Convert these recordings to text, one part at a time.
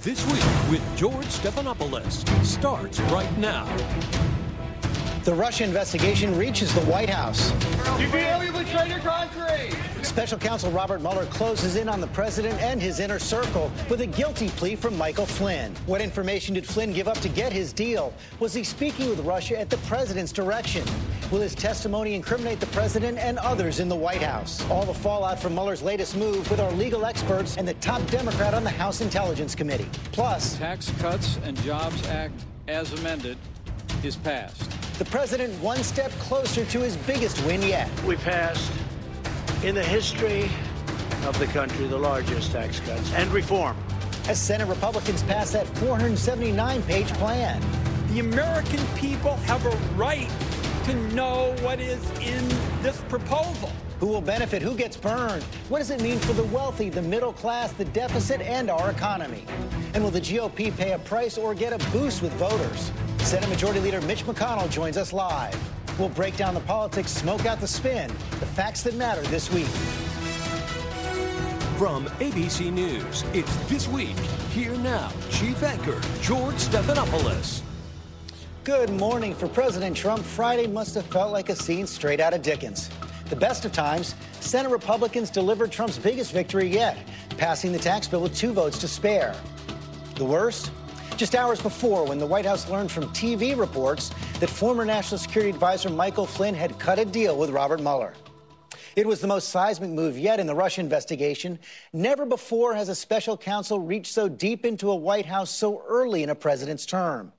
This Week with George Stephanopoulos starts right now. The Russia investigation reaches the White House. You illegally traded concrete! Special counsel Robert Mueller closes in on the president and his inner circle with a guilty plea from Michael Flynn. What information did Flynn give up to get his deal? Was he speaking with Russia at the president's direction? Will his testimony incriminate the president and others in the White House? All the fallout from Mueller's latest move with our legal experts and the top Democrat on the House Intelligence Committee. Plus, Tax Cuts and Jobs Act, as amended, is passed. The president one step closer to his biggest win yet. We passed, in the history of the country, the largest tax cuts and reform. As Senate Republicans pass that 479-page plan. The American people have a right to know what is in this proposal. Who will benefit? Who gets burned? What does it mean for the wealthy, the middle class, the deficit, and our economy? And will the GOP pay a price or get a boost with voters? Senate Majority Leader Mitch McConnell joins us live. We'll break down the politics, smoke out the spin, the facts that matter this week. From ABC News, it's This Week. Here now, Chief Anchor George Stephanopoulos. Good morning. For President Trump, Friday must have felt like a scene straight out of Dickens. The best of times, Senate Republicans delivered Trump's biggest victory yet, passing the tax bill with 2 votes to spare. The worst? Just hours before, when the White House learned from TV reports that former National Security Advisor Michael Flynn had cut a deal with Robert Mueller. It was the most seismic move yet in the Russia investigation. Never before has a special counsel reached so deep into a White House so early in a president's term.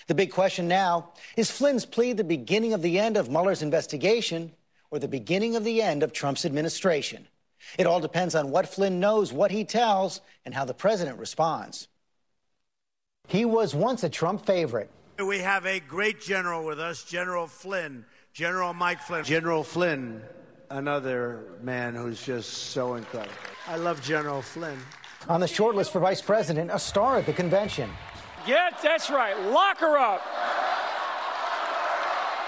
The big question now, is Flynn's plea the beginning of the end of Mueller's investigation or the beginning of the end of Trump's administration? It all depends on what Flynn knows, what he tells, and how the president responds. He was once a Trump favorite. We have a great general with us, General Flynn, General Mike Flynn. General Flynn, another man who's just so incredible. I love General Flynn. On the short list for vice president, a star at the convention. Yes, that's right. Lock her up.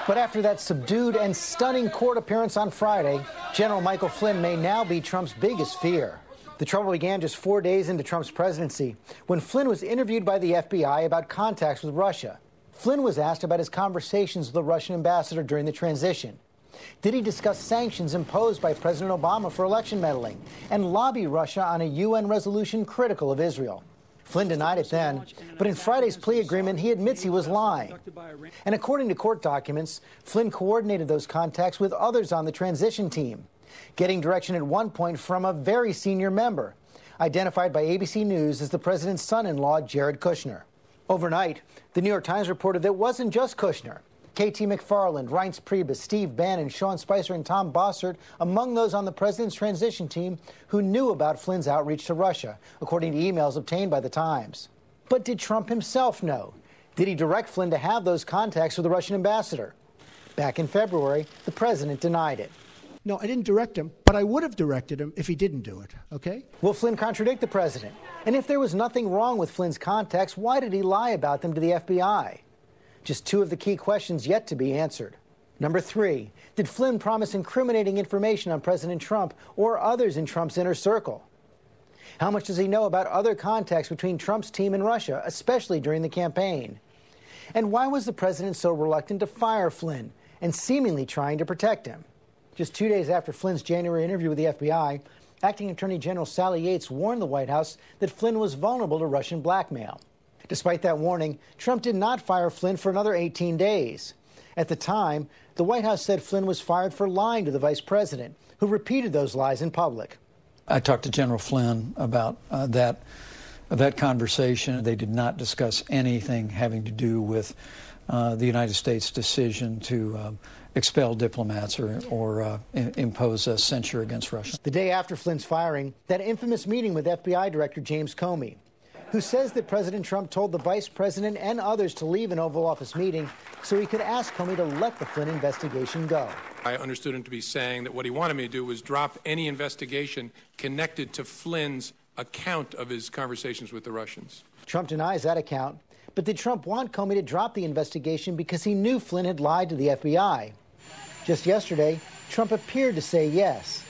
But after that subdued and stunning court appearance on Friday, General Michael Flynn may now be Trump's biggest fear. The trouble began just 4 days into Trump's presidency when Flynn was interviewed by the FBI about contacts with Russia. Flynn was asked about his conversations with the Russian ambassador during the transition. Did he discuss sanctions imposed by President Obama for election meddling and lobby Russia on a UN resolution critical of Israel? Flynn denied it then, but in Friday's plea agreement, he admits he was lying. And according to court documents, Flynn coordinated those contacts with others on the transition team, getting direction at one point from a very senior member, identified by ABC News as the president's son-in-law, Jared Kushner. Overnight, the New York Times reported that it wasn't just Kushner. K.T. McFarland, Reince Priebus, Steve Bannon, Sean Spicer, and Tom Bossert among those on the president's transition team who knew about Flynn's outreach to Russia, according to emails obtained by the Times. But did Trump himself know? Did he direct Flynn to have those contacts with the Russian ambassador? Back in February, the president denied it. No, I didn't direct him, but I would have directed him if he didn't do it, okay? Will Flynn contradict the president? And if there was nothing wrong with Flynn's contacts, why did he lie about them to the FBI? Just 2 of the key questions yet to be answered. Number 3, did Flynn promise incriminating information on President Trump or others in Trump's inner circle? How much does he know about other contacts between Trump's team and Russia, especially during the campaign? And why was the president so reluctant to fire Flynn and seemingly trying to protect him? Just 2 days after Flynn's January interview with the FBI, Acting Attorney General Sally Yates warned the White House that Flynn was vulnerable to Russian blackmail. Despite that warning, Trump did not fire Flynn for another 18 days. At the time, the White House said Flynn was fired for lying to the vice president, who repeated those lies in public. I talked to General Flynn about that conversation. They did not discuss anything having to do with the United States' decision to expel diplomats or impose a censure against Russia. The day after Flynn's firing, that infamous meeting with FBI Director James Comey, who says that President Trump told the vice president and others to leave an Oval Office meeting so he could ask Comey to let the Flynn investigation go. I understood him to be saying that what he wanted me to do was drop any investigation connected to Flynn's account of his conversations with the Russians. Trump denies that account, but did Trump want Comey to drop the investigation because he knew Flynn had lied to the FBI? Just yesterday, Trump appeared to say yes.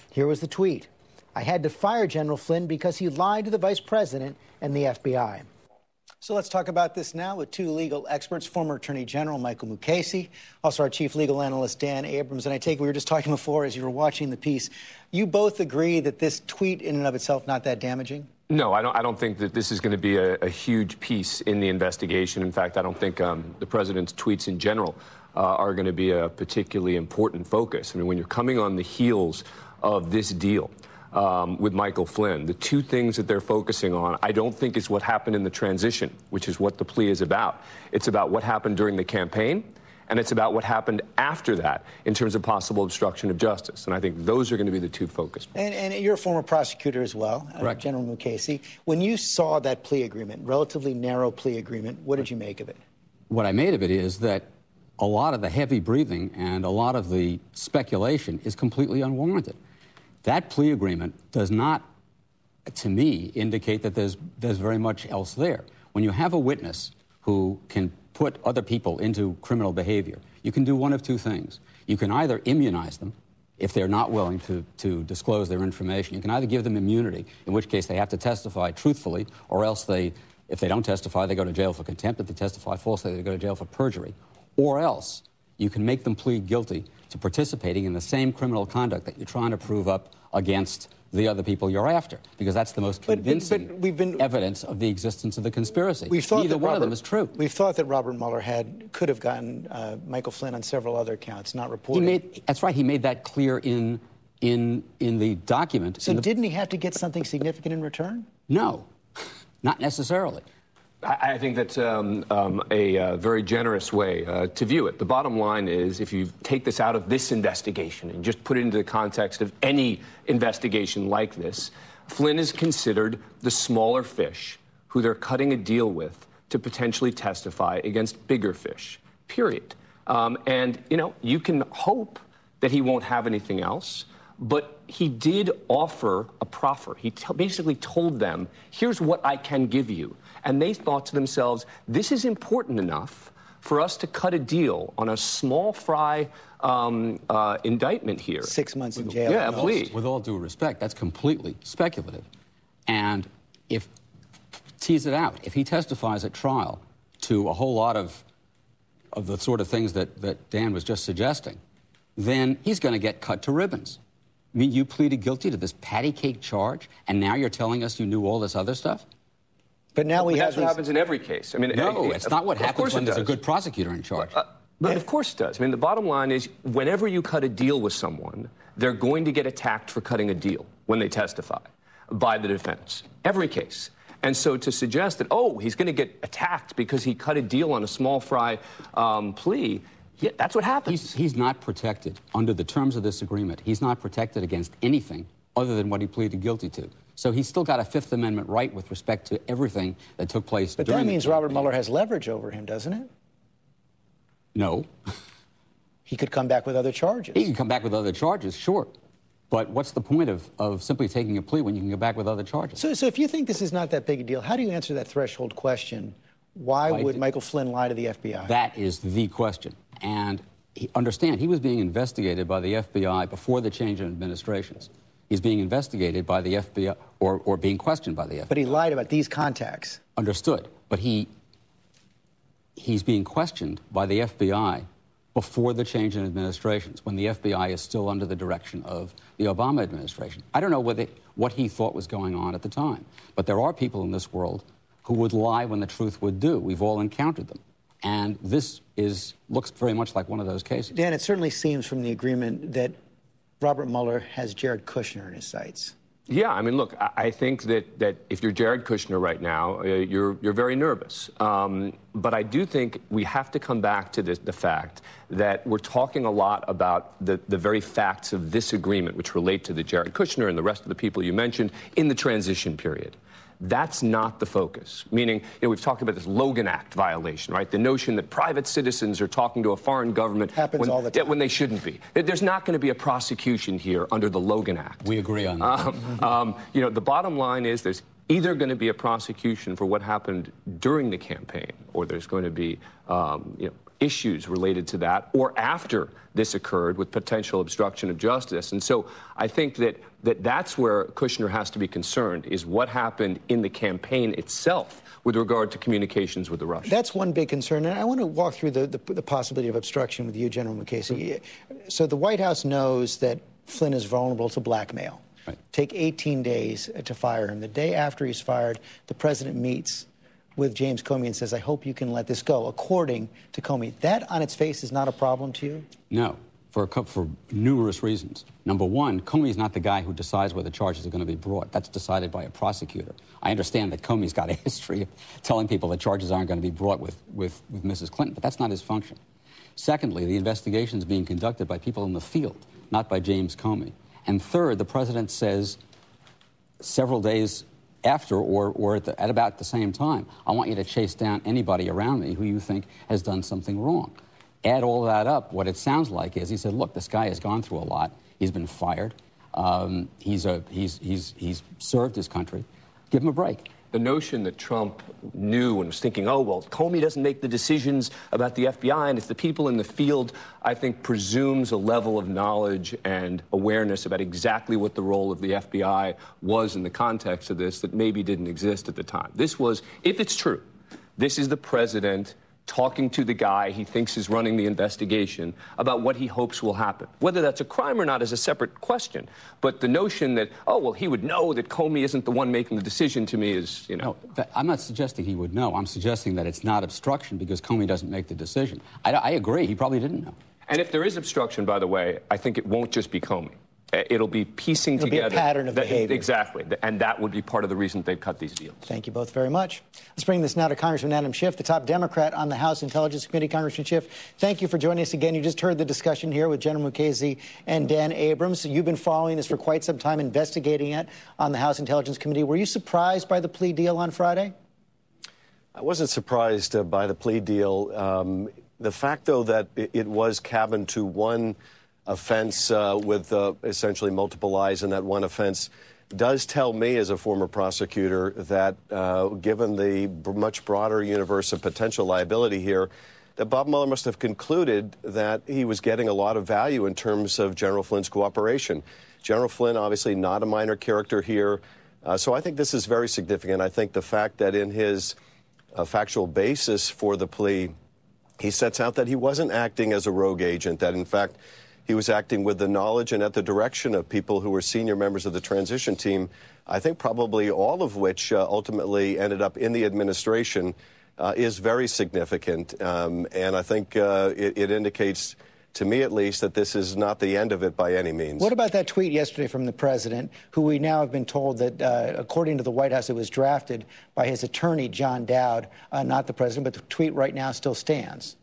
Here was the tweet. I had to fire General Flynn because he lied to the vice president and the FBI. So let's talk about this now with two legal experts, former Attorney General Michael Mukasey, also our chief legal analyst Dan Abrams. And I take it we were just talking before as you were watching the piece. You both agree that this tweet in and of itself not that damaging? No, I don't think that this is going to be a huge piece in the investigation. In fact, I don't think the president's tweets in general are going to be a particularly important focus. I mean, when you're coming on the heels of this deal with Michael Flynn, the two things that they're focusing on, I don't think is what happened in the transition, which is what the plea is about. It's about what happened during the campaign, and it's about what happened after that in terms of possible obstruction of justice. And I think those are going to be the two focus points. And you're a former prosecutor as well, General Mukasey. When you saw that plea agreement, relatively narrow plea agreement, what did you make of it? What I made of it is that a lot of the heavy breathing and a lot of the speculation is completely unwarranted. That plea agreement does not, to me, indicate that there's very much else there. When you have a witness who can put other people into criminal behavior, you can do one of two things. You can either immunize them if they're not willing to disclose their information. You can either give them immunity, in which case they have to testify truthfully, or else if they don't testify, they go to jail for contempt. If they testify falsely, they go to jail for perjury. Or else you can make them plead guilty to participating in the same criminal conduct that you're trying to prove up against the other people you're after, because that's the most convincing evidence of the existence of the conspiracy. Neither one of them is true. We've thought that Robert Mueller could have gotten Michael Flynn on several other counts, not reported. That's right. He made that clear in the document. So didn't he have to get something significant in return? No, not necessarily. I think that's a very generous way to view it. The bottom line is, if you take this out of this investigation and just put it into the context of any investigation like this, Flynn is considered the smaller fish who they're cutting a deal with to potentially testify against bigger fish, period. And, you can hope that he won't have anything else, but he did offer a proffer. He basically told them, here's what I can give you. And they thought to themselves, this is important enough for us to cut a deal on a small fry indictment here. 6 months in jail. Yeah, please. With all due respect, that's completely speculative. And tease it out, if he testifies at trial to a whole lot of the sort of things that Dan was just suggesting, then he's going to get cut to ribbons. I mean, you pleaded guilty to this patty cake charge, and now you're telling us you knew all this other stuff? But now that's what happens in every case. I mean, no, it's not what happens when there's a good prosecutor in charge. But of course it does. I mean, the bottom line is, whenever you cut a deal with someone, they're going to get attacked for cutting a deal when they testify by the defense. Every case. And so to suggest that, he's going to get attacked because he cut a deal on a small fry plea, yeah, that's what happens. He's not protected under the terms of this agreement. He's not protected against anything other than what he pleaded guilty to. So he's still got a Fifth Amendment right with respect to everything that took place during the campaign. But that means Robert Mueller has leverage over him, doesn't it? No. He could come back with other charges. He can come back with other charges, sure. But what's the point of simply taking a plea when you can go back with other charges? So if you think this is not that big a deal, how do you answer that threshold question? Why would Michael Flynn lie to the FBI? That is the question. And understand, he was being investigated by the FBI before the change in administrations. He's being investigated by the FBI, or being questioned by the FBI. But he lied about these contacts. Understood. But he's being questioned by the FBI before the change in administrations, when the FBI is still under the direction of the Obama administration. I don't know what he thought was going on at the time, but there are people in this world who would lie when the truth would do. We've all encountered them. And this looks very much like one of those cases. Dan, it certainly seems from the agreement that Robert Mueller has Jared Kushner in his sights. Yeah, I mean, look, I think that if you're Jared Kushner right now, you're very nervous. But I do think we have to come back to the fact that we're talking a lot about the very facts of this agreement, which relate to the Jared Kushner and the rest of the people you mentioned in the transition period. That's not the focus. Meaning, we've talked about this Logan Act violation, right? The notion that private citizens are talking to a foreign government happens all the time. When they shouldn't be. There's not going to be a prosecution here under the Logan Act. We agree on that. The bottom line is there's either going to be a prosecution for what happened during the campaign, or there's going to be, issues related to that, or after this occurred with potential obstruction of justice. And so I think that's where Kushner has to be concerned, is what happened in the campaign itself with regard to communications with the Russians. That's one big concern, and I want to walk through the possibility of obstruction with you, General McCasey. So the White House knows that Flynn is vulnerable to blackmail. Right. Take 18 days to fire him. The day after he's fired, the president meets with James Comey and says, I hope you can let this go, according to Comey. That on its face is not a problem to you? No, for numerous reasons. Number one, Comey is not the guy who decides whether charges are going to be brought. That's decided by a prosecutor. I understand that Comey's got a history of telling people that charges aren't going to be brought with Mrs. Clinton, but that's not his function. Secondly, the investigation is being conducted by people in the field, not by James Comey. And third, the president says several days after or at about the same time, I want you to chase down anybody around me who you think has done something wrong. Add all that up, what it sounds like is he said, look, this guy has gone through a lot. He's been fired. He's served his country. Give him a break. The notion that Trump knew and was thinking, oh, well, Comey doesn't make the decisions about the FBI and it's the people in the field, I think presumes a level of knowledge and awareness about exactly what the role of the FBI was in the context of this that maybe didn't exist at the time. This was, if it's true, this is the president talking to the guy he thinks is running the investigation about what he hopes will happen. Whether that's a crime or not is a separate question. But the notion that, oh, well, he would know that Comey isn't the one making the decision to me is, you know. No, I'm not suggesting he would know. I'm suggesting that it's not obstruction because Comey doesn't make the decision. I agree. He probably didn't know. And if there is obstruction, by the way, I think it won't just be Comey. It'll be piecing together. It'll be a pattern of behavior. Exactly. And that would be part of the reason they've cut these deals. Thank you both very much. Let's bring this now to Congressman Adam Schiff, the top Democrat on the House Intelligence Committee. Congressman Schiff, thank you for joining us again. You just heard the discussion here with General Mukasey and Dan Abrams. You've been following this for quite some time, investigating it on the House Intelligence Committee. Were you surprised by the plea deal on Friday? I wasn't surprised by the plea deal. The fact, though, that it was cabined to one offense with essentially multiple lies in that one offense does tell me as a former prosecutor that given the much broader universe of potential liability here, that Bob Mueller must have concluded that he was getting a lot of value in terms of General Flynn's cooperation. General Flynn, obviously not a minor character here. So I think this is very significant. I think the fact that in his factual basis for the plea, he sets out that he wasn't acting as a rogue agent, that in fact he was acting with the knowledge and at the direction of people who were senior members of the transition team, I think probably all of which ultimately ended up in the administration, is very significant. And I think it indicates, to me at least, that this is not the end of it by any means. What about that tweet yesterday from the president, who we now have been told that, according to the White House, it was drafted by his attorney, John Dowd, not the president, but the tweet right now still stands?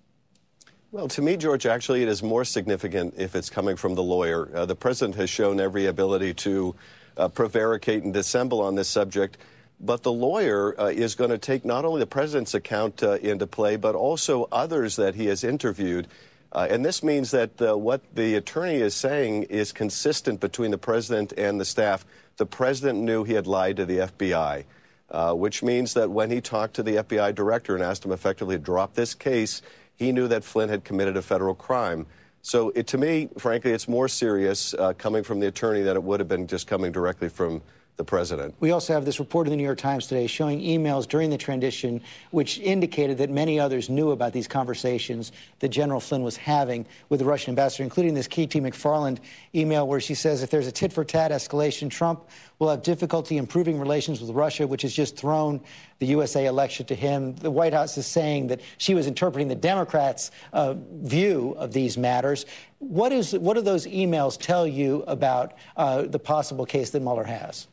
Well, to me, George, actually, it is more significant if it's coming from the lawyer. The president has shown every ability to prevaricate and dissemble on this subject, but the lawyer is going to take not only the president's account into play, but also others that he has interviewed. And this means that what the attorney is saying is consistent between the president and the staff. The president knew he had lied to the FBI, which means that when he talked to the FBI director and asked him effectively to drop this case, he knew that Flynn had committed a federal crime. So to me, frankly, it's more serious coming from the attorney than it would have been just coming directly from the president. We also have this report in the New York Times today showing emails during the transition which indicated that many others knew about these conversations that General Flynn was having with the Russian ambassador, including this K.T. McFarland email where she says if there's a tit-for-tat escalation, Trump will have difficulty improving relations with Russia, which has just thrown the USA election to him. The White House is saying that she was interpreting the Democrats' view of these matters. What do those emails tell you about the possible case that Mueller has?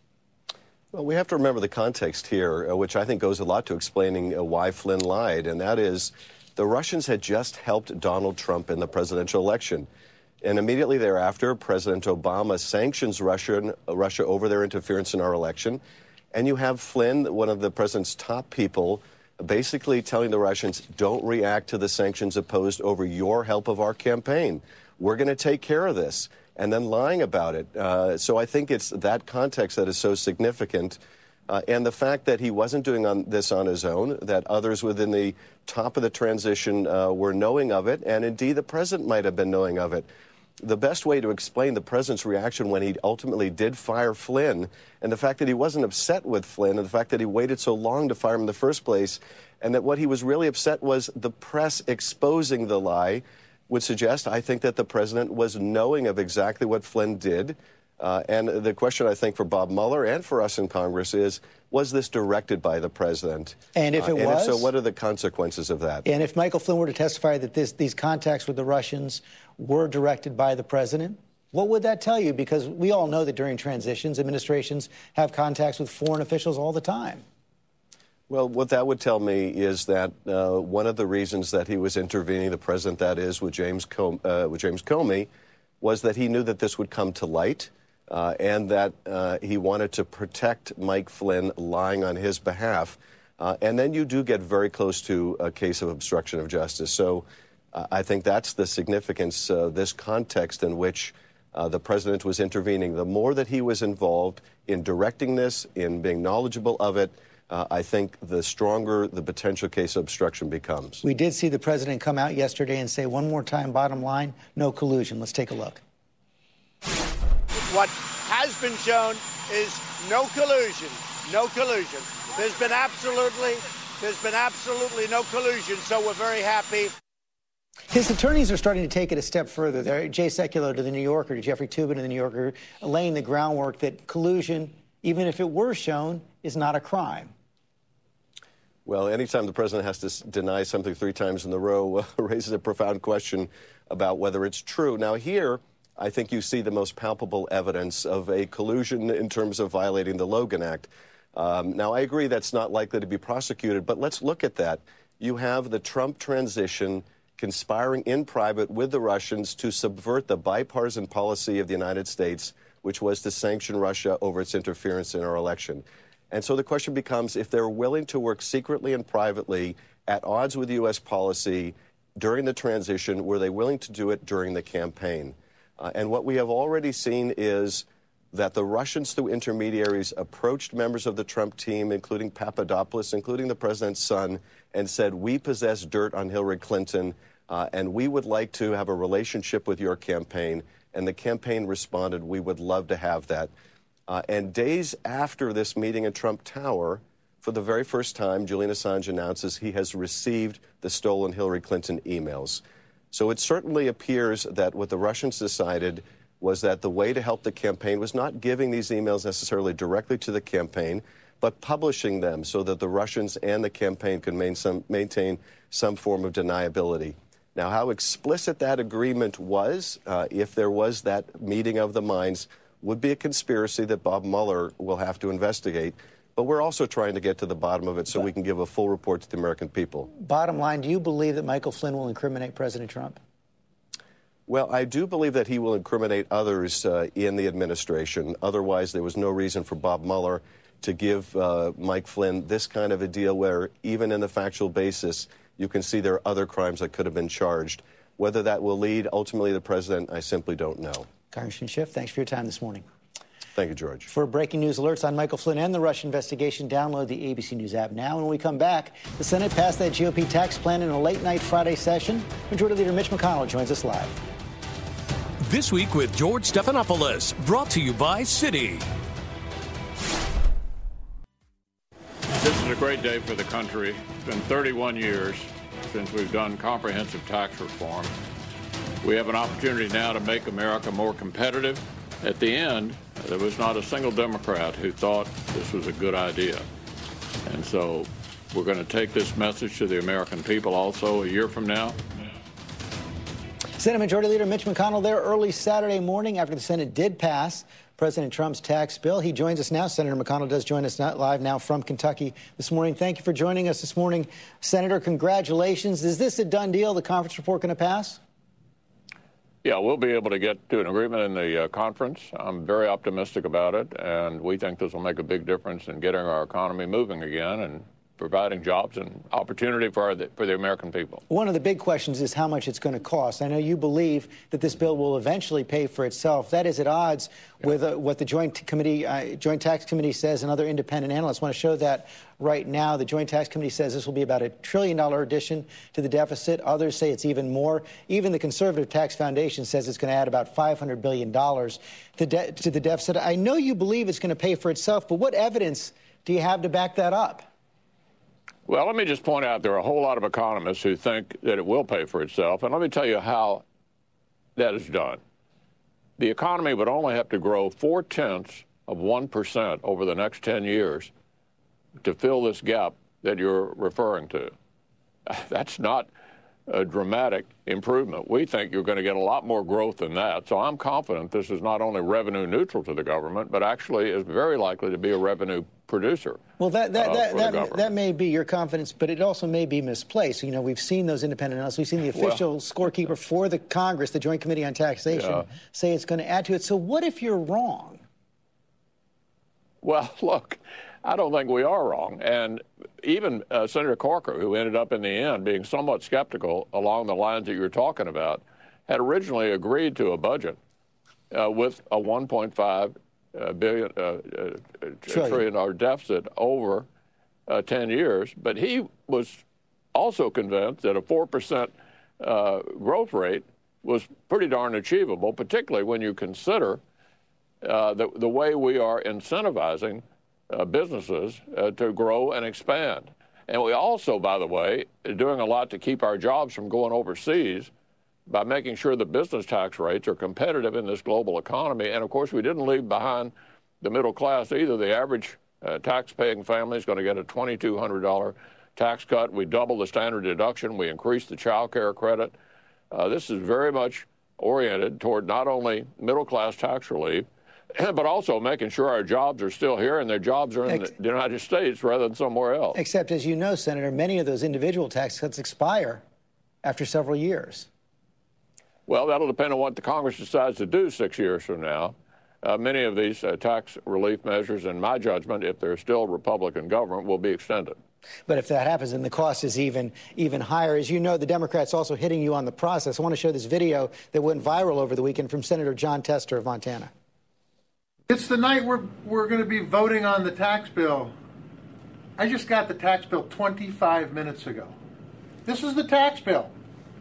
Well, we have to remember the context here, which I think goes a lot to explaining why Flynn lied, and that is the Russians had just helped Donald Trump in the presidential election. And immediately thereafter, President Obama sanctions Russia over their interference in our election. And you have Flynn, one of the president's top people, basically telling the Russians, don't react to the sanctions imposed over your help of our campaign. We're going to take care of this. And then lying about it. So I think it's that context that is so significant. And the fact that he wasn't doing this on his own, that others within the top of the transition were knowing of it, and indeed the president might have been knowing of it. The best way to explain the president's reaction when he ultimately did fire Flynn, and the fact that he wasn't upset with Flynn, and the fact that he waited so long to fire him in the first place, and that what he was really upset was the press exposing the lie, would suggest, I think, that the president was knowing of exactly what Flynn did. And the question, I think, for Bob Mueller and for us in Congress is, was this directed by the president? And if it was? And if so, what are the consequences of that? And if Michael Flynn were to testify that these contacts with the Russians were directed by the president, what would that tell you? Because we all know that during transitions, administrations have contacts with foreign officials all the time. Well, what that would tell me is that one of the reasons that he was intervening, the president, that is, with James Comey, was that he knew that this would come to light. And that he wanted to protect Mike Flynn lying on his behalf. And then you do get very close to a case of obstruction of justice. So I think that's the significance of this context in which the president was intervening. The more that he was involved in directing this, in being knowledgeable of it, I think the stronger the potential case of obstruction becomes. We did see the president come out yesterday and say one more time, bottom line, no collusion. Let's take a look. What has been shown is no collusion. No collusion. There's been absolutely no collusion, so we're very happy. His attorneys are starting to take it a step further. They're Jay Sekulow to the New Yorker, to Jeffrey Toobin to the New Yorker, laying the groundwork that collusion, even if it were shown, is not a crime. Well, anytime the president has to deny something 3 times in a row raises a profound question about whether it's true. Now, here, I think you see the most palpable evidence of a collusion in terms of violating the Logan Act. Now, I agree that's not likely to be prosecuted, but let's look at that. You have the Trump transition conspiring in private with the Russians to subvert the bipartisan policy of the United States, which was to sanction Russia over its interference in our election. And so the question becomes, if they're willing to work secretly and privately at odds with U.S. policy during the transition, were they willing to do it during the campaign? And what we have already seen is that the Russians, through intermediaries, approached members of the Trump team, including Papadopoulos, including the president's son, and said, we possess dirt on Hillary Clinton, and we would like to have a relationship with your campaign. And the campaign responded, we would love to have that. And days after this meeting at Trump Tower, for the very first time, Julian Assange announces he has received the stolen Hillary Clinton emails. So it certainly appears that what the Russians decided was that the way to help the campaign was not giving these emails necessarily directly to the campaign, but publishing them so that the Russians and the campaign could maintain some form of deniability. Now, how explicit that agreement was, if there was that meeting of the minds, would be a conspiracy that Bob Mueller will have to investigate. But we're also trying to get to the bottom of it so we can give a full report to the American people. Bottom line, do you believe that Michael Flynn will incriminate President Trump? Well, I do believe that he will incriminate others in the administration. Otherwise, there was no reason for Bob Mueller to give Mike Flynn this kind of a deal where, even in the factual basis, you can see there are other crimes that could have been charged. Whether that will lead ultimately the president, I simply don't know. Congressman Schiff, thanks for your time this morning. Thank you, George. For breaking news alerts on Michael Flynn and the Russia investigation, download the ABC News app now. When we come back, the Senate passed that GOP tax plan in a late-night Friday session. Majority Leader Mitch McConnell joins us live. This Week with George Stephanopoulos, brought to you by Citi. This is a great day for the country. It's been 31 years since we've done comprehensive tax reform. We have an opportunity now to make America more competitive. At the end, there was not a single Democrat who thought this was a good idea. And so we're going to take this message to the American people also a year from now. Senate Majority Leader Mitch McConnell there early Saturday morning after the Senate did pass President Trump's tax bill. He joins us now. Senator McConnell does join us live now from Kentucky this morning. Thank you for joining us this morning. Senator, congratulations. Is this a done deal? The conference report going to pass? Yeah, we'll be able to get to an agreement in the conference. I'm very optimistic about it, and we think this will make a big difference in getting our economy moving again. And providing jobs and opportunity for the American people. One of the big questions is how much it's going to cost. I know you believe that this bill will eventually pay for itself. That is at odds with what the Joint Tax Committee says, and other independent analysts want to show that right now. The Joint Tax Committee says this will be about $1 trillion addition to the deficit. Others say it's even more. Even the Conservative Tax Foundation says it's going to add about $500 billion to the deficit. I know you believe it's going to pay for itself, but what evidence do you have to back that up? Well, let me just point out there are a whole lot of economists who think that it will pay for itself, and let me tell you how that is done. The economy would only have to grow 0.4% over the next 10 years to fill this gap that you're referring to. That's not a dramatic improvement. We think you're going to get a lot more growth than that. So I'm confident this is not only revenue neutral to the government, but actually is very likely to be a revenue producer. Well, that may be your confidence, but it also may be misplaced. You know, we've seen those independent analysts. We've seen the official scorekeeper for the Congress, the Joint Committee on Taxation, say it's going to add to it. So what if you're wrong? Well, look, I don't think we are wrong. And even Senator Corker, who ended up in the end being somewhat skeptical along the lines that you're talking about, had originally agreed to a budget with a $1.5 trillion deficit over 10 years. But he was also convinced that a 4% growth rate was pretty darn achievable, particularly when you consider the way we are incentivizing businesses to grow and expand. And we also, by the way, are doing a lot to keep our jobs from going overseas by making sure the business tax rates are competitive in this global economy. And of course, we didn't leave behind the middle class either. The average tax-paying family is going to get a $2,200 tax cut. We doubled the standard deduction. We increased the child care credit. This is very much oriented toward not only middle-class tax relief, but also making sure our jobs are still here and their jobs are in the United States rather than somewhere else. Except, as you know, Senator, many of those individual tax cuts expire after several years. Well, that'll depend on what the Congress decides to do 6 years from now. Many of these tax relief measures, in my judgment, if there's still Republican government, will be extended. But if that happens, then the cost is even higher. As you know, the Democrats also hitting you on the process. I want to show this video that went viral over the weekend from Senator John Tester of Montana. It's the night we're going to be voting on the tax bill. I just got the tax bill 25 minutes ago. This is the tax bill.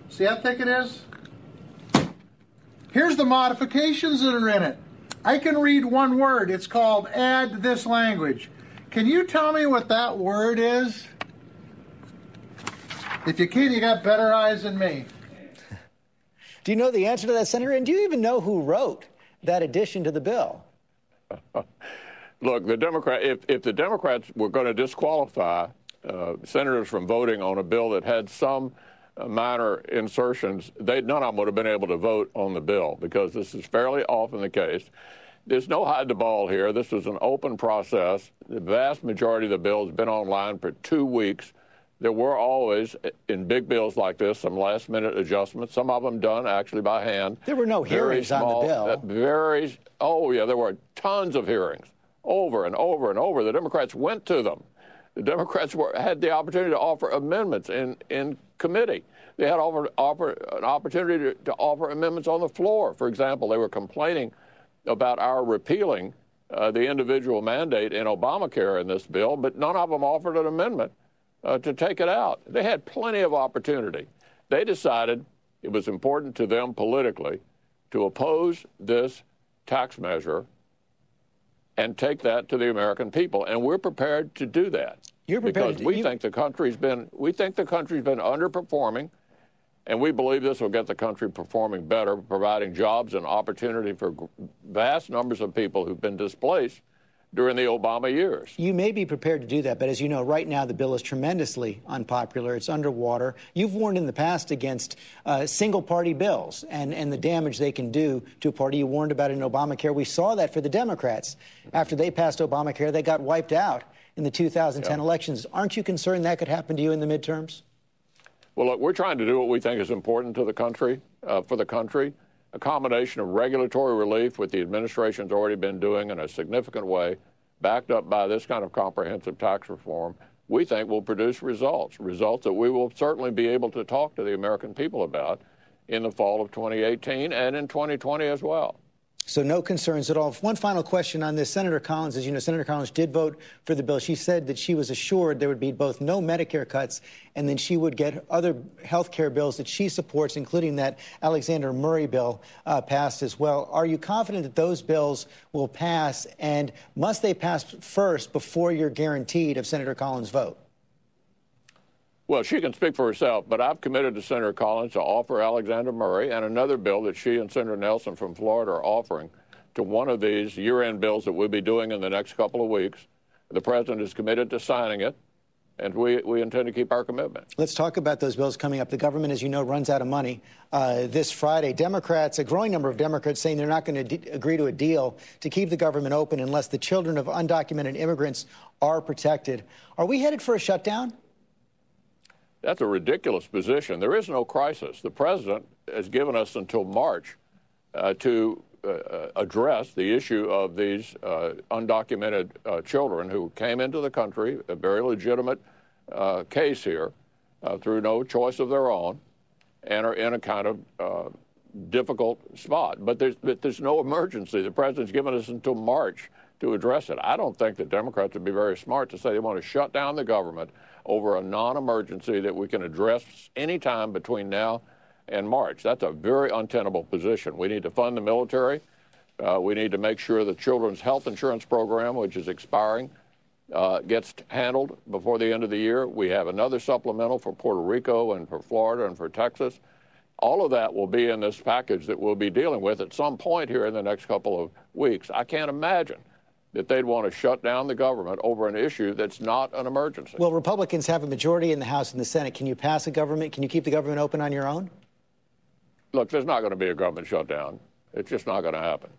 See how thick it is? Here's the modifications that are in it. I can read one word. It's called add this language. Can you tell me what that word is? If you can, you got better eyes than me. Do you know the answer to that, Senator? And do you even know who wrote that addition to the bill? Look, if the Democrats were going to disqualify senators from voting on a bill that had some minor insertions, none of them would have been able to vote on the bill, because this is fairly often the case. There's no hide the ball here. This was an open process. The vast majority of the bill has been online for 2 weeks. There were always, in big bills like this, some last-minute adjustments, some of them done actually by hand. There were no hearings on the bill. There were tons of hearings, over and over and over. The Democrats went to them. The Democrats had the opportunity to offer amendments in committee. They had an opportunity to offer amendments on the floor. For example, they were complaining about our repealing the individual mandate in Obamacare in this bill, but none of them offered an amendment to take it out. They had plenty of opportunity. They decided it was important to them politically to oppose this tax measure and take that to the American people, and we're prepared to do that. You're prepared because we think the country's been underperforming, and we believe this will get the country performing better, providing jobs and opportunity for vast numbers of people who've been displaced during the Obama years. You may be prepared to do that, but as you know, right now the bill is tremendously unpopular. It's underwater. You've warned in the past against single-party bills and the damage they can do to a party. You warned about it in Obamacare. We saw that for the Democrats. After they passed Obamacare, they got wiped out in the 2010 elections. Aren't you concerned that could happen to you in the midterms? Well, look, we're trying to do what we think is important to the country, for the country. A combination of regulatory relief, which the administration's already been doing in a significant way, backed up by this kind of comprehensive tax reform, we think will produce results that we will certainly be able to talk to the American people about in the fall of 2018 and in 2020 as well. So no concerns at all. One final question on this. Senator Collins, as you know, Senator Collins did vote for the bill. She said that she was assured there would be both no Medicare cuts and then she would get other health care bills that she supports, including that Alexander Murray bill passed as well. Are you confident that those bills will pass, and must they pass first before you're guaranteed of Senator Collins' vote? Well, she can speak for herself, but I've committed to Senator Collins to offer Alexander Murray and another bill that she and Senator Nelson from Florida are offering to one of these year-end bills that we'll be doing in the next couple of weeks. The president is committed to signing it, and we intend to keep our commitment. Let's talk about those bills coming up. The government, as you know, runs out of money this Friday. Democrats, a growing number of Democrats, saying they're not going to agree to a deal to keep the government open unless the children of undocumented immigrants are protected. Are we headed for a shutdown? That's a ridiculous position. There is no crisis. The president has given us until March to address the issue of these undocumented children who came into the country, a very legitimate case here, through no choice of their own, and are in a kind of difficult spot. But there's no emergency. The president's given us until March to address it. I don't think the Democrats would be very smart to say they want to shut down the government over a non-emergency that we can address anytime between now and March. That's a very untenable position. We need to fund the military. We need to make sure the children's health insurance program, which is expiring, gets handled before the end of the year. We have another supplemental for Puerto Rico and for Florida and for Texas. All of that will be in this package that we'll be dealing with at some point here in the next couple of weeks. I can't imagine that they'd want to shut down the government over an issue that's not an emergency. Well, Republicans have a majority in the House and the Senate. Can you pass a government? Can you keep the government open on your own? Look, there's not going to be a government shutdown. It's just not going to happen.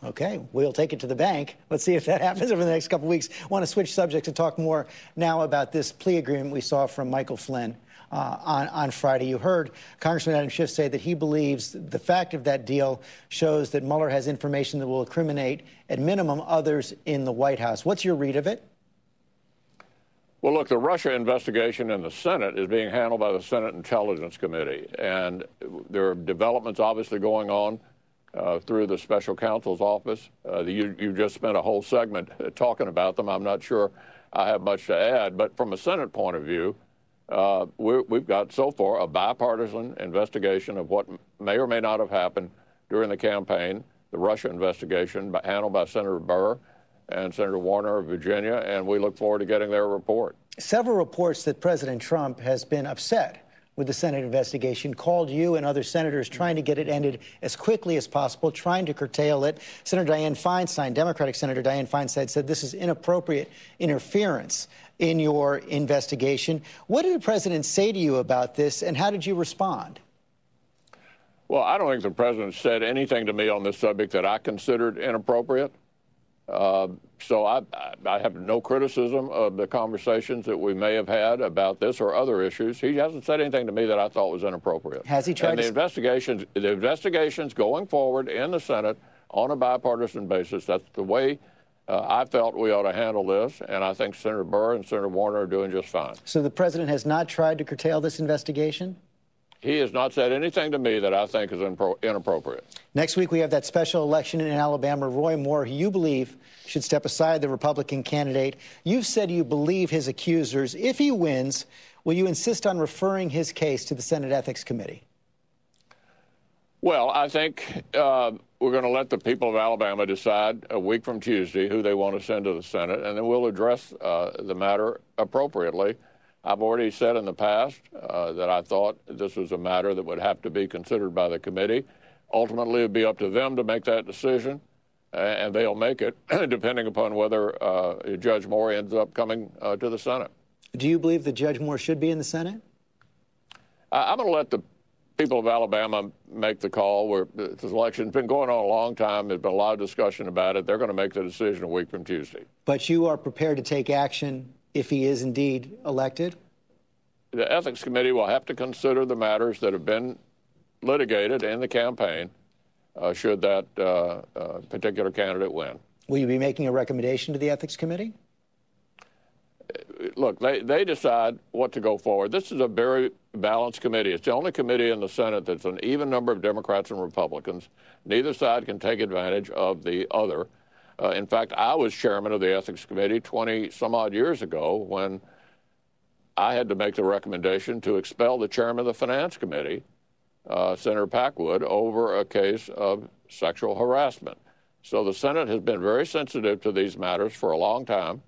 Okay, we'll take it to the bank. Let's see if that happens over the next couple of weeks. I want to switch subjects to talk more now about this plea agreement we saw from Michael Flynn on Friday. You heard Congressman Adam Schiff say that he believes the fact of that deal shows that Mueller has information that will incriminate, at minimum, others in the White House. What's your read of it? Well, look, the Russia investigation in the Senate is being handled by the Senate Intelligence Committee, and there are developments obviously going on through the special counsel's office. You just spent a whole segment talking about them. I'm not sure I have much to add, but from a Senate point of view, we've got so far a bipartisan investigation of what may or may not have happened during the campaign, the Russia investigation handled by Senator Burr and Senator Warner of Virginia, and we look forward to getting their report. Several reports that President Trump has been upset with the Senate investigation, called you and other senators trying to get it ended as quickly as possible, trying to curtail it. Senator Dianne Feinstein, Democratic Senator Dianne Feinstein, said this is inappropriate interference in your investigation. What did the president say to you about this, and how did you respond? Well, I don't think the president said anything to me on this subject that I considered inappropriate. So I have no criticism of the conversations that we may have had about this or other issues. He hasn't said anything to me that I thought was inappropriate. Has he tried and the investigations going forward in the Senate on a bipartisan basis, that's the way I felt we ought to handle this, and I think Senator Burr and Senator Warner are doing just fine. So the president has not tried to curtail this investigation? He has not said anything to me that I think is inappropriate. Next week, we have that special election in Alabama. Roy Moore, who you believe should step aside, the Republican candidate. You've said you believe his accusers. If he wins, will you insist on referring his case to the Senate Ethics Committee? Well, I think we're going to let the people of Alabama decide a week from Tuesday who they want to send to the Senate, and then we'll address the matter appropriately. I've already said in the past that I thought this was a matter that would have to be considered by the committee. Ultimately, it would be up to them to make that decision, and they'll make it depending upon whether Judge Moore ends up coming to the Senate. Do you believe that Judge Moore should be in the Senate? I'm going to let the people of Alabama make the call. This election's been going on a long time. There's been a lot of discussion about it. They're going to make the decision a week from Tuesday. But you are prepared to take action if he is indeed elected? The Ethics Committee will have to consider the matters that have been litigated in the campaign should that particular candidate win. Will you be making a recommendation to the Ethics Committee? look, they decide what to go forward. This is a very balanced committee. It's the only committee in the Senate that's an even number of Democrats and Republicans. Neither side can take advantage of the other. In fact, I was chairman of the Ethics Committee 20-some-odd years ago when I had to make the recommendation to expel the chairman of the Finance Committee, Senator Packwood, over a case of sexual harassment. So the Senate has been very sensitive to these matters for a long time,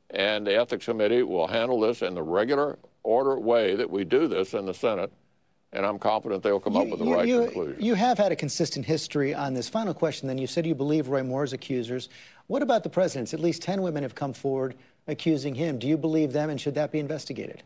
and the Ethics Committee will handle this in the regular order way that we do this in the Senate, and I'm confident they'll come up with the right conclusion. You have had a consistent history on this. Final question, then. You said you believe Roy Moore's accusers. What about the president's? At least 10 women have come forward accusing him. Do you believe them, and should that be investigated?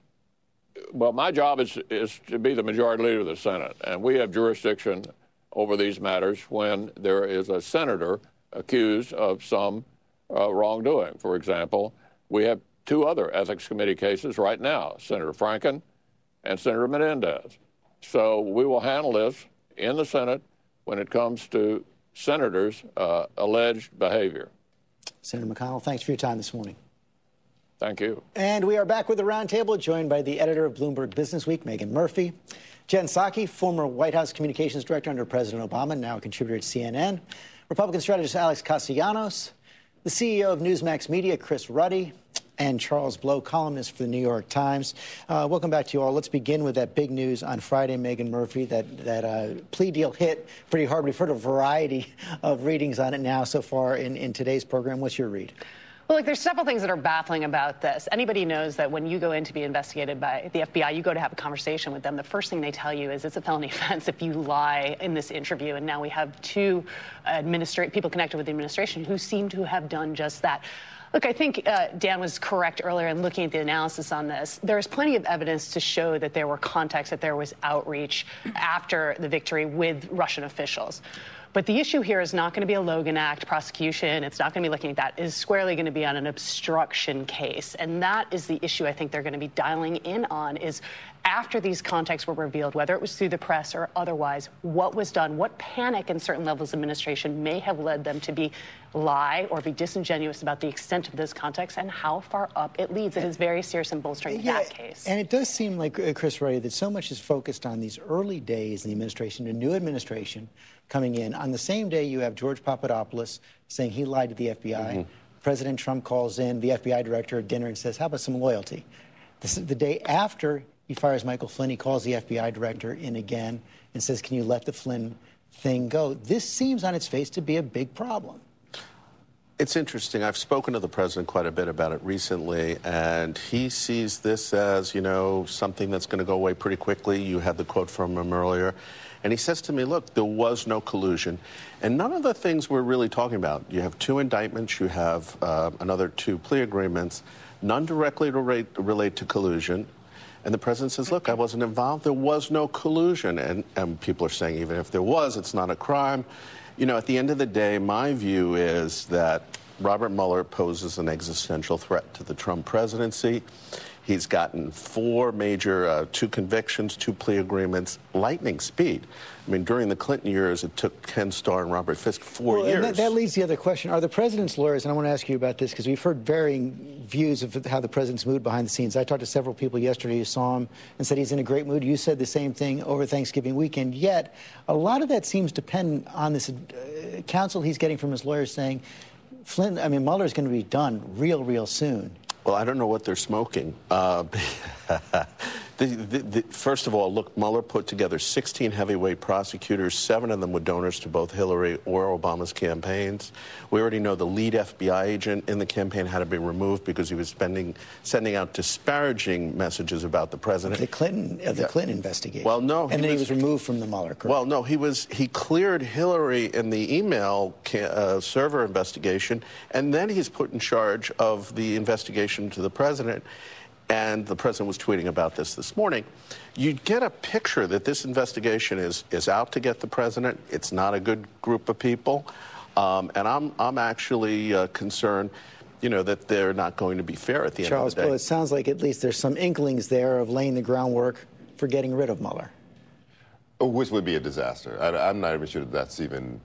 Well, my job is to be the majority leader of the Senate, and we have jurisdiction over these matters when there is a senator accused of some wrongdoing. For example, we have two other Ethics Committee cases right now, Senator Franken and Senator Menendez. So we will handle this in the Senate when it comes to senators' alleged behavior. Senator McConnell, thanks for your time this morning. Thank you. And we are back with the roundtable, joined by the editor of Bloomberg Businessweek, Megan Murphy. Jen Psaki, former White House communications director under President Obama, now a contributor at CNN. Republican strategist Alex Castellanos. The CEO of Newsmax Media, Chris Ruddy. And Charles Blow, columnist for the New York Times. Welcome back to you all. Let's begin with that big news on Friday, Megan Murphy, that plea deal hit pretty hard. We've heard a variety of readings on it now so far in today's program. What's your read? Well, look, there's several things that are baffling about this. Anybody knows that when you go in to be investigated by the FBI, you go to have a conversation with them. The first thing they tell you is it's a felony offense if you lie in this interview. And now we have two people connected with the administration who seem to have done just that. Look, I think Dan was correct earlier in looking at the analysis on this. There is plenty of evidence to show that there were contacts, that there was outreach after the victory with Russian officials. But the issue here is not going to be a Logan Act prosecution. It's not going to be looking at that. It is squarely going to be on an obstruction case. And that is the issue I think they're going to be dialing in on, is after these contacts were revealed, whether it was through the press or otherwise, what was done, what panic in certain levels of administration may have led them to lie or be disingenuous about the extent of those contacts and how far up it leads. It is very serious in bolstering that case. And it does seem like, Chris Ruddy, that so much is focused on these early days in the administration, a new administration coming in. On the same day, you have George Papadopoulos saying he lied to the FBI. Mm-hmm. President Trump calls in the FBI director at dinner and says, how about some loyalty? This is the day after he fires Michael Flynn. He calls the FBI director in again and says, can you let the Flynn thing go? This seems on its face to be a big problem. It's interesting. I've spoken to the president quite a bit about it recently, and he sees this as, you know, something that's going to go away pretty quickly. You had the quote from him earlier. And he says to me, look, there was no collusion. And none of the things we're really talking about. You have two indictments. You have another two plea agreements. None directly relate to collusion. And the president says, look, I wasn't involved. There was no collusion. And people are saying even if there was, it's not a crime. You know, at the end of the day, my view is that Robert Mueller poses an existential threat to the Trump presidency. He's gotten four major, two convictions, two plea agreements, lightning speed. I mean, during the Clinton years, it took Ken Starr and Robert Fisk 4 years. And that leads to the other question. Are the president's lawyers, and I want to ask you about this, because we've heard varying views of how the president's mood behind the scenes. I talked to several people yesterday who saw him and said he's in a great mood. You said the same thing over Thanksgiving weekend. Yet, a lot of that seems to depend on this counsel he's getting from his lawyers saying, Mueller's going to be done real soon. Well, I don't know what they're smoking. First of all, look, Mueller put together 16 heavyweight prosecutors. 7 of them were donors to both Hillary or Obama's campaigns. We already know the lead FBI agent in the campaign had to be removed because he was sending out disparaging messages about the president. The Clinton investigation. Well, no. And then he was removed from the Mueller. Correct? Well, no, he cleared Hillary in the email server investigation, and then he's put in charge of the investigation to the president. And the president was tweeting about this morning. You get a picture that this investigation is out to get the president. It's not a good group of people. And I'm actually concerned, you know, that they're not going to be fair at the end of the day. Charles, well, it sounds like at least there's some inklings there of laying the groundwork for getting rid of Mueller. Which would be a disaster. I'm not even sure that that's even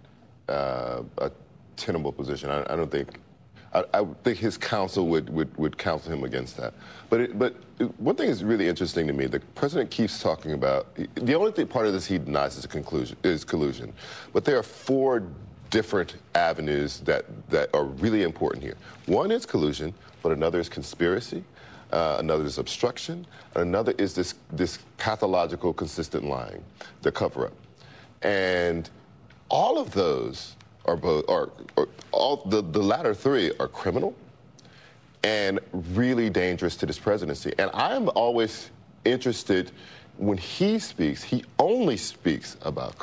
a tenable position. I don't think I think his counsel would counsel him against that. But one thing is really interesting to me. The president keeps talking about the only part of this he denies is collusion. But there are 4 different avenues that are really important here. One is collusion, but another is conspiracy. Another is obstruction, and another is this pathological, consistent lying, the cover-up. And all of those are the latter 3 are criminal and really dangerous to this presidency. And I am always interested when he speaks. He only speaks about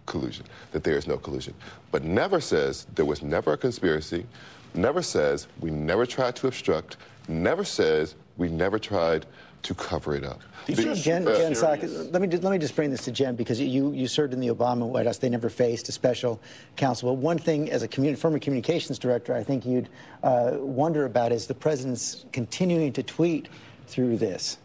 collusion, that there is no collusion, but never says there was never a conspiracy. Never says we never tried to obstruct. Never says we never tried to cover it up. Jen Psaki, let me just bring this to Jen, because you served in the Obama White House. They never faced a special counsel. But one thing, as a former communications director, I think you'd wonder about is the president's continuing to tweet through this.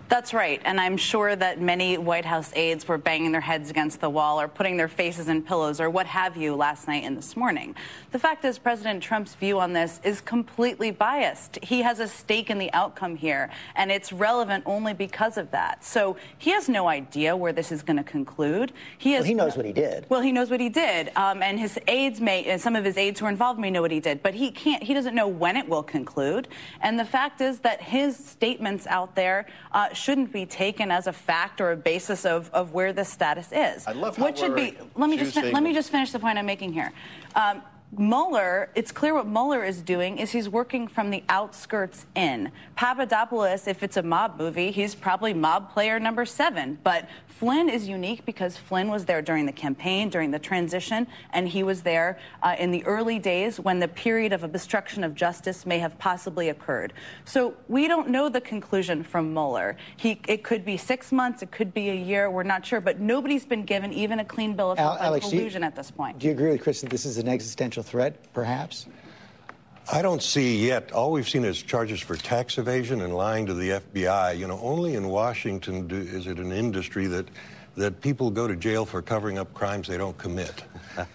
That's right, and I'm sure that many White House aides were banging their heads against the wall or putting their faces in pillows or what have you last night and this morning. The fact is, President Trump's view on this is completely biased. He has a stake in the outcome here, and it's relevant only because of that. So he has no idea where this is going to conclude. He knows what he did. Well, he knows what he did, and his aides and some of his aides who are involved may know what he did, but he doesn't know when it will conclude. And the fact is that his statements out there shouldn't be taken as a fact or a basis of where the status is. I love how let me just finish the point I'm making here. Mueller, it's clear what Mueller is doing is he's working from the outskirts in. Papadopoulos, if it's a mob movie, he's probably mob player number 7. But Flynn is unique because Flynn was there during the campaign, during the transition, and he was there in the early days when the period of obstruction of justice may have possibly occurred. So we don't know the conclusion from Mueller. It could be 6 months, it could be a year, we're not sure, but nobody's been given even a clean bill of health on collusion at this point. Do you agree with Chris that this is an existential threat, perhaps? I don't see yet. All we've seen is charges for tax evasion and lying to the FBI. You know, only in Washington is it an industry that people go to jail for covering up crimes they don't commit.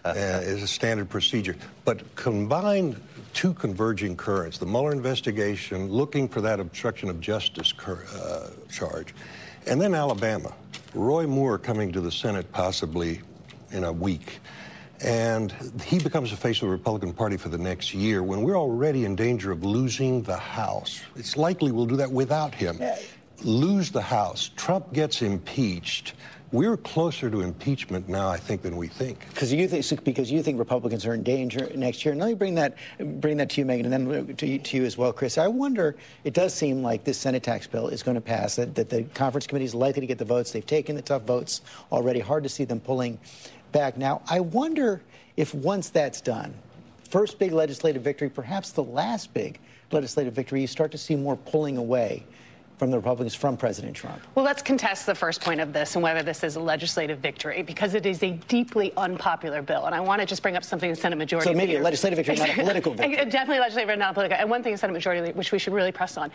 It's a standard procedure. But combine 2 converging currents, the Mueller investigation, looking for that obstruction of justice charge, and then Alabama, Roy Moore coming to the Senate possibly in a week. And he becomes the face of the Republican Party for the next year when we're already in danger of losing the House. It's likely we'll do that without him. Lose the House. Trump gets impeached. We're closer to impeachment now, I think, than we think. Because you think Republicans are in danger next year. And let me bring that to you, Megyn, and then to you as well, Chris. I wonder, it does seem like this Senate tax bill is going to pass, that the conference committee is likely to get the votes. They've taken the tough votes already. Hard to see them pulling back. Now, I wonder if once that's done, first big legislative victory, perhaps the last big legislative victory, you start to see more pulling away from the Republicans from President Trump. Well, let's contest the first point of this and whether this is a legislative victory, because it is a deeply unpopular bill. And I want to just bring up something in Senate Majority. So maybe a legislative victory, not a political victory. Definitely a legislative, not a political. And one thing in Senate Majority, which we should really press on.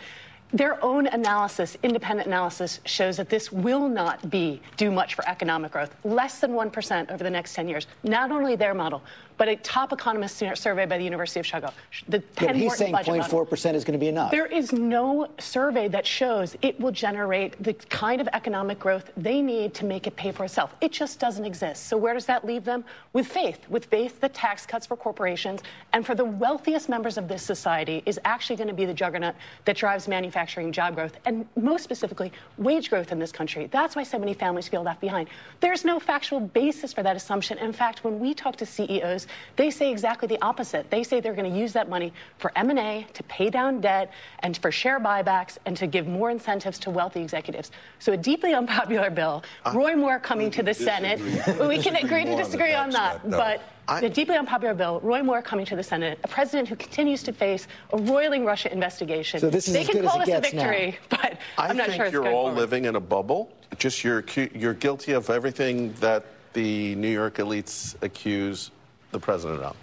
Their own analysis, independent analysis, shows that this will not do much for economic growth, less than 1% over the next 10 years. Not only their model, but a top economist survey by the University of Chicago. He's saying 0.4% is going to be enough. There is no survey that shows it will generate the kind of economic growth they need to make it pay for itself. It just doesn't exist. So where does that leave them? With faith that tax cuts for corporations and for the wealthiest members of this society is actually going to be the juggernaut that drives manufacturing job growth and, most specifically, wage growth in this country. That's why so many families feel left behind. There's no factual basis for that assumption. In fact, when we talk to CEOs, they say exactly the opposite. They say they're going to use that money for M&A, to pay down debt, and for share buybacks, and to give more incentives to wealthy executives. So a deeply unpopular bill, Roy Moore coming to the Senate. We can agree to disagree on that, but the deeply unpopular bill, Roy Moore coming to the Senate, a president who continues to face a roiling Russia investigation. So this is they as can good call as it this a gets victory, now. but I'm not sure it's I think you're going all forward. living in a bubble. Just you're guilty of everything that the New York elites accuse the president of.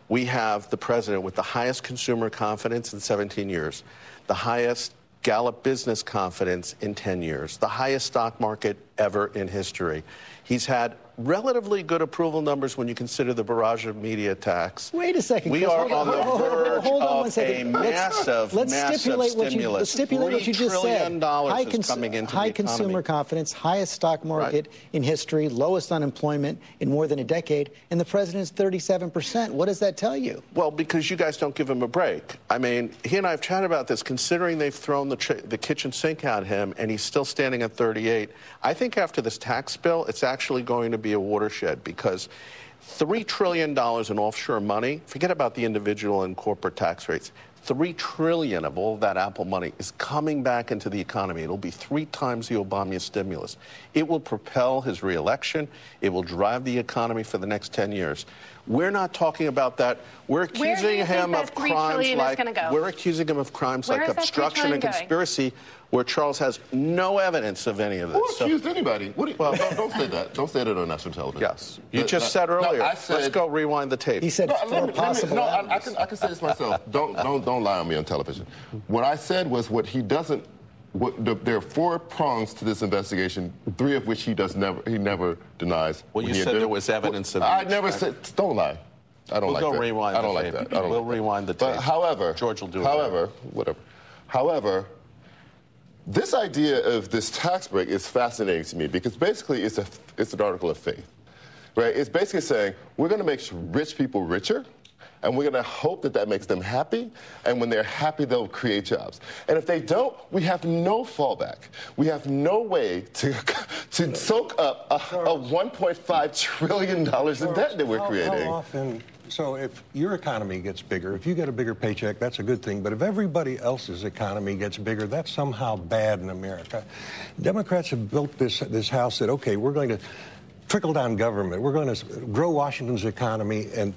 We have the president with the highest consumer confidence in 17 years, the highest Gallup business confidence in 10 years, the highest stock market ever in history. He's had relatively good approval numbers when you consider the barrage of media attacks. Wait a second. We Chris, are on the verge of a massive stipulate what stimulus. What you just said. High consumer confidence, highest stock market in history, lowest unemployment in more than a decade, and the president's 37%. What does that tell you? Well, because you guys don't give him a break. I mean, he and I have chatted about this. Considering they've thrown the kitchen sink at him, and he's still standing at 38. I think after this tax bill, it's actually going to be a watershed, because $3 trillion in offshore money, forget about the individual and corporate tax rates, $3 trillion of all that Apple money is coming back into the economy. It'll be 3 times the Obama stimulus. It will propel his reelection. It will drive the economy for the next 10 years. We're not talking about that. We're accusing him of crimes like obstruction and conspiracy, where Charles has no evidence of any of this. Who accused anybody? Don't say that. Don't say that on national television. Yes. You just said earlier. No, I said, let's go rewind the tape. He said possible. I can say this myself. Don't lie on me on television. What I said was what he doesn't. There are 4 prongs to this investigation, 3 of which he never denies. Well, you said there was evidence of. I never said. Don't lie. I don't like that. We'll go rewind. I don't like that. We'll rewind the tape. But however, George will do it. However, this idea of this tax break is fascinating to me, because basically it's an article of faith, right? It's basically saying we're going to make rich people richer, and we're going to hope that makes them happy, and when they're happy, they'll create jobs. And if they don't, we have no fallback. We have no way to soak up a $1.5 trillion in debt that we're creating. So if your economy gets bigger, if you get a bigger paycheck, that's a good thing. But if everybody else's economy gets bigger, that's somehow bad in America. Democrats have built this house that, okay, we're going to trickle down government. We're going to grow Washington's economy and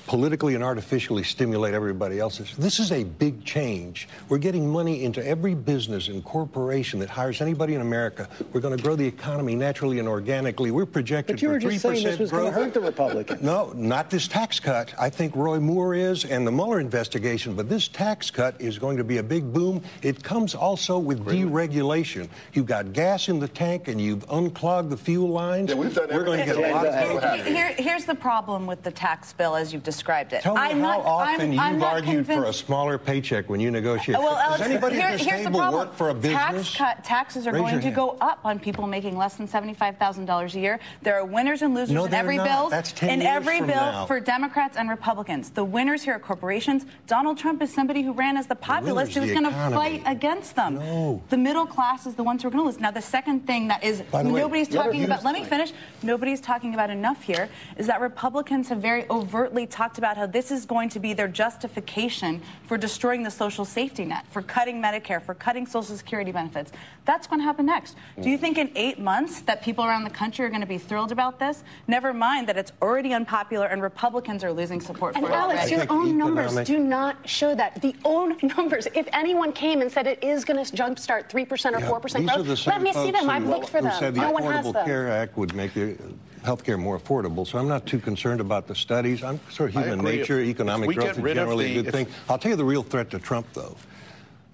politically and artificially stimulate everybody else's. This is a big change. We're getting money into every business and corporation that hires anybody in America. We're going to grow the economy naturally and organically. We're projected for 3% growth. But you were just saying this was going to hurt the Republicans. No, not this tax cut. I think Roy Moore is, and the Mueller investigation. But this tax cut is going to be a big boom. It comes also with deregulation. You've got gas in the tank, and you've unclogged the fuel lines. Yeah, we've done We're going to get a lot of Here's the problem with the tax bill as you've described it. Tell me how often you've argued for a smaller paycheck when you negotiate. Well, Alex, does anybody at this table work for a business? Taxes are going to go up on people making less than $75,000 a year. There are winners and losers in every bill. In every bill for Democrats and Republicans. The winners here are corporations. Donald Trump is somebody who ran as the populist who was going to fight against them. No. The middle class is the ones who are going to lose. Now, the second thing that is nobody's talking about, let me finish, nobody's talking about enough here, is that Republicans have very overtly talked about how this is going to be their justification for destroying the social safety net, for cutting Medicare, for cutting Social Security benefits. That's going to happen next. Do you think in 8 months that people around the country are going to be thrilled about this? Never mind that it's already unpopular and Republicans are losing support for it. And Alex, your own numbers do not show that. The own numbers. If anyone came and said it is going to jumpstart 3% or 4% growth, let me see them. I've looked for them. No one has them. The Affordable Care Act would make the health care more affordable, so I'm not too concerned about the studies. I'm sort of human nature. Economic growth is generally a good thing. I'll tell you the real threat to Trump, though.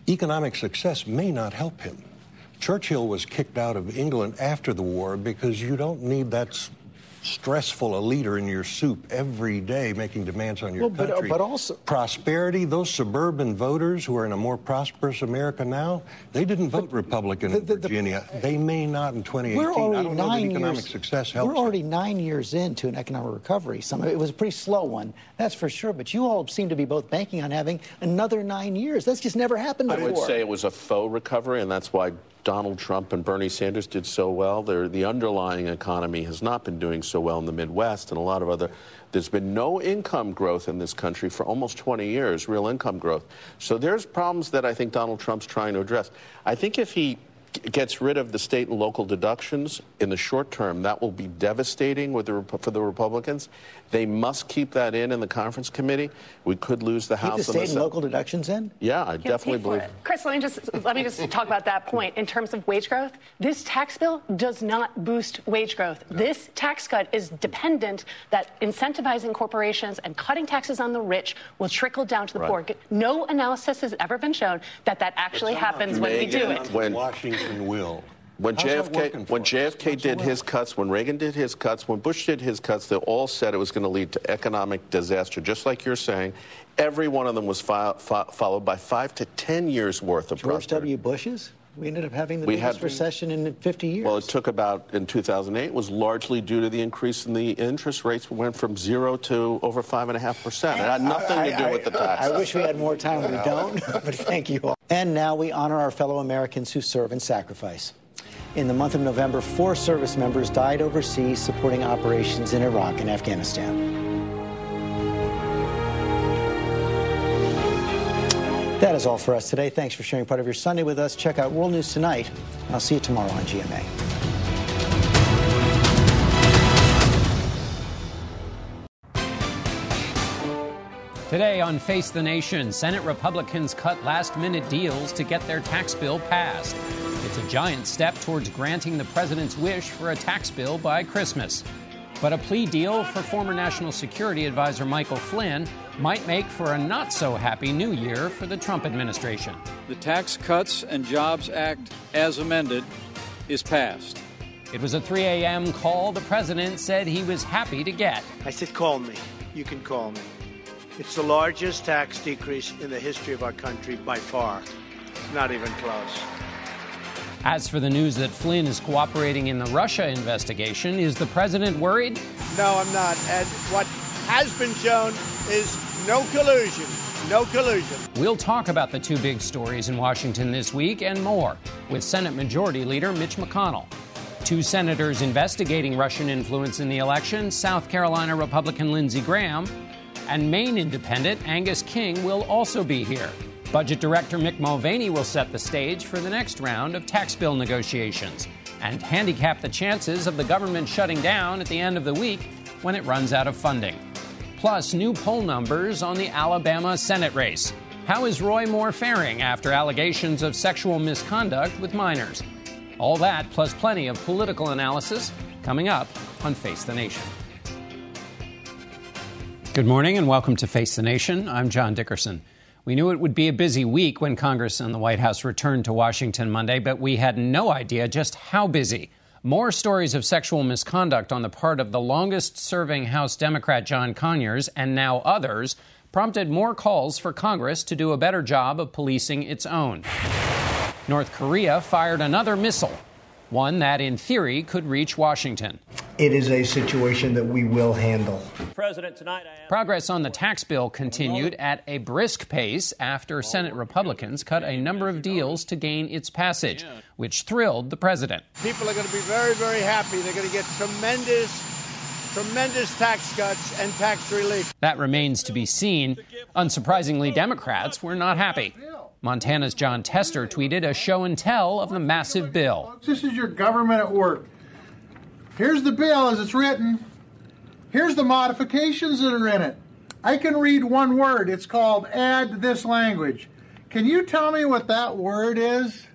Economic success may not help him. Churchill was kicked out of England after the war because you don't need that stressful a leader in your soup every day making demands on your country. But also prosperity, those suburban voters who are in a more prosperous America now, they didn't vote Republican in Virginia. They may not in 2018. We're already I don't know that economic success helps. We're already 9 years into an economic recovery. It was a pretty slow one, that's for sure. But you all seem to be both banking on having another 9 years. That's just never happened before. I would say it was a faux recovery, and that's why Donald Trump and Bernie Sanders did so well. The underlying economy has not been doing so well in the Midwest and a lot of other. There's been no income growth in this country for almost 20 years, real income growth. So there's problems that I think Donald Trump's trying to address. I think if he gets rid of the state and local deductions in the short term, that will be devastating for the Republicans. They must keep that in the conference committee. We could lose the House. Keep the state and local deductions in? Yeah, I definitely believe it. Chris, let me just talk about that point. In terms of wage growth, this tax bill does not boost wage growth. No. This tax cut is dependent that incentivizing corporations and cutting taxes on the rich will trickle down to the poor. No analysis has ever been shown that actually happens when we do it. When Washington will. When JFK did his cuts, when Reagan did his cuts, when Bush did his cuts, they all said it was going to lead to economic disaster, just like you're saying. Every one of them was followed by 5 to 10 years worth of George prosperity. W. Bush's? We ended up having the biggest recession in 50 years. Well, it took about, in 2008, was largely due to the increase in the interest rates. We went from 0 to over 5.5%. It had nothing to do with the taxes. I wish we had more time. We don't, but thank you all. And now we honor our fellow Americans who serve and sacrifice. In the month of November, 4 service members died overseas supporting operations in Iraq and Afghanistan. That is all for us today. Thanks for sharing part of your Sunday with us. Check out World News Tonight. I'll see you tomorrow on GMA. Today on Face the Nation, Senate Republicans cut last-minute deals to get their tax bill passed. It's a giant step towards granting the president's wish for a tax bill by Christmas. But a plea deal for former National Security Advisor Michael Flynn might make for a not-so-happy new year for the Trump administration. The Tax Cuts and Jobs Act, as amended, is passed. It was a 3 a.m. call the president said he was happy to get. I said, call me. You can call me. It's the largest tax decrease in the history of our country by far. Not even close. As for the news that Flynn is cooperating in the Russia investigation, is the president worried? No, I'm not. And what has been shown is no collusion. No collusion. We'll talk about the 2 big stories in Washington this week and more with Senate Majority Leader Mitch McConnell. 2 senators investigating Russian influence in the election, South Carolina Republican Lindsey Graham, and Maine Independent Angus King will also be here. Budget Director Mick Mulvaney will set the stage for the next round of tax bill negotiations and handicap the chances of the government shutting down at the end of the week when it runs out of funding. Plus, new poll numbers on the Alabama Senate race. How is Roy Moore faring after allegations of sexual misconduct with minors? All that, plus plenty of political analysis, coming up on Face the Nation. Good morning and welcome to Face the Nation. I'm John Dickerson. We knew it would be a busy week when Congress and the White House returned to Washington Monday, but we had no idea just how busy. More stories of sexual misconduct on the part of the longest-serving House Democrat John Conyers and now others prompted more calls for Congress to do a better job of policing its own. North Korea fired another missile, one that, in theory, could reach Washington. It is a situation that we will handle. President, tonight Progress on the tax bill continued at a brisk pace after Senate Republicans cut a number of deals to gain its passage, which thrilled the president. People are going to be very, very happy. They're going to get tremendous tax cuts and tax relief. That remains to be seen. Unsurprisingly, Democrats were not happy. Montana's John Tester tweeted a show and tell of the massive bill. This is your government at work. Here's the bill as it's written. Here's the modifications that are in it. I can read one word. It's called add this language. Can you tell me what that word is?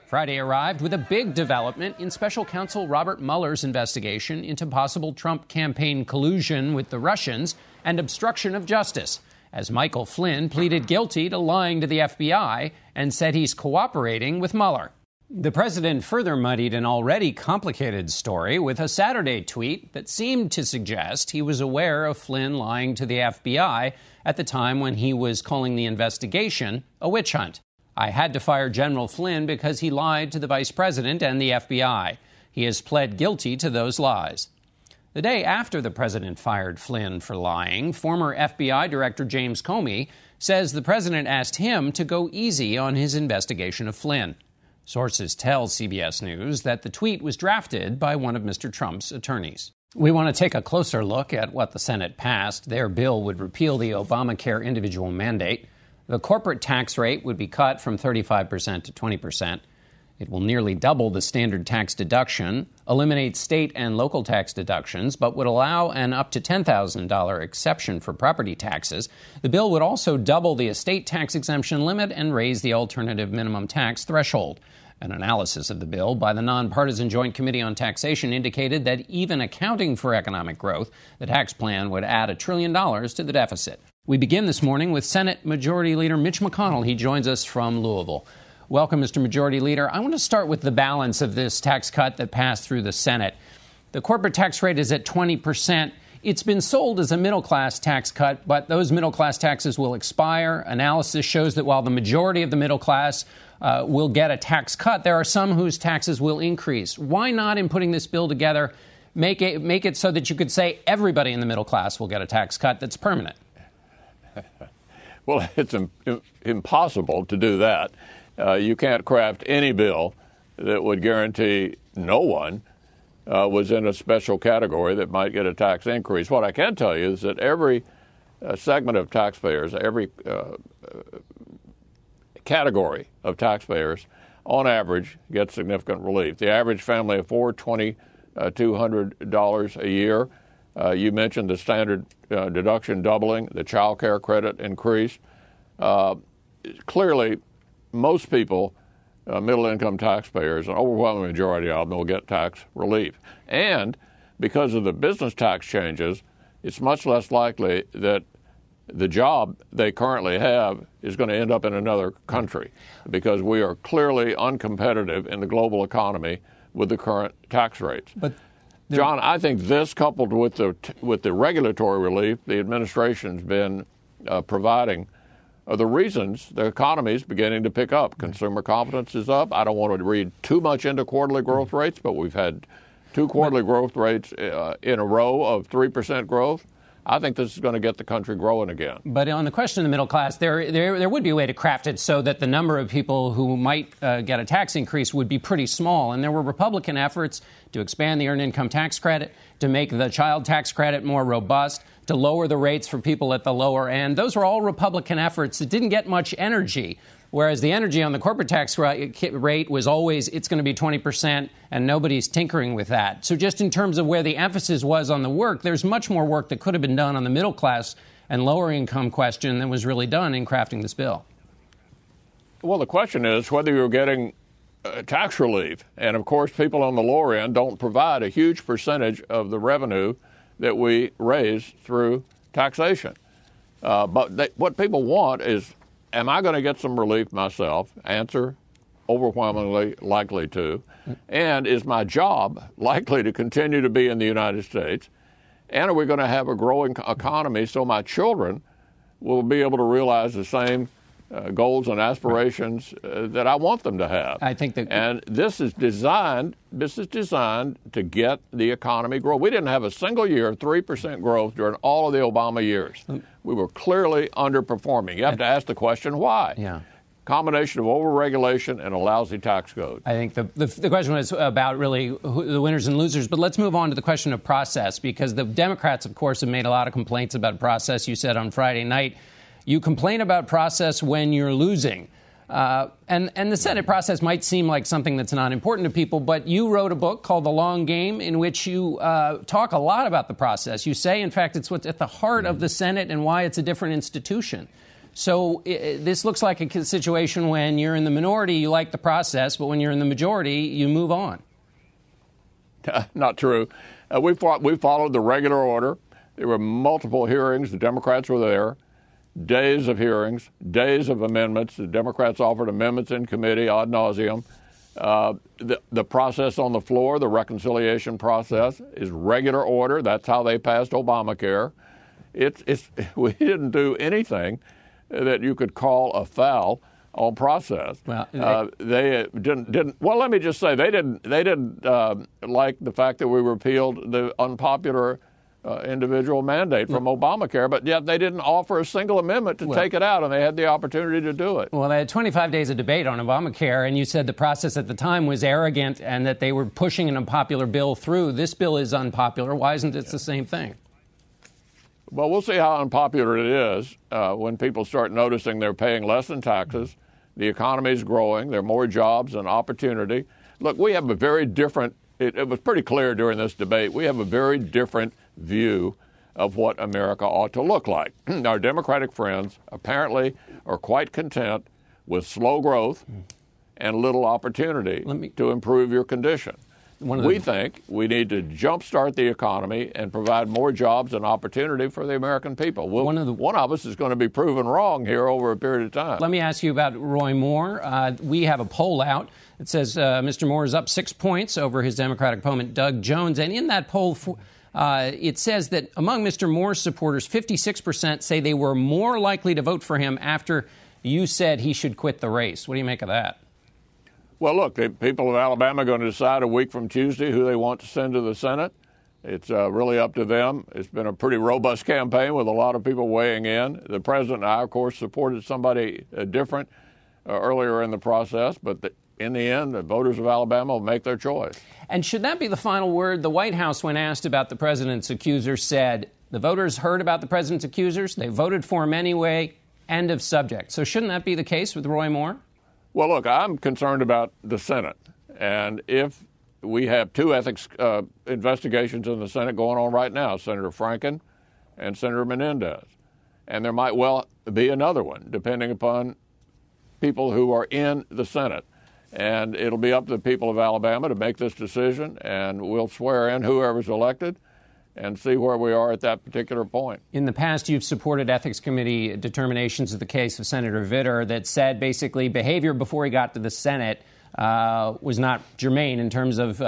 Friday arrived with a big development in special counsel Robert Mueller's investigation into possible Trump campaign collusion with the Russians and obstruction of justice, as Michael Flynn pleaded guilty to lying to the FBI and said he's cooperating with Mueller. The president further muddied an already complicated story with a Saturday tweet that seemed to suggest he was aware of Flynn lying to the FBI at the time when he was calling the investigation a witch hunt. I had to fire General Flynn because he lied to the vice president and the FBI. He has pled guilty to those lies. The day after the president fired Flynn for lying, former FBI Director James Comey says the president asked him to go easy on his investigation of Flynn. Sources tell CBS News that the tweet was drafted by one of Mr. Trump's attorneys. We want to take a closer look at what the Senate passed. Their bill would repeal the Obamacare individual mandate. The corporate tax rate would be cut from 35% to 20%. It will nearly double the standard tax deduction, eliminate state and local tax deductions, but would allow an up to $10,000 exception for property taxes. The bill would also double the estate tax exemption limit and raise the alternative minimum tax threshold. An analysis of the bill by the nonpartisan Joint Committee on Taxation indicated that even accounting for economic growth, the tax plan would add $1 trillion to the deficit. We begin this morning with Senate Majority Leader Mitch McConnell. He joins us from Louisville. Welcome, Mr. Majority Leader. I want to start with the balance of this tax cut that passed through the Senate. The corporate tax rate is at 20%. It's been sold as a middle-class tax cut, but those middle-class taxes will expire. Analysis shows that while the majority of the middle class will get a tax cut, there are some whose taxes will increase. Why not, in putting this bill together, make it so that you could say everybody in the middle class will get a tax cut that's permanent? Well, it's impossible to do that. You can't craft any bill that would guarantee no one was in a special category that might get a tax increase. What I can tell you is that every segment of taxpayers, every category of taxpayers, on average, gets significant relief. The average family of four, $2,200 a year. You mentioned the standard deduction doubling, the child care credit increase. Clearly, most people, middle-income taxpayers, an overwhelming majority of them will get tax relief. And because of the business tax changes, it's much less likely that the job they currently have is going to end up in another country, because we are clearly uncompetitive in the global economy with the current tax rates. But John, I think this, coupled with the regulatory relief the administration's been providing, are the reasons the economy is beginning to pick up. Consumer confidence is up. I don't want to read too much into quarterly growth rates, but we've had two quarterly growth rates in a row of 3% growth. I think this is going to get the country growing again. But on the question of the middle class, there would be a way to craft it so that the number of people who might get a tax increase would be pretty small. And there were Republican efforts to expand the earned income tax credit, to make the child tax credit more robust, to lower the rates for people at the lower end. Those were all Republican efforts that didn't get much energy. Whereas the energy on the corporate tax rate was always, it's going to be 20%, and nobody's tinkering with that. So just in terms of where the emphasis was on the work, there's much more work that could have been done on the middle class and lower income question than was really done in crafting this bill. Well, the question is whether you're getting tax relief. And, of course, people on the lower end don't provide a huge percentage of the revenue that we raise through taxation. But what people want is, am I going to get some relief myself? Answer, overwhelmingly likely to. And is my job likely to continue to be in the United States? And are we going to have a growing economy so my children will be able to realize the same goals and aspirations that I want them to have? I think that, and this is designed to get the economy grow. We didn't have a single year of 3% growth during all of the Obama years. We were clearly underperforming. You have to ask the question, why? Yeah. Combination of overregulation and a lousy tax code. I think the question was about really the winners and losers. But let's move on to the question of process, because the Democrats, of course, have made a lot of complaints about process. You said on Friday night, you complain about process when you're losing. And the Senate process might seem like something that's not important to people, but you wrote a book called The Long Game in which you talk a lot about the process. You say, in fact, it's what's at the heart of the Senate and why it's a different institution. So this looks like a situation when you're in the minority, you like the process, but when you're in the majority, you move on. Not true. We followed the regular order. There were multiple hearings. The Democrats were there. Days of hearings, days of amendments. The Democrats offered amendments in committee ad nauseum. The process on the floor, the reconciliation process, is regular order. That's how they passed Obamacare. We didn't do anything that you could call a foul on process. Well, they didn't. Well, let me just say they didn't like the fact that we repealed the unpopular individual mandate from Obamacare, but yet they didn't offer a single amendment to take it out, and they had the opportunity to do it. Well, they had 25 days of debate on Obamacare, and you said the process at the time was arrogant and that they were pushing an unpopular bill through. This bill is unpopular. Why isn't it the same thing? Well, we'll see how unpopular it is when people start noticing they're paying less in taxes, the economy is growing, there are more jobs and opportunity. Look, we have a very different, it was pretty clear during this debate, we have a very different view of what America ought to look like. Our Democratic friends apparently are quite content with slow growth and little opportunity to improve your condition. We think we need to jumpstart the economy and provide more jobs and opportunity for the American people. One of us is going to be proven wrong here over a period of time. Let me ask you about Roy Moore. We have a poll out that says Mr. Moore is up 6 points over his Democratic opponent, Doug Jones. And in that poll, it says that among Mr. Moore's supporters, 56% say they were more likely to vote for him after you said he should quit the race. What do you make of that? Well, look, the people of Alabama are going to decide a week from Tuesday who they want to send to the Senate. It's really up to them. It's been a pretty robust campaign with a lot of people weighing in. The president and I, of course, supported somebody different earlier in the process, but in the end, the voters of Alabama will make their choice. And should that be the final word? The White House, when asked about the president's accusers, said the voters heard about the president's accusers. They voted for him anyway. End of subject. So shouldn't that be the case with Roy Moore? Well, look, I'm concerned about the Senate. And if we have two ethics investigations in the Senate going on right now, Senator Franken and Senator Menendez, and there might well be another one, depending upon people who are in the Senate. And it'll be up to the people of Alabama to make this decision, and we'll swear in whoever's elected and see where we are at that particular point. In the past, you've supported Ethics Committee determinations of the case of Senator Vitter that said basically behavior before he got to the Senate was not germane in terms of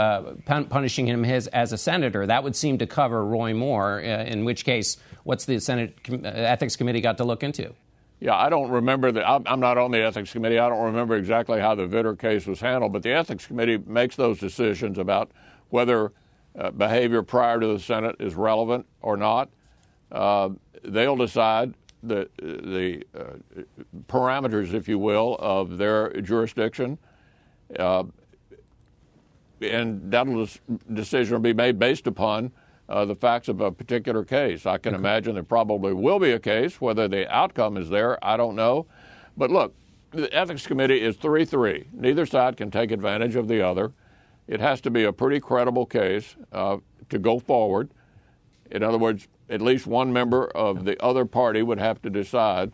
punishing him as a senator. That would seem to cover Roy Moore, in which case, what's the Senate Ethics Committee got to look into? Yeah, I don't remember I'm not on the Ethics Committee. I don't remember exactly how the Vitter case was handled, but the Ethics Committee makes those decisions about whether behavior prior to the Senate is relevant or not. They'll decide the parameters, if you will, of their jurisdiction, and that decision will be made based upon the facts of a particular case. I can imagine there probably will be a case. Whether the outcome is there, I don't know. But look, the Ethics Committee is 3-3. Neither side can take advantage of the other. It has to be a pretty credible case to go forward. In other words, at least one member of the other party would have to decide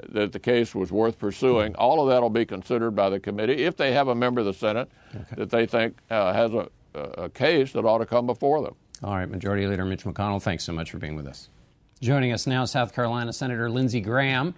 that the case was worth pursuing. All of that will be considered by the committee if they have a member of the Senate that they think has a case that ought to come before them. All right, Majority Leader Mitch McConnell, thanks so much for being with us. Joining us now, South Carolina Senator Lindsey Graham.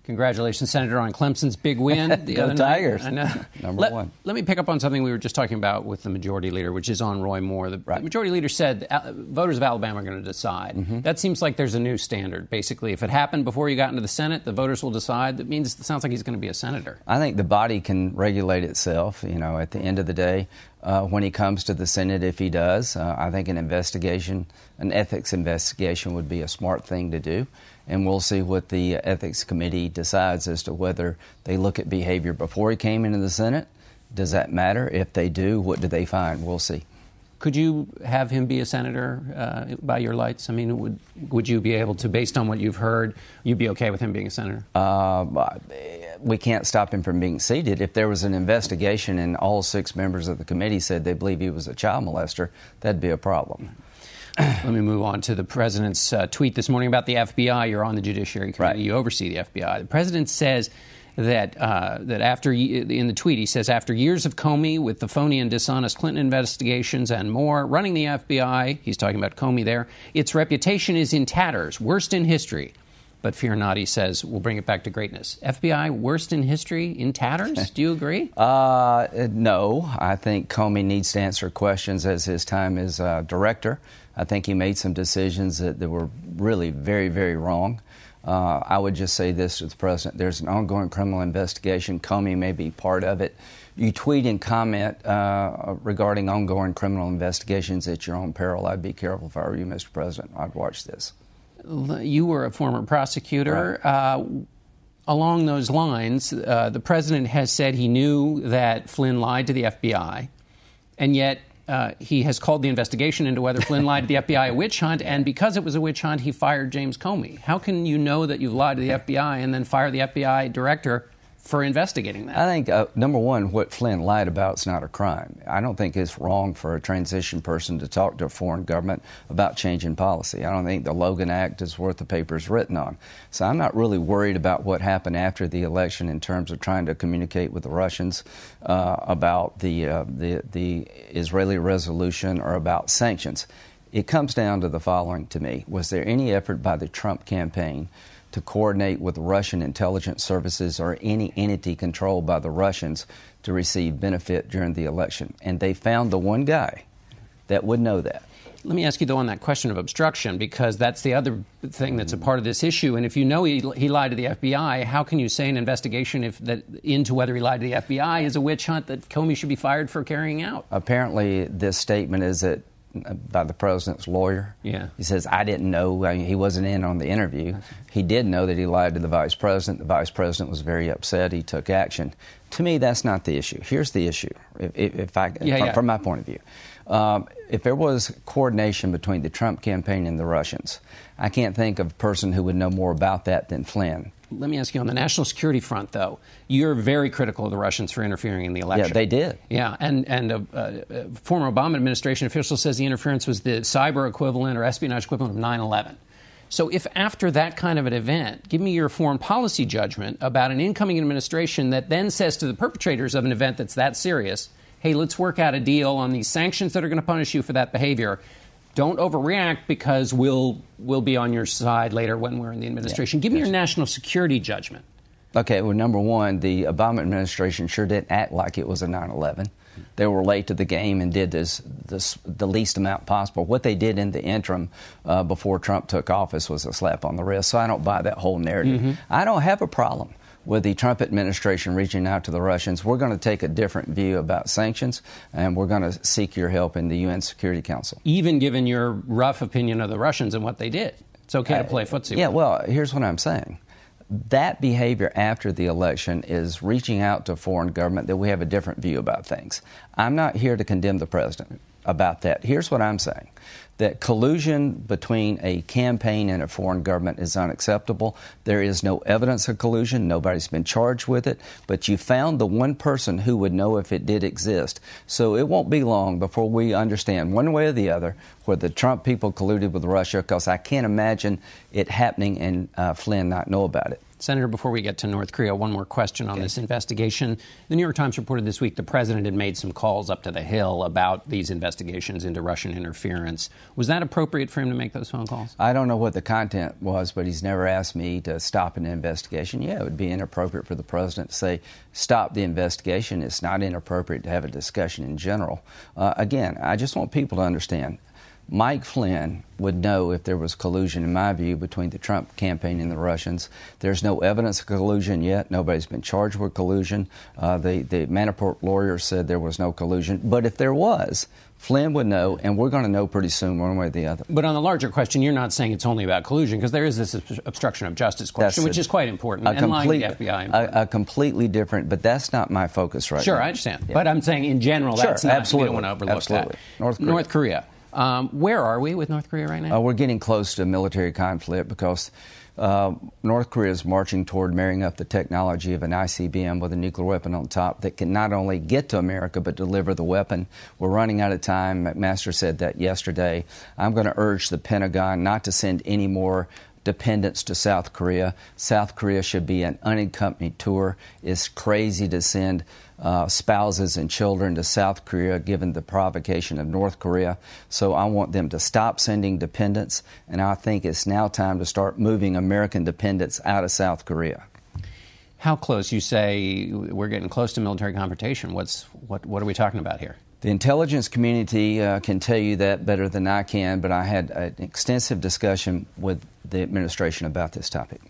Congratulations, Senator, on Clemson's big win the other Tigers. night. Number one. Let me pick up on something we were just talking about with the Majority Leader, which is on Roy Moore. The Majority Leader said voters of Alabama are going to decide. Mm-hmm. That seems like there's a new standard. Basically, if it happened before you got into the Senate, the voters will decide. That means it sounds like he's going to be a senator. I think the body can regulate itself, at the end of the day. When he comes to the Senate, if he does, I think an ethics investigation would be a smart thing to do. And we'll see what the Ethics Committee decides as to whether they look at behavior before he came into the Senate. Does that matter? If they do, what do they find? We'll see. Could you have him be a senator by your lights? I mean, would you be able to, based on what you've heard, you'd be okay with him being a senator? We can't stop him from being seated. If there was an investigation and all 6 members of the committee said they believe he was a child molester, that'd be a problem. Let me move on to the president's tweet this morning about the FBI. You're on the Judiciary Committee. Right. You oversee the FBI. The president says that in the tweet, he says, after years of Comey with the phony and dishonest Clinton investigations and more, running the FBI, he's talking about Comey there, its reputation is in tatters, worst in history. But fear not, he says, we'll bring it back to greatness. FBI, worst in history, in tatters? Do you agree? No. I think Comey needs to answer questions as his time as director. I think he made some decisions that were really very, very wrong. I would just say this to the president. There's an ongoing criminal investigation. Comey may be part of it. You tweet and comment regarding ongoing criminal investigations at your own peril. I'd be careful if I were you, Mr. President. I'd watch this. You were a former prosecutor. Right. Along those lines, the president has said he knew that Flynn lied to the FBI, and yet he has called the investigation into whether Flynn lied to the FBI a witch hunt, and because it was a witch hunt, he fired James Comey. How can you know that you've lied to the FBI and then fire the FBI director for investigating that? I think, number one, what Flynn lied about is not a crime. I don't think it's wrong for a transition person to talk to a foreign government about changing policy. I don't think the Logan Act is worth the paper it's written on. So I'm not really worried about what happened after the election in terms of trying to communicate with the Russians about the Israeli resolution or about sanctions. It comes down to the following to me. Was there any effort by the Trump campaign to coordinate with Russian intelligence services or any entity controlled by the Russians to receive benefit during the election? And they found the one guy that would know that. Let me ask you, though, on that question of obstruction, because that's the other thing that's a part of this issue. And if you know he lied to the FBI, how can you say an investigation into whether he lied to the FBI is a witch hunt that Comey should be fired for carrying out? Apparently, this statement is that by the president's lawyer. Yeah. He says, I didn't know. He wasn't in on the interview. He did know that he lied to the vice president. The vice president was very upset. He took action. To me, that's not the issue. Here's the issue, from my point of view. If there was coordination between the Trump campaign and the Russians, I can't think of a person who would know more about that than Flynn. Let me ask you, on the national security front, though, you're very critical of the Russians for interfering in the election. Yeah, they did. Yeah, and a former Obama administration official says the interference was the cyber equivalent or espionage equivalent of 9/11. So if after that kind of an event, give me your foreign policy judgment about an incoming administration that then says to the perpetrators of an event that's that serious, hey, let's work out a deal on these sanctions that are going to punish you for that behavior. Don't overreact because we'll be on your side later when we're in the administration. Give me your national security judgment. Okay, well, number one, the Obama administration sure didn't act like it was a 9/11. They were late to the game and did the least amount possible. What they did in the interim before Trump took office was a slap on the wrist. So I don't buy that whole narrative. Mm-hmm. I don't have a problem with the Trump administration reaching out to the Russians. We're going to take a different view about sanctions, and we're going to seek your help in the UN Security Council. Even given your rough opinion of the Russians and what they did. It's okay to play footsie. Yeah, well, here's what I'm saying. That behavior after the election is reaching out to a foreign government that we have a different view about things. I'm not here to condemn the president about that. Here's what I'm saying. That collusion between a campaign and a foreign government is unacceptable. There is no evidence of collusion. Nobody's been charged with it. But you found the one person who would know if it did exist. So it won't be long before we understand one way or the other whether the Trump people colluded with Russia, because I can't imagine it happening and Flynn not know about it. Senator, before we get to North Korea, one more question on this investigation. The New York Times reported this week the president had made some calls up to the Hill about these investigations into Russian interference. Was that appropriate for him to make those phone calls? I don't know what the content was, but he's never asked me to stop an investigation. Yeah, it would be inappropriate for the president to say, stop the investigation. It's not inappropriate to have a discussion in general. Again, I just want people to understand. Mike Flynn would know if there was collusion, in my view, between the Trump campaign and the Russians. There's no evidence of collusion yet. Nobody's been charged with collusion. The Manafort lawyer said there was no collusion. But if there was, Flynn would know, and we're going to know pretty soon one way or the other. But on the larger question, you're not saying it's only about collusion, because there is this obstruction of justice question, which is quite important, and lying to the FBI. A completely different, but that's not my focus right now. Sure, I understand. Yeah. But I'm saying in general, that's not, absolutely. We don't want to overlook absolutely. that. North Korea. Where are we with North Korea right now? We're getting close to a military conflict because North Korea is marching toward marrying up the technology of an ICBM with a nuclear weapon on top that can not only get to America but deliver the weapon. We're running out of time. McMaster said that yesterday. I'm going to urge the Pentagon not to send any more dependence to South Korea. South Korea should be an unaccompanied tour. It's crazy to send spouses and children to South Korea given the provocation of North Korea. So I want them to stop sending dependents, and I think it's now time to start moving American dependents out of South Korea. How close? You say we're getting close to military confrontation. What are we talking about here? The intelligence community can tell you that better than I can, but I had an extensive discussion with the administration about this topic.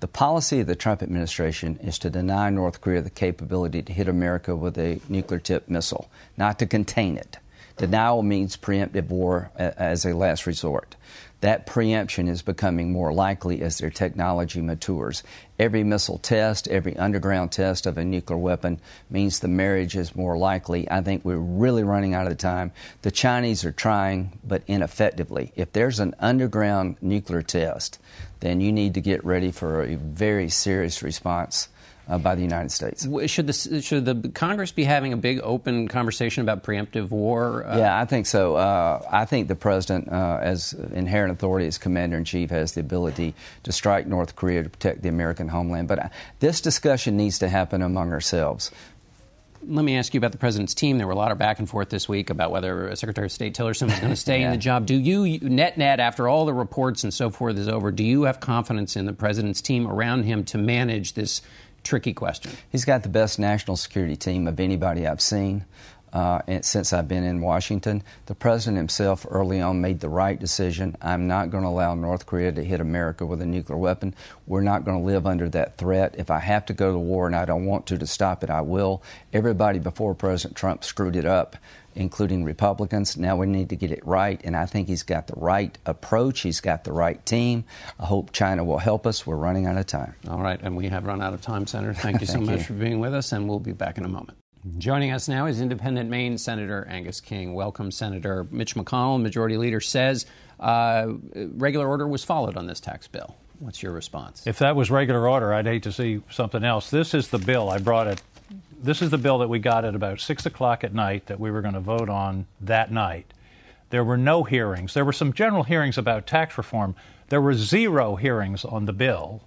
The policy of the Trump administration is to deny North Korea the capability to hit America with a nuclear-tipped missile, not to contain it. Denial means preemptive war as a last resort. That preemption is becoming more likely as their technology matures. Every missile test, every underground test of a nuclear weapon means the marriage is more likely. I think we're really running out of time. The Chinese are trying, but ineffectively. If there's an underground nuclear test, then you need to get ready for a very serious response by the United States. Should the Congress be having a big open conversation about preemptive war? Yeah, I think so. I think the president, as inherent authority as commander-in-chief, has the ability to strike North Korea to protect the American homeland. But this discussion needs to happen among ourselves. Let me ask you about the president's team. There were a lot of back and forth this week about whether Secretary of State Tillerson was going to stay in the job. Do you, net, after all the reports and so forth is over, do you have confidence in the president's team around him to manage this tricky question? He's got the best national security team of anybody I've seen since I've been in Washington. The president himself early on made the right decision. I'm not going to allow North Korea to hit America with a nuclear weapon. We're not going to live under that threat. If I have to go to war and I don't want to stop it, I will. Everybody before President Trump screwed it up, including Republicans. Now we need to get it right, and I think he's got the right approach. He's got the right team. I hope China will help us. We're running out of time. All right, and we have run out of time, Senator. Thank you so much for being with us, and we'll be back in a moment. Joining us now is independent Maine Senator Angus King. Welcome, Senator. Mitch McConnell, Majority Leader, says regular order was followed on this tax bill. What's your response? If that was regular order, I'd hate to see something else. This is the bill. I brought it. This is the bill that we got at about 6 o'clock at night that we were going to vote on that night. There were no hearings. There were some general hearings about tax reform. There were 0 hearings on the bill.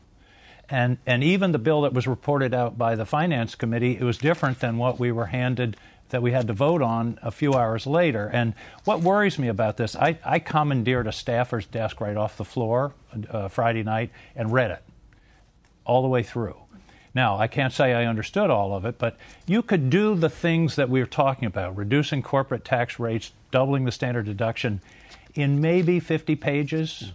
And even the bill that was reported out by the Finance Committee, it was different than what we were handed that we had to vote on a few hours later. And what worries me about this, I commandeered a staffer's desk right off the floor Friday night and read it all the way through. Now, I can't say I understood all of it, but you could do the things that we were talking about, reducing corporate tax rates, doubling the standard deduction, in maybe 50 pages.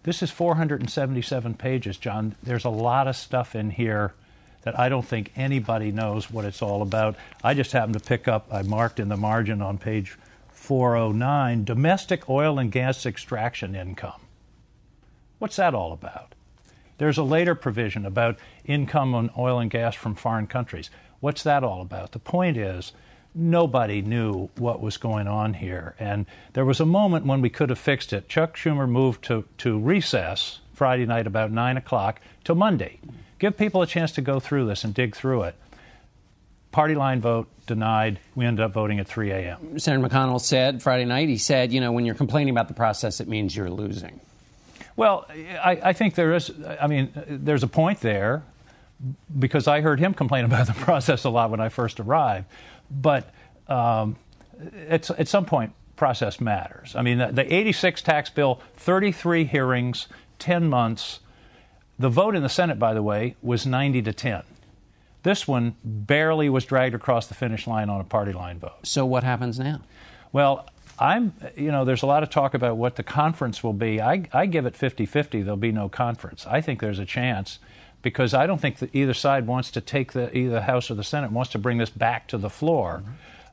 This is 477 pages, John. There's a lot of stuff in here that I don't think anybody knows what it's all about. I just happened to pick up, I marked in the margin on page 409, domestic oil and gas extraction income. What's that all about? There's a later provision about income on oil and gas from foreign countries. What's that all about? The point is, nobody knew what was going on here. And there was a moment when we could have fixed it. Chuck Schumer moved to recess Friday night about 9 o'clock till Monday. Give people a chance to go through this and dig through it. Party line vote, denied. We ended up voting at 3 a.m. Senator McConnell said Friday night, he said, when you're complaining about the process, it means you're losing. Well, I think there's a point there, because I heard him complain about the process a lot when I first arrived. But at some point, process matters. I mean, the 86 tax bill, 33 hearings, 10 months. The vote in the Senate, by the way, was 90-10. This one barely was dragged across the finish line on a party line vote. So what happens now? Well, there's a lot of talk about what the conference will be. I give it 50-50. There'll be no conference. I think there's a chance, because I don't think that either side wants to take either the House or the Senate wants to bring this back to the floor.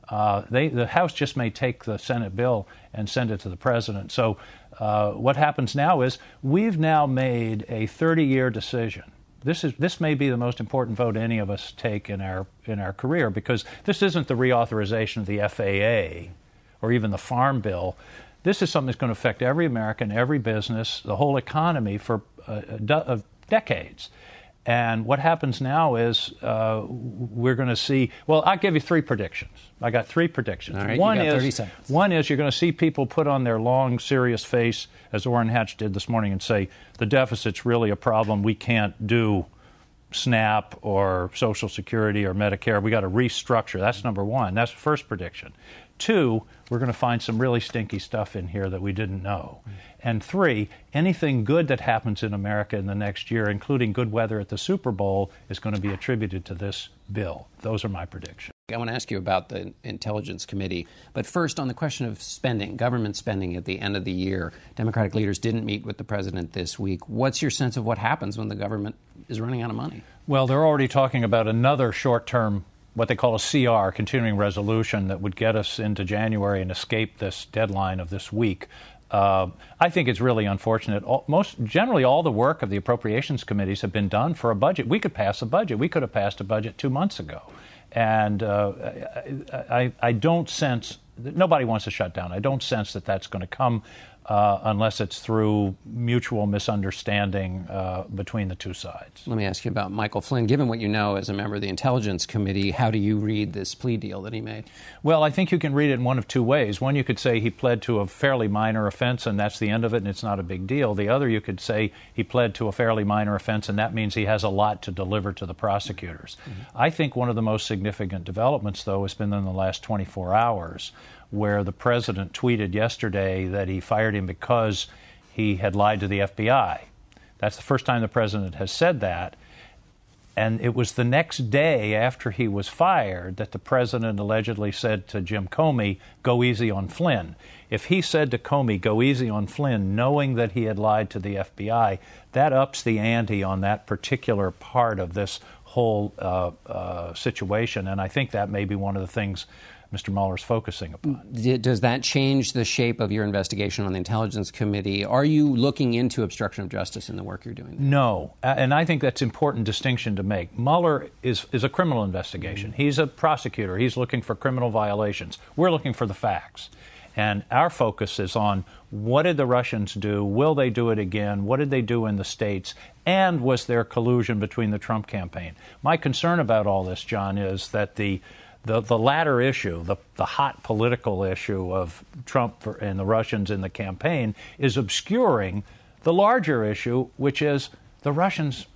The House just may take the Senate bill and send it to the president. So what happens now is we've now made a 30-year decision. This may be the most important vote any of us take in our career, because this isn't the reauthorization of the FAA or even the Farm Bill. This is something that's going to affect every American, every business, the whole economy for decades. And what happens now is we're going to see, well, I'll give you 3 predictions. I got 3 predictions. All right, you got 30 seconds. One is you're going to see people put on their long, serious face, as Orrin Hatch did this morning, and say, the deficit's really a problem. We can't do SNAP or Social Security or Medicare. We got to restructure. That's number 1. That's the first prediction. 2, we're going to find some really stinky stuff in here that we didn't know. And 3, anything good that happens in America in the next year, including good weather at the Super Bowl, is going to be attributed to this bill. Those are my predictions. I want to ask you about the Intelligence Committee. But first, on the question of spending, government spending at the end of the year, Democratic leaders didn't meet with the president this week. What's your sense of what happens when the government is running out of money? Well, they're already talking about another short-term, what they call a CR, continuing resolution, that would get us into January and escape this deadline of this week. I think it's really unfortunate. Generally, all the work of the appropriations committees have been done for a budget. We could pass a budget. We could have passed a budget 2 months ago. And I don't sense, nobody wants to shut down. I don't sense that that's going to come. unless it's through mutual misunderstanding between the two sides. Let me ask you about Michael Flynn. Given what you know as a member of the Intelligence Committee, how do you read this plea deal that he made? Well, I think you can read it in one of two ways. One, you could say he pled to a fairly minor offense, and that's the end of it, and it's not a big deal. The other, you could say he pled to a fairly minor offense, and that means he has a lot to deliver to the prosecutors. I think one of the most significant developments, though, has been in the last 24 hours, where the president tweeted yesterday that he fired him because he had lied to the FBI. That's the first time the president has said that. And it was the next day after he was fired that the president allegedly said to Jim Comey, go easy on Flynn. If he said to Comey, go easy on Flynn, knowing that he had lied to the FBI, that ups the ante on that particular part of this whole situation. And I think that may be one of the things Mr. Mueller's focusing upon. Does that change the shape of your investigation on the Intelligence Committee? Are you looking into obstruction of justice in the work you're doing? No, and I think that's an important distinction to make. Mueller is a criminal investigation. He's a prosecutor. He's looking for criminal violations. We're looking for the facts. And our focus is on what did the Russians do? Will they do it again? What did they do in the States? And was there collusion between the Trump campaign? My concern about all this, John, is that the latter issue, the hot political issue of Trump and the Russians in the campaign, is obscuring the larger issue, which is the Russians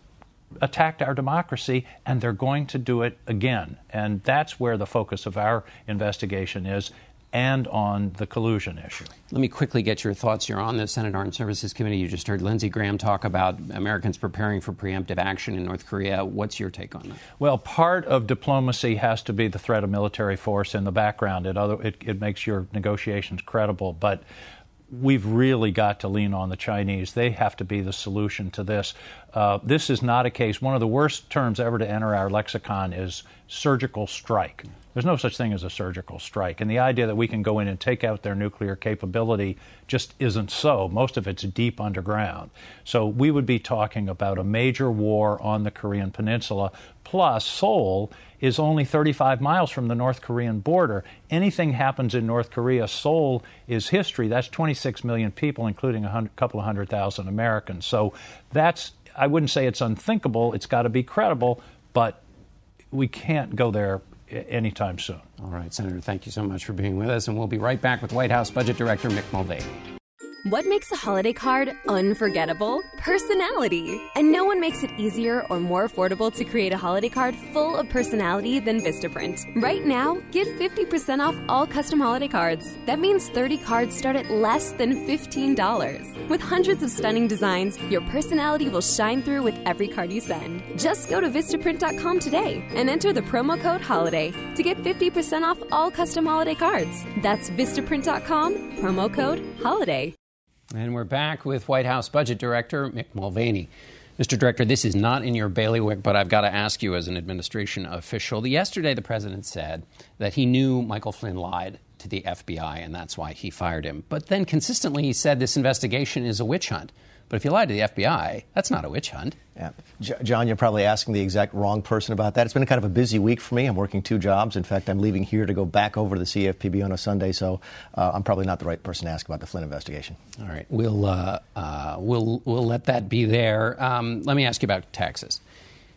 attacked our democracy and they're going to do it again. And that's where the focus of our investigation is, and on the collusion issue. Let me quickly get your thoughts. You're on the Senate Armed Services Committee. You just heard Lindsey Graham talk about Americans preparing for preemptive action in North Korea. What's your take on that? Well, part of diplomacy has to be the threat of military force in the background. It makes your negotiations credible. But we've really got to lean on the Chinese. They have to be the solution to this. This is not a case. One of the worst terms ever to enter our lexicon is surgical strike. There's no such thing as a surgical strike. And the idea that we can go in and take out their nuclear capability just isn't so. Most of it's deep underground. So we would be talking about a major war on the Korean Peninsula. Plus, Seoul is only 35 miles from the North Korean border. Anything happens in North Korea, Seoul is history. That's 26 million people, including a couple of 100,000 Americans. So I wouldn't say it's unthinkable. It's got to be credible, but we can't go there anytime soon. All right, Senator, thank you so much for being with us, and we'll be right back with White House Budget Director Mick Mulvaney. What makes a holiday card unforgettable? Personality. And no one makes it easier or more affordable to create a holiday card full of personality than Vistaprint. Right now, get 50% off all custom holiday cards. That means 30 cards start at less than $15. With hundreds of stunning designs, your personality will shine through with every card you send. Just go to Vistaprint.com today and enter the promo code HOLIDAY to get 50% off all custom holiday cards. That's Vistaprint.com, promo code HOLIDAY. And we're back with White House Budget Director Mick Mulvaney. Mr. Director, this is not in your bailiwick, but I've got to ask you as an administration official. Yesterday, the president said that he knew Michael Flynn lied to the FBI, and that's why he fired him. But then consistently he said this investigation is a witch hunt. But if you lied to the FBI, that's not a witch hunt. Yeah. John, you're probably asking the exact wrong person about that. It's been kind of a busy week for me. I'm working 2 jobs. In fact, I'm leaving here to go back over to the CFPB on a Sunday, so I'm probably not the right person to ask about the Flynn investigation. All right. We'll let that be there. Let me ask you about taxes.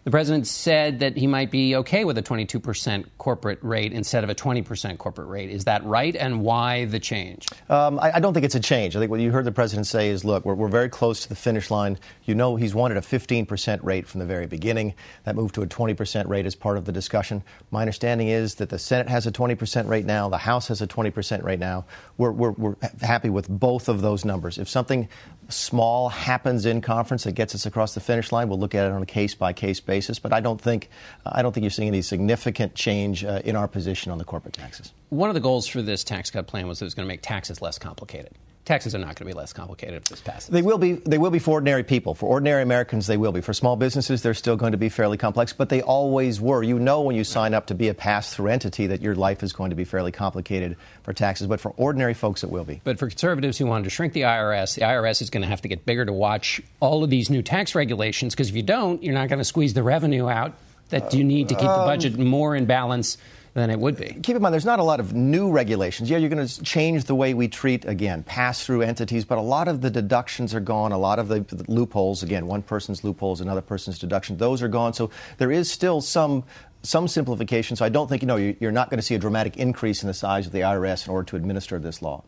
The president said that he might be okay with a 22% corporate rate instead of a 20% corporate rate. Is that right? And why the change? I don't think it's a change. I think what you heard the president say is, look, we're very close to the finish line. You know, he's wanted a 15% rate from the very beginning. That moved to a 20% rate as part of the discussion. My understanding is that the Senate has a 20% rate now. The House has a 20% rate now. We're happy with both of those numbers. If something small happens in conference that gets us across the finish line, we'll look at it on a case-by-case basis. But I don't think you're seeing any significant change in our position on the corporate taxes. One of the goals for this tax cut plan was that it was going to make taxes less complicated. Taxes are not going to be less complicated if this passes. They will be for ordinary people. For ordinary Americans, they will be. For small businesses, they're still going to be fairly complex, but they always were. You know when you sign up to be a pass-through entity that your life is going to be fairly complicated for taxes, but for ordinary folks, it will be. But for conservatives who wanted to shrink the IRS is going to have to get bigger to watch all of these new tax regulations, because if you don't, you're not going to squeeze the revenue out that you need to keep the budget more in balance than it would be. Keep in mind, there's not a lot of new regulations. Yeah, you're going to change the way we treat, again, pass-through entities, but a lot of the deductions are gone. A lot of the loopholes, again, one person's loopholes, another person's deduction, those are gone. So there is still some simplification. So I don't think, you're not going to see a dramatic increase in the size of the IRS in order to administer this law.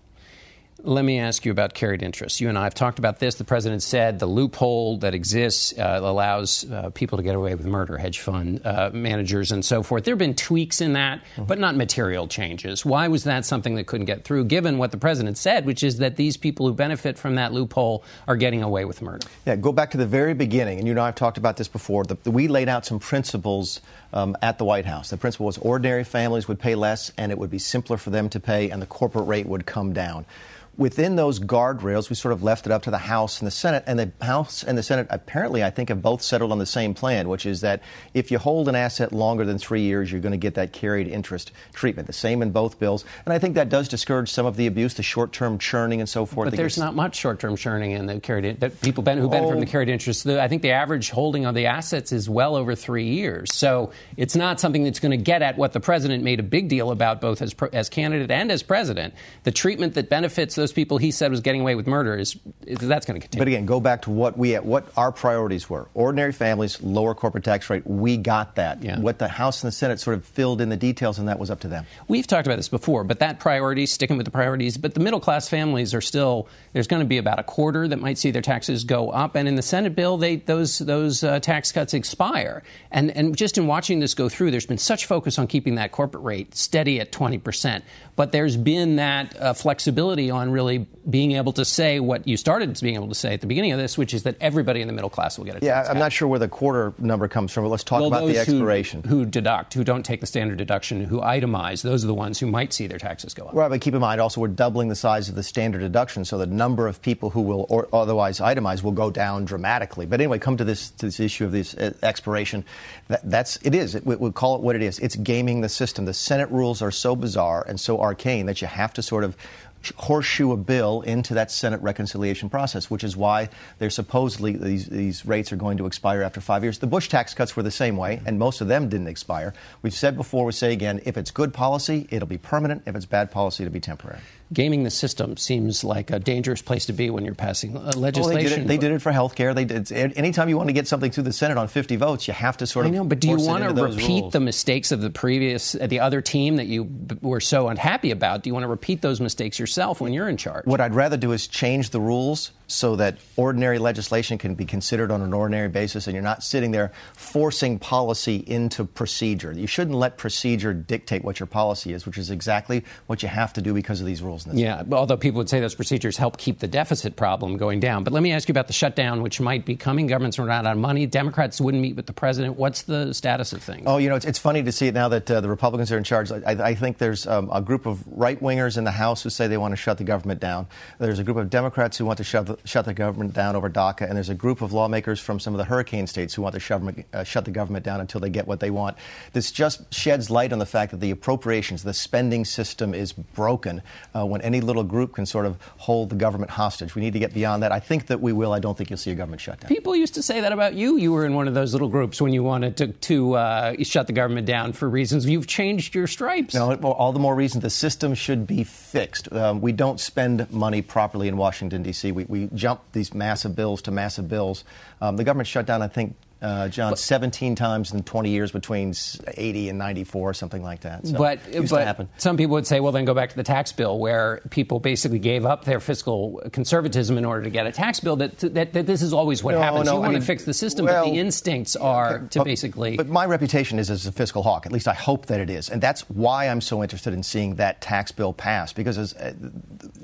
Let me ask you about carried interest. You and I have talked about this. The president said the loophole that exists allows people to get away with murder, hedge fund managers and so forth. There have been tweaks in that, but not material changes. Why was that something that couldn't get through, given what the president said, which is that these people who benefit from that loophole are getting away with murder? Yeah, go back to the very beginning. And I've talked about this before. We laid out some principles at the White House. The principle was ordinary families would pay less, and it would be simpler for them to pay, and the corporate rate would come down. Within those guardrails, we sort of left it up to the House and the Senate. And the House and the Senate apparently, I think, have both settled on the same plan, which is that if you hold an asset longer than 3 years, you're going to get that carried interest treatment. The same in both bills. And I think that does discourage some of the abuse, the short-term churning and so forth. But there's not much short-term churning in the carried people who benefit from the carried interest. I think the average holding of the assets is well over 3 years. So it's not something that's going to get at what the president made a big deal about, both as candidate and as president. The treatment that benefits those people he said was getting away with murder that's going to continue. But again, go back to what our priorities were. Ordinary families, lower corporate tax rate. We got that. Yeah. What the House and the Senate sort of filled in the details, and that was up to them. We've talked about this before, but that priority, sticking with the priorities, but the middle class families are still, there's going to be about a quarter that might see their taxes go up. And in the Senate bill, those tax cuts expire. And just in watching this go through, there's been such focus on keeping that corporate rate steady at 20%. But there's been that flexibility on really being able to say what you started being able to say at the beginning of this, which is that everybody in the middle class will get a tax cut. I'm not sure where the quarter number comes from, but let's talk about the expiration. Who deduct, who don't take the standard deduction, who itemize, those are the ones who might see their taxes go up. Right, but keep in mind also we're doubling the size of the standard deduction, so the number of people who will otherwise itemize will go down dramatically. But anyway, come to this issue of this expiration. We'll call it what it is. It's gaming the system. The Senate rules are so bizarre and so arcane that you have to sort of horseshoe a bill into that Senate reconciliation process, which is why they're supposedly these rates are going to expire after 5 years. The Bush tax cuts were the same way, and most of them didn't expire. We've said before, we say again, if it's good policy, it'll be permanent. If it's bad policy, it'll be temporary. Gaming the system seems like a dangerous place to be when you're passing legislation. They did it for health care. Anytime you want to get something through the Senate on 50 votes, you have to sort of. I know, but do you want to repeat the mistakes of the other team that you were so unhappy about? Do you want to repeat those mistakes yourself when you're in charge? What I'd rather do is change the rules so that ordinary legislation can be considered on an ordinary basis, and you're not sitting there forcing policy into procedure. You shouldn't let procedure dictate what your policy is, which is exactly what you have to do because of these rules. Yeah, although people would say those procedures help keep the deficit problem going down. But let me ask you about the shutdown, which might be coming. Governments run out of money. Democrats wouldn't meet with the president. What's the status of things? Oh, it's funny to see it now that the Republicans are in charge. I think there's a group of right-wingers in the House who say they want to shut the government down. There's a group of Democrats who want to shut the government down over DACA, and there's a group of lawmakers from some of the hurricane states who want to shut the government down until they get what they want. This just sheds light on the fact that the appropriations, the spending system is broken when any little group can sort of hold the government hostage. We need to get beyond that. I think that we will. I don't think you'll see a government shutdown. People used to say that about you. You were in one of those little groups when you wanted to shut the government down for reasons. You've changed your stripes. No, all the more reason the system should be fixed. We don't spend money properly in Washington, D.C. We jump these massive bills to massive bills. The government shut down, I think, John, 17 times in 20 years between 80 and 94, something like that. So but some people would say, well, then go back to the tax bill, where people basically gave up their fiscal conservatism in order to get a tax bill, that this is always what happens. You want to fix the system, but the instincts are to basically... But my reputation is as a fiscal hawk. At least I hope that it is. And that's why I'm so interested in seeing that tax bill pass, because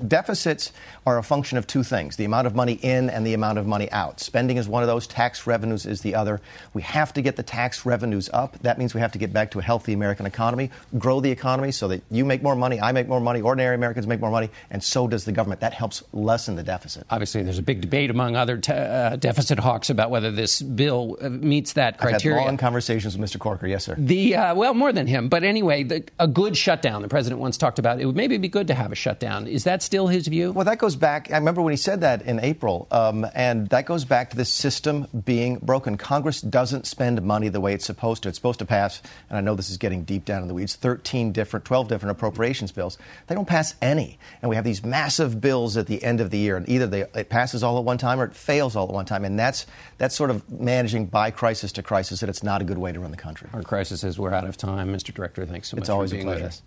deficits are a function of two things, the amount of money in and the amount of money out. Spending is one of those. Tax revenues is the other. We have to get the tax revenues up. That means we have to get back to a healthy American economy, grow the economy so that you make more money, I make more money, ordinary Americans make more money, and so does the government. That helps lessen the deficit. Obviously, there's a big debate among other deficit hawks about whether this bill meets that criteria. I've had long conversations with Mr. Corker. Yes, sir. Well, more than him. But anyway, a good shutdown. The president once talked about it would maybe be good to have a shutdown. Is that still his view? Well, that goes back. I remember when he said that in April, and that goes back to this system being broken. Congress doesn't spend money the way it's supposed to. It's supposed to pass, and I know this is getting deep down in the weeds, 12 different appropriations bills. They don't pass any. And we have these massive bills at the end of the year, and either it passes all at one time or it fails all at one time. And that's sort of managing by crisis to crisis, and it's not a good way to run the country. Our crisis is we're out of time. Mr. Director, thanks so much it's always for being a pleasure. with us.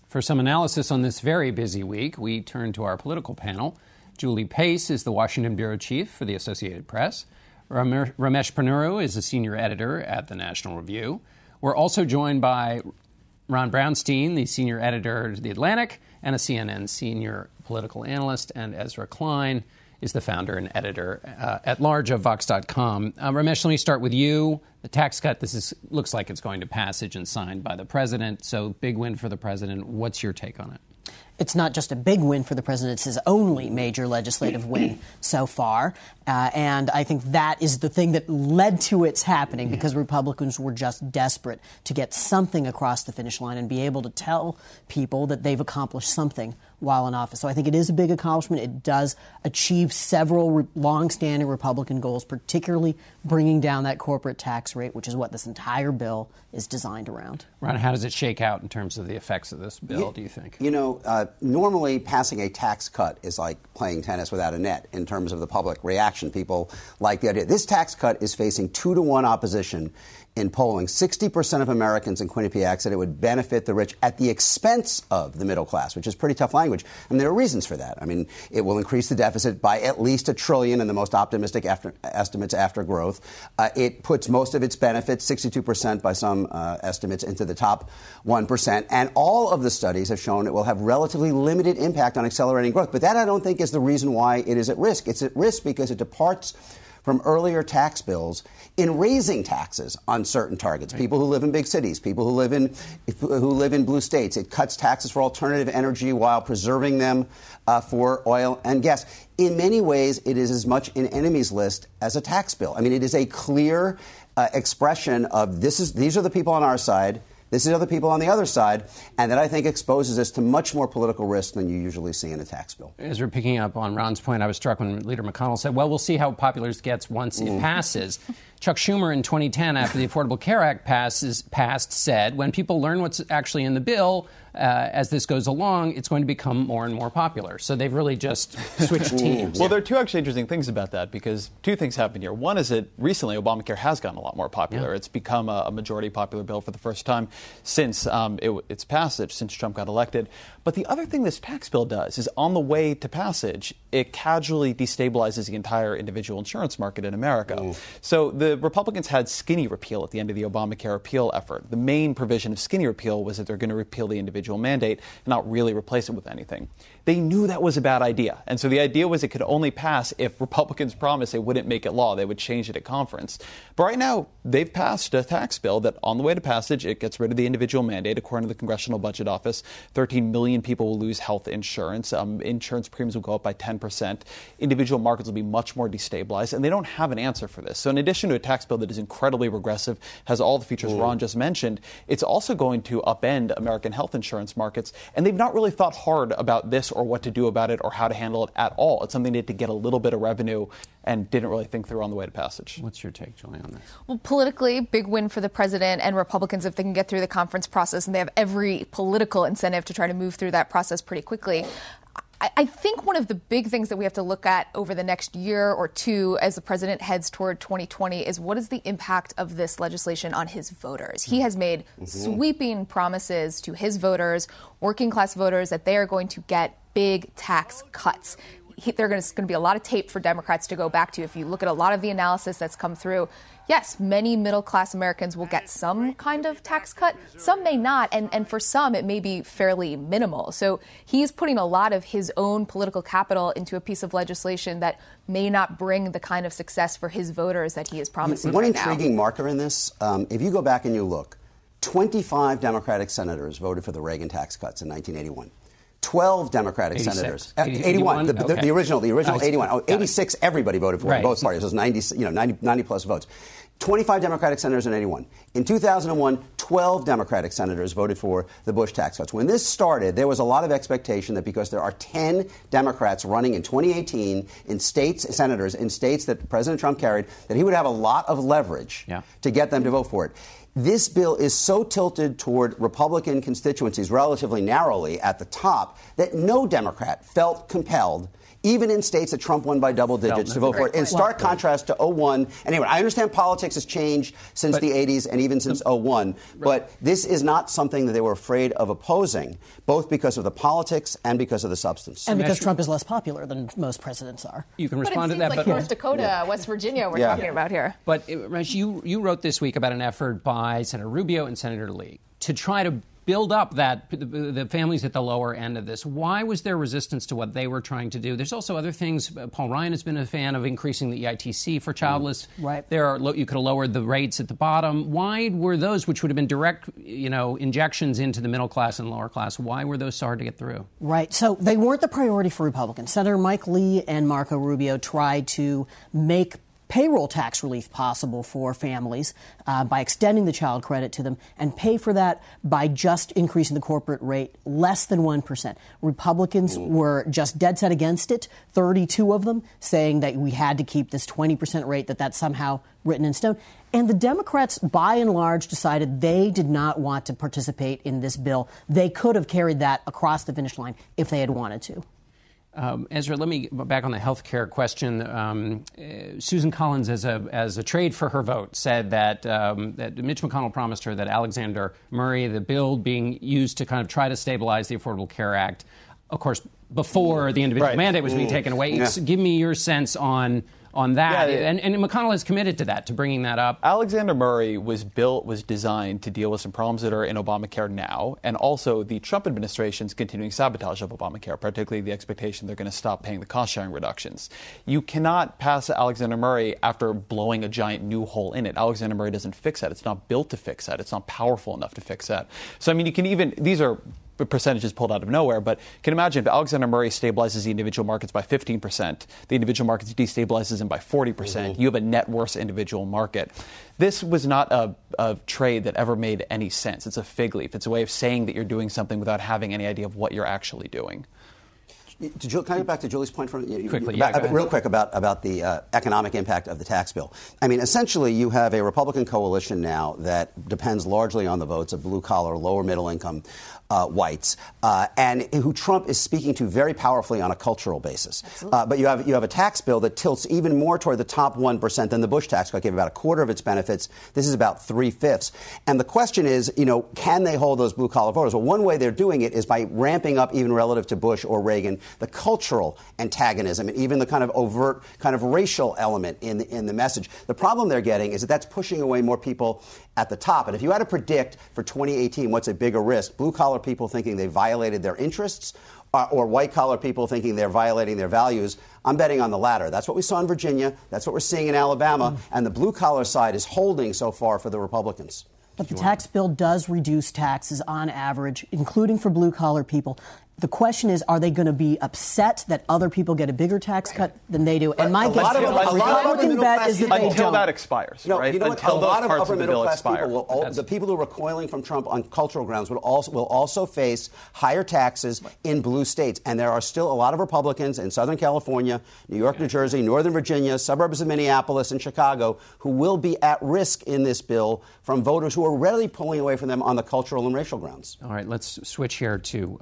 For some analysis on this very busy week, we turn to our political panel. Julie Pace is the Washington bureau chief for the Associated Press. Ramesh Ponnuru is a senior editor at the National Review. We're also joined by Ron Brownstein, the senior editor of The Atlantic and a CNN senior political analyst, and Ezra Klein is the founder and editor at large of Vox.com. Ramesh, let me start with you. The tax cut, looks like it's going to passage and signed by the president, so big win for the president. What's your take on it? It's not just a big win for the president, it's his only major legislative win so far. And I think that is the thing that led to its happening, because Republicans were just desperate to get something across the finish line and be able to tell people that they've accomplished something while in office. So I think it is a big accomplishment. It does achieve several long-standing Republican goals, particularly bringing down that corporate tax rate, which is what this entire bill is designed around. Ron, how does it shake out in terms of the effects of this bill, do you think? You know, normally passing a tax cut is like playing tennis without a net in terms of the public reaction. People like the idea. This tax cut is facing 2-to-1 opposition in polling. 60% of Americans in Quinnipiac said it would benefit the rich at the expense of the middle class, which is pretty tough language. And there are reasons for that. I mean, it will increase the deficit by at least $1 trillion in the most optimistic estimates after growth. It puts most of its benefits, 62% by some estimates, into the top 1%. And all of the studies have shown it will have relatively limited impact on accelerating growth. But that, I don't think, is the reason why it is at risk. It's at risk because it departs from earlier tax bills in raising taxes on certain targets. People who live in big cities, people who live in blue states. It cuts taxes for alternative energy while preserving them for oil and gas. In many ways, it is as much an enemies list as a tax bill. I mean, it is a clear expression of these are the people on our side. This is other people on the other side, and that I think exposes us to much more political risk than you usually see in a tax bill. As we're picking up on Ron's point, I was struck when Leader McConnell said, well, we'll see how popular it gets once it passes. Chuck Schumer in 2010, after the Affordable Care Act passed, said, when people learn what's actually in the bill, as this goes along, it's going to become more and more popular. So they've really just switched teams. Well, there are two actually interesting things about that, because two things happened here. One is that recently Obamacare has gotten a lot more popular. Yeah. It's become a majority popular bill for the first time since its passage, since Trump got elected. But the other thing this tax bill does is, on the way to passage, it casually destabilizes the entire individual insurance market in America. Ooh. So the Republicans had skinny repeal at the end of the Obamacare repeal effort. The main provision of skinny repeal was that they're going to repeal the individual mandate and not really replace it with anything. They knew that was a bad idea. And so the idea was it could only pass if Republicans promised they wouldn't make it law. They would change it at conference. But right now, they've passed a tax bill that, on the way to passage, it gets rid of the individual mandate. According to the Congressional Budget Office, 13 million people will lose health insurance. Insurance premiums will go up by 10%. Individual markets will be much more destabilized. And they don't have an answer for this. So in addition to a tax bill that is incredibly regressive, has all the features Ron just mentioned, it's also going to upend American health insurance markets. And they've not really thought hard about this or what to do about it or how to handle it at all. It's something they did to get a little bit of revenue and didn't really think through on the way to passage. What's your take, Julie, on this? Well, politically, big win for the president and Republicans if they can get through the conference process, and they have every political incentive to try to move through that process pretty quickly. I think one of the big things that we have to look at over the next year or two as the president heads toward 2020 is, what is the impact of this legislation on his voters? He has made sweeping promises to his voters, working class voters, that they are going to get big tax cuts. There's going to be a lot of tape for Democrats to go back to. If you look at a lot of the analysis that's come through, yes, many middle-class Americans will get some kind of tax cut. Some may not, and for some, it may be fairly minimal. So he's putting a lot of his own political capital into a piece of legislation that may not bring the kind of success for his voters that he is promising One right now. intriguing marker in this, if you go back and you look, 25 Democratic senators voted for the Reagan tax cuts in 1981. 12 Democratic 86. senators. 81? The original 81. 86, everybody voted for it, both parties. It was 90 plus votes. 25 Democratic senators and 81. In 2001, 12 Democratic senators voted for the Bush tax cuts. When this started, there was a lot of expectation that because there are 10 Democrats running in 2018 in senators in states that President Trump carried, that he would have a lot of leverage to get them to vote for it. This bill is so tilted toward Republican constituencies relatively narrowly at the top that no Democrat felt compelled, even in states that Trump won by double digits, to vote for it. In stark contrast to 01. Anyway, I understand politics has changed since the 80s and even since 01, but this is not something that they were afraid of opposing, both because of the politics and because of the substance. And because Trump is less popular than most presidents are. You can respond to that. But it seems like North Dakota, West Virginia we're talking about here. But, Raj, you wrote this week about an effort by Senator Rubio and Senator Lee to try to build up the families at the lower end of this. Why was there resistance to what they were trying to do? There's also other things. Paul Ryan has been a fan of increasing the EITC for childless. Right. You could have lowered the rates at the bottom. Why were those, which would have been direct, injections into the middle class and lower class, why were those so hard to get through? Right. So they weren't the priority for Republicans. Senator Mike Lee and Marco Rubio tried to make payroll tax relief possible for families by extending the child credit to them, and pay for that by just increasing the corporate rate less than 1%. Republicans were just dead set against it, 32 of them, saying that we had to keep this 20% rate, that's somehow written in stone. And the Democrats, by and large, decided they did not want to participate in this bill. They could have carried that across the finish line if they had wanted to. Ezra, let me go back on the health care question. Susan Collins, as a trade for her vote, said that Mitch McConnell promised her that Alexander Murray, the bill being used to kind of try to stabilize the Affordable Care Act, of course, before the individual mandate was being taken away. Give me your sense on that. And McConnell is committed to that, to bringing that up. Alexander Murray was designed to deal with some problems that are in Obamacare now, and also the Trump administration's continuing sabotage of Obamacare, particularly the expectation they're going to stop paying the cost-sharing reductions. You cannot pass Alexander Murray after blowing a giant new hole in it. Alexander Murray doesn't fix that. It's not built to fix that. It's not powerful enough to fix that. So, I mean, these are percentages pulled out of nowhere, but can imagine if Alexander Murray stabilizes the individual markets by 15%, the individual markets destabilizes them by 40%, you have a net worse individual market. This was not a trade that ever made any sense. It's a fig leaf. It's a way of saying that you're doing something without having any idea of what you're actually doing. Can I get back to Julie's point quickly? Real quick about the economic impact of the tax bill. I mean, essentially, you have a Republican coalition now that depends largely on the votes of blue-collar, lower-middle-income whites, and who Trump is speaking to very powerfully on a cultural basis. But you have a tax bill that tilts even more toward the top 1% than the Bush tax cut gave about a quarter of its benefits. This is about 3/5. And the question is, can they hold those blue-collar voters? Well, one way they're doing it is by ramping up, even relative to Bush or Reagan, the cultural antagonism and even the kind of overt kind of racial element in the message. The problem they're getting is that that's pushing away more people at the top. And if you had to predict for 2018 what's a bigger risk, blue-collar people thinking they violated their interests or white-collar people thinking they're violating their values, I'm betting on the latter. That's what we saw in Virginia. That's what we're seeing in Alabama. And the blue-collar side is holding so far for the Republicans. But the tax bill does reduce taxes on average, including for blue-collar people. The question is, are they going to be upset that other people get a bigger tax cut than they do? And my Republican bet is that they don't. Until that expires, right? Until a lot of upper middle class people the people who are recoiling from Trump on cultural grounds will also face higher taxes in blue states. And there are still a lot of Republicans in Southern California, New York, New Jersey, Northern Virginia, suburbs of Minneapolis and Chicago who will be at risk in this bill from voters who are readily pulling away from them on the cultural and racial grounds. All right, let's switch here to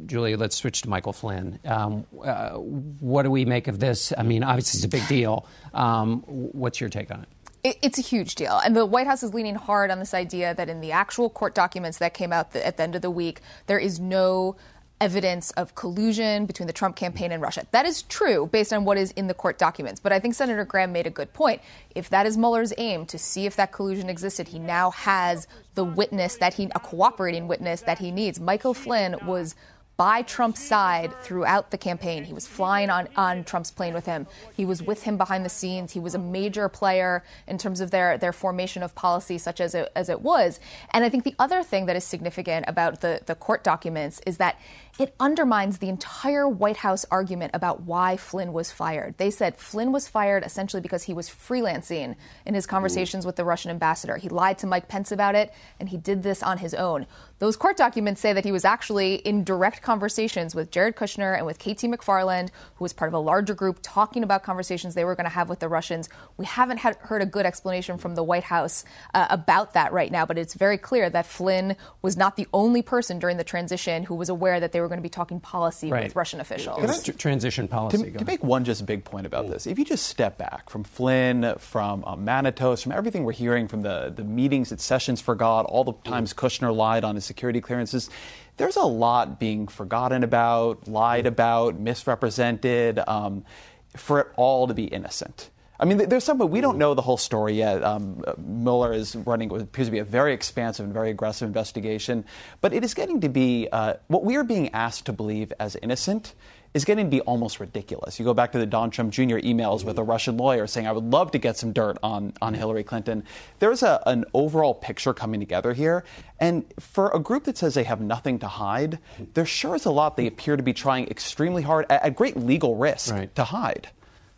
Julia, let's switch to Michael Flynn. What do we make of this? I mean, obviously it's a big deal. What's your take on it? It's a huge deal. And the White House is leaning hard on this idea that in the actual court documents that came out at the end of the week, there is no evidence of collusion between the Trump campaign and Russia. That is true based on what is in the court documents. But I think Senator Graham made a good point. If that is Mueller's aim, to see if that collusion existed, he now has the witness a cooperating witness that he needs. Michael Flynn was by Trump's side throughout the campaign. He was flying on Trump's plane with him. He was with him behind the scenes. He was a major player in terms of their formation of policy, such as it was. And I think the other thing that is significant about the court documents is that it undermines the entire White House argument about why Flynn was fired. They said Flynn was fired essentially because he was freelancing in his conversations with the Russian ambassador. He lied to Mike Pence about it, and he did this on his own. Those court documents say that he was actually in direct conversations with Jared Kushner and with KT McFarland, who was part of a larger group, talking about conversations they were going to have with the Russians. We haven't heard a good explanation from the White House about that right now, but it's very clear that Flynn was not the only person during the transition who was aware that they were going to be talking policy with Russian officials. Transition policy. To make one just big point about this, if you just step back from Flynn, from Manitos, from everything we're hearing from the meetings at Sessions Forgot, all the times Kushner lied on his security clearances, there's a lot being forgotten about, lied about, misrepresented, for it all to be innocent. I mean, there's some, but we don't know the whole story yet. Mueller is running what appears to be a very expansive and very aggressive investigation. But it is getting to be what we are being asked to believe as innocent is getting to be almost ridiculous. You go back to the Don Trump Jr. emails with a Russian lawyer saying, I would love to get some dirt on Hillary Clinton. There's an overall picture coming together here. And for a group that says they have nothing to hide, there sure is a lot they appear to be trying extremely hard at great legal risk to hide.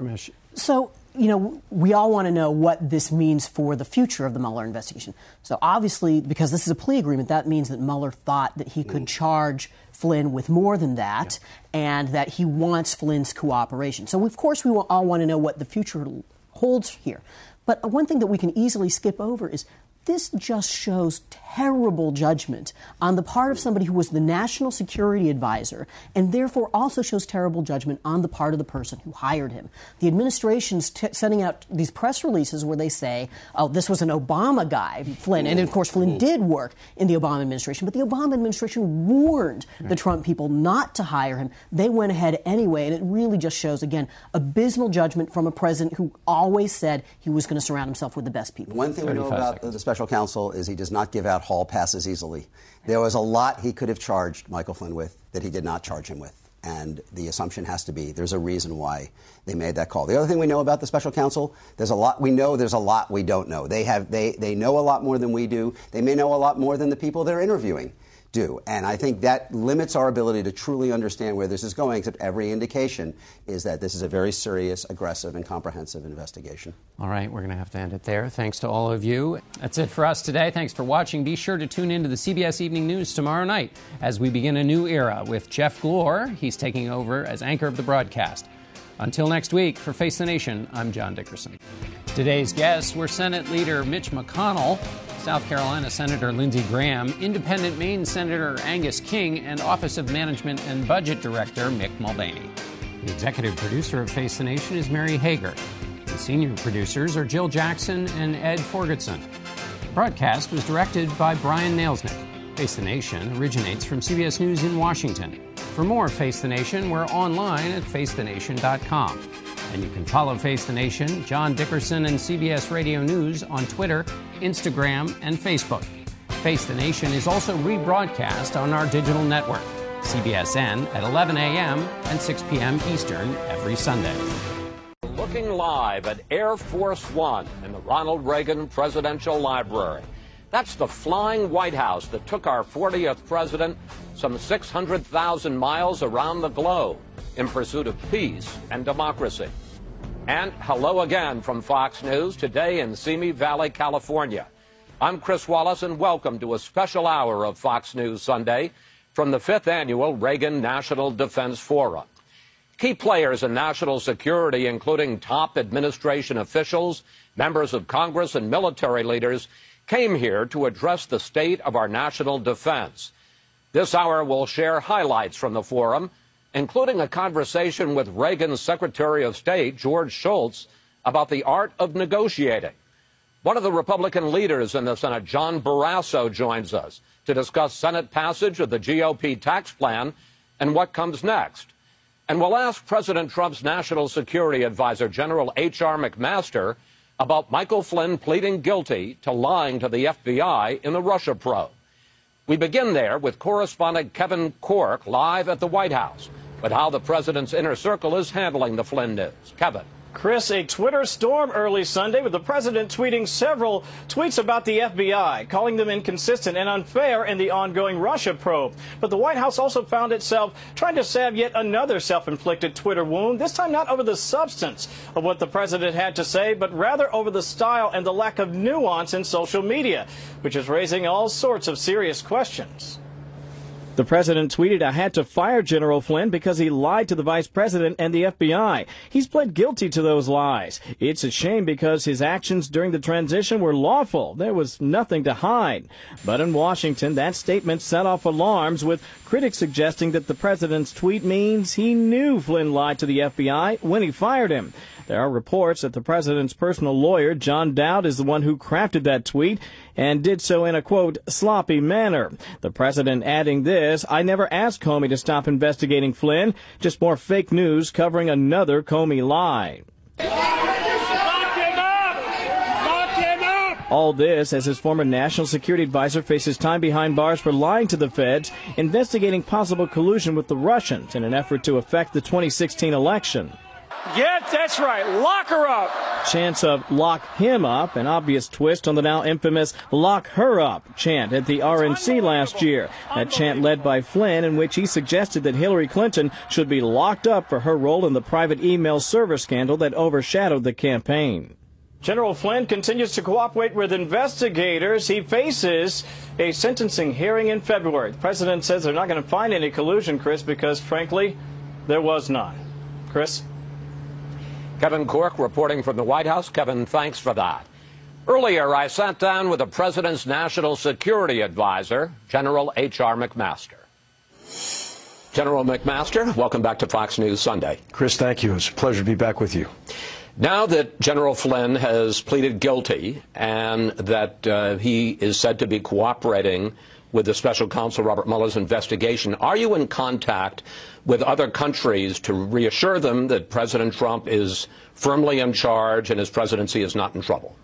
Ramesh. So, we all want to know what this means for the future of the Mueller investigation. So obviously, because this is a plea agreement, that means that Mueller thought that he could charge Flynn with more than that, and that he wants Flynn's cooperation. So, of course, we all want to know what the future holds here. But one thing that we can easily skip over is this just shows terrible judgment on the part of somebody who was the national security advisor, and therefore also shows terrible judgment on the part of the person who hired him. The administration's sending out these press releases where they say, oh, this was an Obama guy, Flynn. And, of course, Flynn did work in the Obama administration, but the Obama administration warned the Trump people not to hire him. They went ahead anyway, and it really just shows, again, abysmal judgment from a president who always said he was going to surround himself with the best people. One thing we know about the special counsel is he does not give out hall passes easily. There was a lot he could have charged Michael Flynn with that he did not charge him with. And the assumption has to be there's a reason why they made that call. The other thing we know about the special counsel, there's a lot we know, there's a lot we don't know. They know a lot more than we do. They may know a lot more than the people they're interviewing do. And I think that limits our ability to truly understand where this is going, except every indication is that this is a very serious, aggressive, and comprehensive investigation. All right, we're going to have to end it there. Thanks to all of you. That's it for us today. Thanks for watching. Be sure to tune into the CBS Evening News tomorrow night as we begin a new era with Jeff Glor. He's taking over as anchor of the broadcast. Until next week, for Face the Nation, I'm John Dickerson. Today's guests were Senate Leader Mitch McConnell, South Carolina Senator Lindsey Graham, Independent Maine Senator Angus King, and Office of Management and Budget Director Mick Mulvaney. The executive producer of Face the Nation is Mary Hager. The senior producers are Jill Jackson and Ed Forgetson. The broadcast was directed by Brian Nailsnick. Face the Nation originates from CBS News in Washington. For more Face the Nation, we're online at facethenation.com. And you can follow Face the Nation, John Dickerson, and CBS Radio News on Twitter, Instagram, and Facebook. Face the Nation is also rebroadcast on our digital network, CBSN, at 11 a.m. and 6 p.m. Eastern every Sunday. Looking live at Air Force One in the Ronald Reagan Presidential Library. That's the flying White House that took our 40th president some 600,000 miles around the globe in pursuit of peace and democracy. And hello again from Fox News, today in Simi Valley, California. I'm Chris Wallace, and welcome to a special hour of Fox News Sunday from the 5th Annual Reagan National Defense Forum. Key players in national security, including top administration officials, members of Congress, and military leaders, came here to address the state of our national defense. This hour will share highlights from the forum, including a conversation with Reagan's Secretary of State, George Shultz, about the art of negotiating. One of the Republican leaders in the Senate, John Barrasso, joins us to discuss Senate passage of the GOP tax plan and what comes next. And we'll ask President Trump's National Security Advisor, General H.R. McMaster, about Michael Flynn pleading guilty to lying to the FBI in the Russia probe. We begin there with correspondent Kevin Corke live at the White House, but how the president's inner circle is handling the Flynn news. Kevin. Chris, a Twitter storm early Sunday with the president tweeting several tweets about the FBI, calling them inconsistent and unfair in the ongoing Russia probe. But the White House also found itself trying to salve yet another self-inflicted Twitter wound, this time not over the substance of what the president had to say, but rather over the style and the lack of nuance in social media, which is raising all sorts of serious questions. The president tweeted, "I had to fire General Flynn because he lied to the vice president and the FBI. He's pled guilty to those lies. It's a shame because his actions during the transition were lawful. There was nothing to hide." But in Washington, that statement set off alarms, with critics suggesting that the president's tweet means he knew Flynn lied to the FBI when he fired him. There are reports that the president's personal lawyer, John Dowd, is the one who crafted that tweet and did so in a, quote, sloppy manner. The president adding this, "I never asked Comey to stop investigating Flynn, just more fake news covering another Comey lie." All this as his former national security advisor faces time behind bars for lying to the feds, investigating possible collusion with the Russians in an effort to affect the 2016 election. Yeah, that's right. Lock her up. Chants of "lock him up," an obvious twist on the now infamous "lock her up" chant at the RNC last year. That chant led by Flynn, in which he suggested that Hillary Clinton should be locked up for her role in the private email server scandal that overshadowed the campaign. General Flynn continues to cooperate with investigators. He faces a sentencing hearing in February. The president says they're not going to find any collusion, Chris, because, frankly, there was none. Chris? Kevin Corke reporting from the White House. Kevin, thanks for that. Earlier, I sat down with the president's national security advisor, General H.R. McMaster. General McMaster, welcome back to Fox News Sunday. Chris, thank you. It's a pleasure to be back with you. Now that General Flynn has pleaded guilty and that he is said to be cooperating with the special counsel Robert Mueller's investigation, are you in contact with other countries to reassure them that President Trump is firmly in charge and his presidency is not in trouble?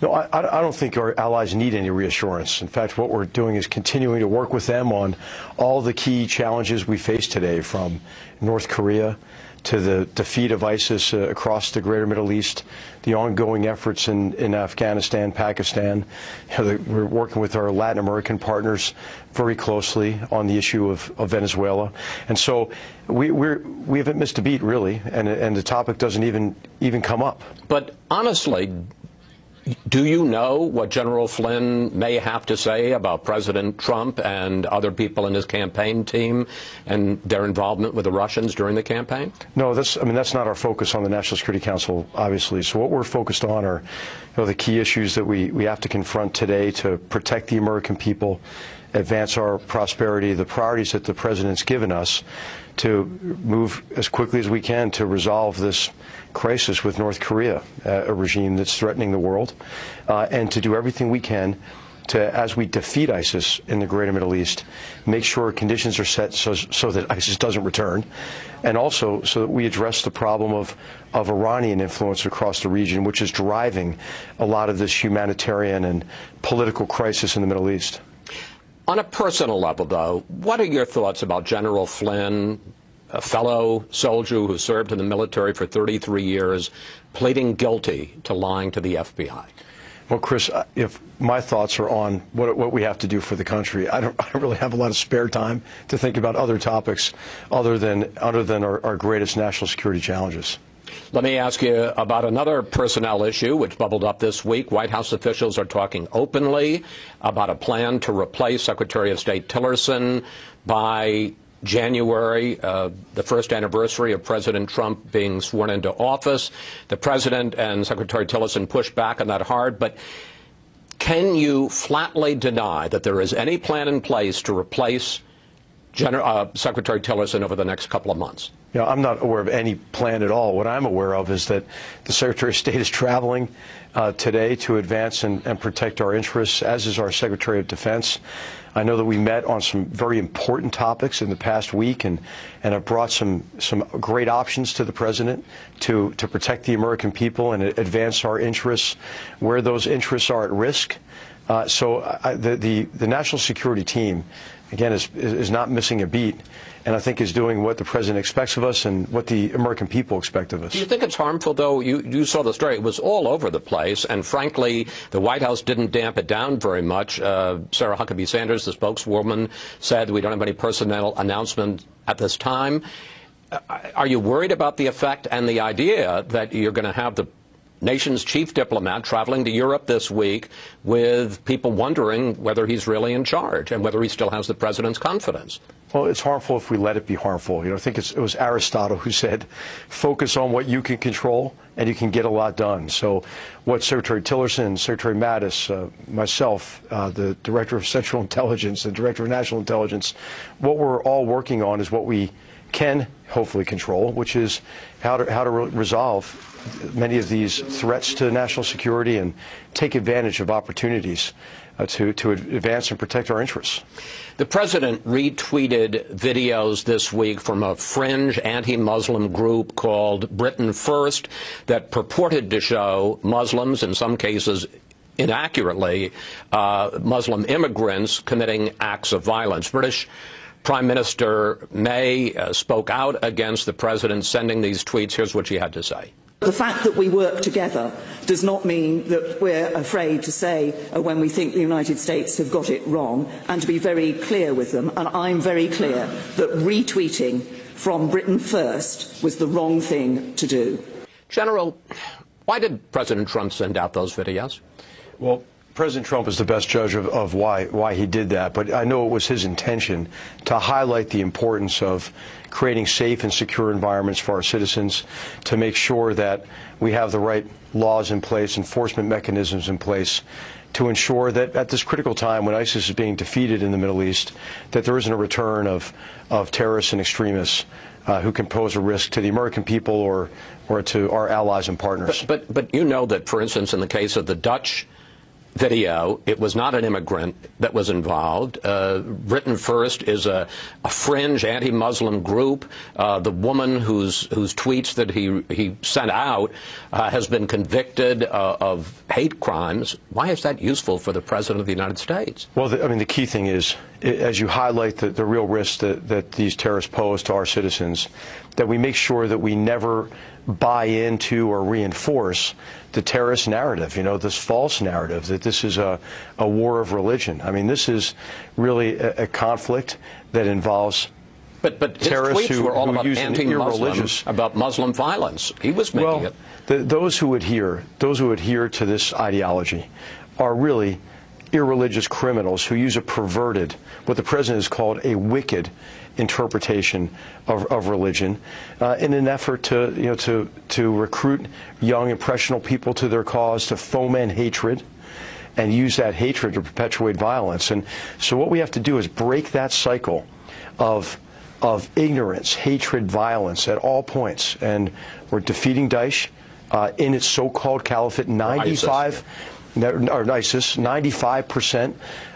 No, I don't think our allies need any reassurance. In fact, what we're doing is continuing to work with them on all the key challenges we face today, from North Korea to the defeat of ISIS across the greater Middle East, the ongoing efforts in Afghanistan, Pakistan. We're working with our Latin American partners very closely on the issue of Venezuela. And so we haven't missed a beat, really, and the topic doesn't even come up. But honestly, do you know what General Flynn may have to say about President Trump and other people in his campaign team and their involvement with the Russians during the campaign? No, that's not our focus on the National Security Council, obviously. So what we're focused on are the key issues that we have to confront today to protect the American people, advance our prosperity, the priorities that the president's given us to move as quickly as we can to resolve this crisis with North Korea, a regime that's threatening the world, and to do everything we can to, as we defeat ISIS in the greater Middle East, make sure conditions are set so that ISIS doesn't return, and also so that we address the problem of Iranian influence across the region, which is driving a lot of this humanitarian and political crisis in the Middle East. On a personal level, though, what are your thoughts about General Flynn, a fellow soldier who served in the military for 33 years, pleading guilty to lying to the FBI? Well, Chris, if my thoughts are on what we have to do for the country, I don't really have a lot of spare time to think about other topics other than our greatest national security challenges. Let me ask you about another personnel issue which bubbled up this week. White House officials are talking openly about a plan to replace Secretary of State Tillerson by January, the first anniversary of President Trump being sworn into office. The president and Secretary Tillerson pushed back on that hard, but can you flatly deny that there is any plan in place to replace Secretary Tillerson over the next couple of months? Yeah, I'm not aware of any plan at all. What I'm aware of is that the Secretary of State is traveling today to advance and protect our interests, as is our Secretary of Defense. I know that we met on some very important topics in the past week and have brought some great options to the President to protect the American people and advance our interests where those interests are at risk. The national security team, again, is not missing a beat, and I think is doing what the president expects of us and what the American people expect of us. Do you think it's harmful, though? You saw the story. It was all over the place, and frankly, the White House didn't damp it down very much. Sarah Huckabee Sanders, the spokeswoman, said we don't have any personnel announcement at this time. Are you worried about the effect and the idea that you're going to have the nation's chief diplomat traveling to Europe this week with people wondering whether he's really in charge and whether he still has the president's confidence? Well, it's harmful if we let it be harmful. I think it was Aristotle who said, focus on what you can control and you can get a lot done. So what Secretary Tillerson, Secretary Mattis, myself, the Director of Central Intelligence, the Director of National Intelligence, what we're all working on is what we can hopefully control, which is how to resolve many of these threats to national security and take advantage of opportunities to advance and protect our interests. The president retweeted videos this week from a fringe anti-Muslim group called Britain First that purported to show Muslims, in some cases inaccurately, Muslim immigrants committing acts of violence. British Prime Minister May spoke out against the president sending these tweets. Here's what she had to say. The fact that we work together does not mean that we're afraid to say when we think the United States have got it wrong, and to be very clear with them. And I'm very clear that retweeting from Britain First was the wrong thing to do. General, why did President Trump send out those videos? Well, President Trump is the best judge of why he did that, but I know it was his intention to highlight the importance of creating safe and secure environments for our citizens, to make sure that we have the right laws in place, enforcement mechanisms in place, to ensure that at this critical time when ISIS is being defeated in the Middle East, that there isn't a return of terrorists and extremists who can pose a risk to the American people or to our allies and partners. But you know that, for instance, in the case of the Dutch video, it was not an immigrant that was involved. Britain First is a fringe anti-Muslim group. The woman whose tweets that he sent out has been convicted of hate crimes. Why is that useful for the President of the United States? Well, the key thing is, as you highlight the real risks that these terrorists pose to our citizens, that we make sure that we never buy into or reinforce the terrorist narrative, this false narrative that this is a war of religion. This is really a conflict that involves but his terrorists tweets were all about use anti-Muslim, about Muslim violence. He was making it. Those who adhere to this ideology are really irreligious criminals who use a perverted, what the president has called a wicked interpretation of religion in an effort to recruit young, impressionable people to their cause, to foment hatred and use that hatred to perpetuate violence. And so what we have to do is break that cycle of ignorance, hatred, violence at all points. And we're defeating Daesh in its so-called caliphate. 95%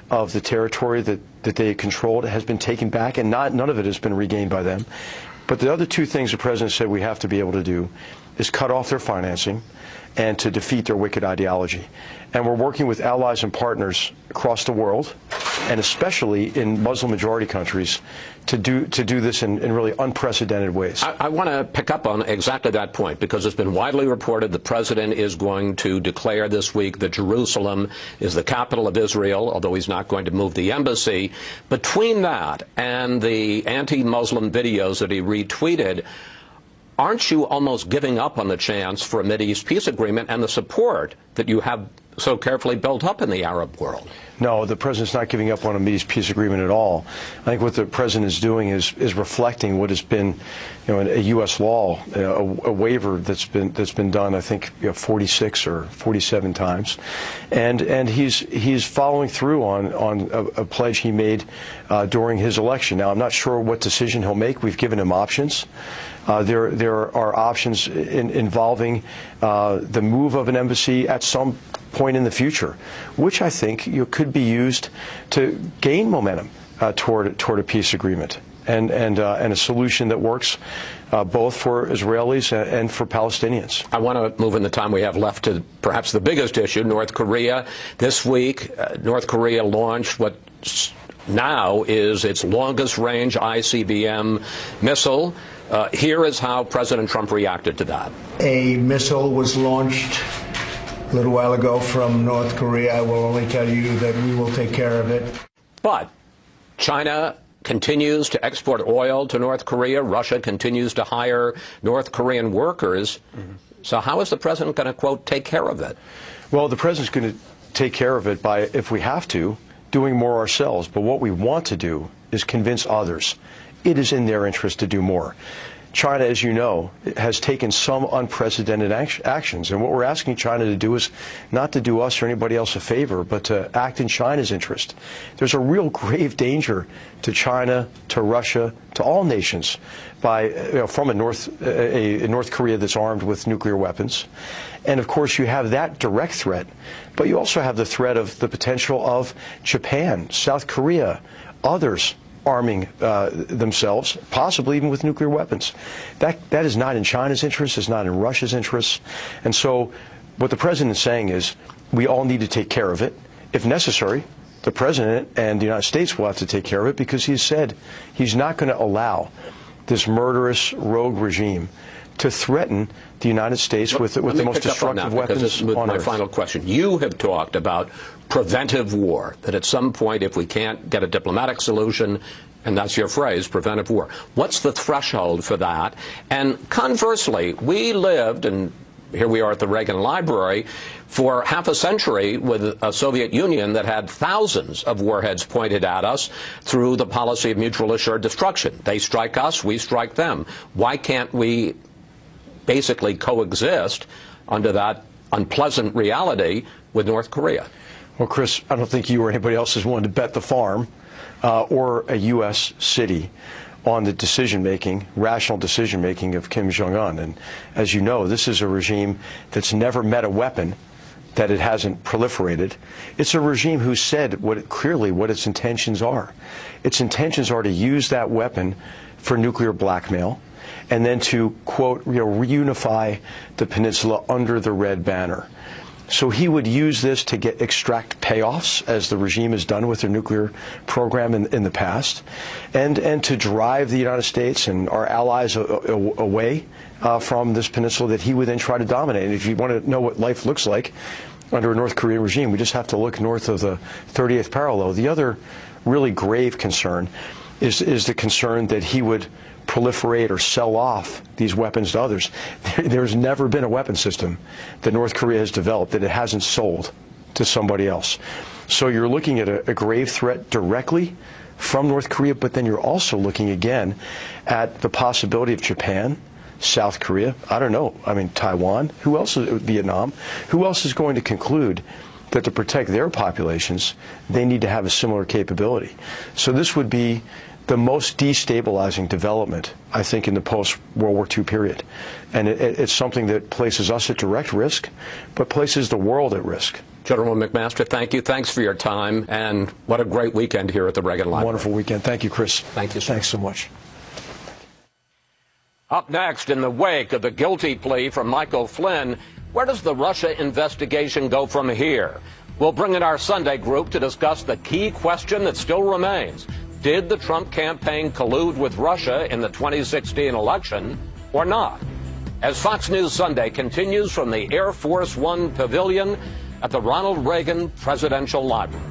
of the territory that they controlled has been taken back, and none of it has been regained by them. But the other two things the president said we have to be able to do is cut off their financing and to defeat their wicked ideology. And we're working with allies and partners across the world, and especially in Muslim-majority countries, to do this in really unprecedented ways. I want to pick up on exactly that point, because it's been widely reported the president is going to declare this week that Jerusalem is the capital of Israel, although he's not going to move the embassy. Between that and the anti-Muslim videos that he retweeted, aren't you almost giving up on the chance for a Mideast peace agreement and the support that you have so carefully built up in the Arab world? No, the president's not giving up on a Mideast peace agreement at all. I think what the president is doing is reflecting what has been, a U.S. law, a waiver that's been done, I think, 46 or 47 times, and he's following through on a pledge he made during his election. Now, I'm not sure what decision he'll make. We've given him options. There are options involving the move of an embassy at some point in the future, which I think could be used to gain momentum toward a peace agreement. and a solution that works both for Israelis and for Palestinians. I want to move in the time we have left to perhaps the biggest issue, North Korea. This week, North Korea launched what now is its longest-range ICBM missile. Here is how President Trump reacted to that. A missile was launched a little while ago from North Korea. I will only tell you that we will take care of it. But China continues to export oil to North Korea. Russia continues to hire North Korean workers. So how is the president going to, quote, take care of it? Well, the president's going to take care of it by, if we have to, doing more ourselves. But what we want to do is convince others it is in their interest to do more. China, as you know, has taken some unprecedented actions. And what we're asking China to do is not to do us or anybody else a favor, but to act in China's interest. There's a real grave danger to China, to Russia, to all nations from a North Korea that's armed with nuclear weapons. And, of course, you have that direct threat. But you also have the threat of the potential of Japan, South Korea, others arming themselves, possibly even with nuclear weapons. That is not in China's interest, it's not in Russia's interest. And so what the president is saying is we all need to take care of it. If necessary, the president and the United States will have to take care of it, because he said he's not going to allow this murderous rogue regime to threaten the United States with the most destructive weapons on my earth. final question. You have talked about preventive war, that at some point, if we can't get a diplomatic solution, and that's your phrase, preventive war, what's the threshold for that? And conversely, we lived, and here we are at the Reagan Library, for half a century with a Soviet Union that had thousands of warheads pointed at us through the policy of mutual assured destruction. They strike us, we strike them. Why can't we basically coexist under that unpleasant reality with North Korea? Well, Chris, I don't think you or anybody else is willing to bet the farm or a U.S. city on the decision-making, rational decision-making of Kim Jong-un. And as you know, this is a regime that's never met a weapon that it hasn't proliferated. It's a regime who said clearly what its intentions are. Its intentions are to use that weapon for nuclear blackmail, and then to, quote, reunify the peninsula under the red banner. So he would use this to extract payoffs, as the regime has done with their nuclear program in the past, and to drive the United States and our allies away from this peninsula that he would then try to dominate. And if you want to know what life looks like under a North Korean regime, we just have to look north of the 30th parallel. The other really grave concern is the concern that he would proliferate or sell off these weapons to others. There's never been a weapon system that North Korea has developed that it hasn't sold to somebody else. So you're looking at a grave threat directly from North Korea, but then you're also looking again at the possibility of Japan, South Korea, I don't know, Taiwan, who else, Vietnam, who else is going to conclude that to protect their populations, they need to have a similar capability. So this would be the most destabilizing development, I think, in the post-World War II period. And it's something that places us at direct risk, but places the world at risk. General McMaster, thank you. Thanks for your time, and what a great weekend here at the Reagan Library. Wonderful weekend. Thank you, Chris. Thank you, sir. Thanks so much. Up next, in the wake of the guilty plea from Michael Flynn, where does the Russia investigation go from here? We'll bring in our Sunday group to discuss the key question that still remains. Did the Trump campaign collude with Russia in the 2016 election or not? As Fox News Sunday continues from the Air Force One Pavilion at the Ronald Reagan Presidential Library.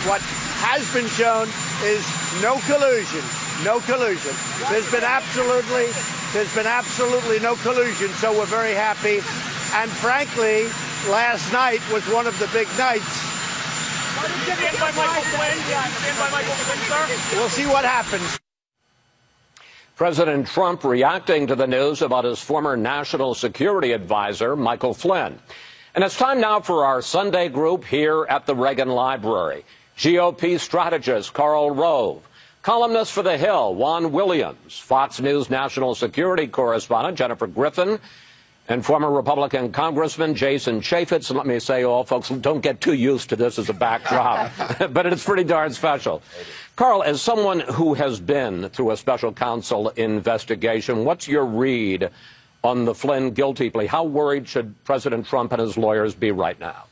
What has been shown is no collusion. No collusion. There's been absolutely no collusion, so we're very happy. And frankly, last night was one of the big nights. We'll see what happens. President Trump reacting to the news about his former national security advisor, Michael Flynn. And it's time now for our Sunday group here at the Reagan Library. GOP strategist Karl Rove, columnist for The Hill, Juan Williams, Fox News national security correspondent Jennifer Griffin, And former Republican Congressman Jason Chaffetz, and let me say, all folks, don't get too used to this as a backdrop, but it's pretty darn special. Carl, as someone who has been through a special counsel investigation, what's your read on the Flynn guilty plea? How worried should President Trump and his lawyers be right now?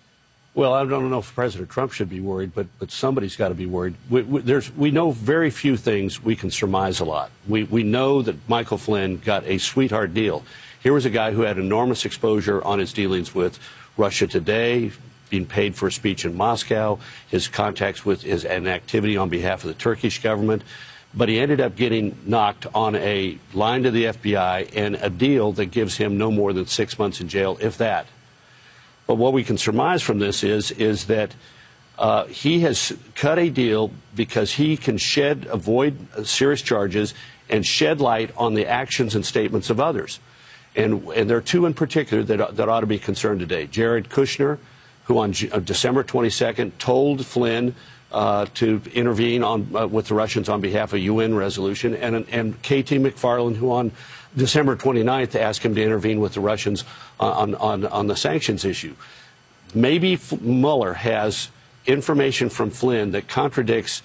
Well, I don't know if President Trump should be worried, but somebody's got to be worried. We know very few things. We can surmise a lot. We know that Michael Flynn got a sweetheart deal. Here was a guy who had enormous exposure on his dealings with Russia Today, being paid for a speech in Moscow, his contacts with and activity on behalf of the Turkish government. But he ended up getting knocked on a line to the FBI and a deal that gives him no more than 6 months in jail, if that. But what we can surmise from this is that he has cut a deal because he can avoid serious charges and shed light on the actions and statements of others. And there are two in particular that ought to be concerned today. Jared Kushner, who on December 22nd told Flynn to intervene with the Russians on behalf of a UN resolution, and K.T. McFarland, who on December 29th asked him to intervene with the Russians on the sanctions issue. Maybe Mueller has information from Flynn that contradicts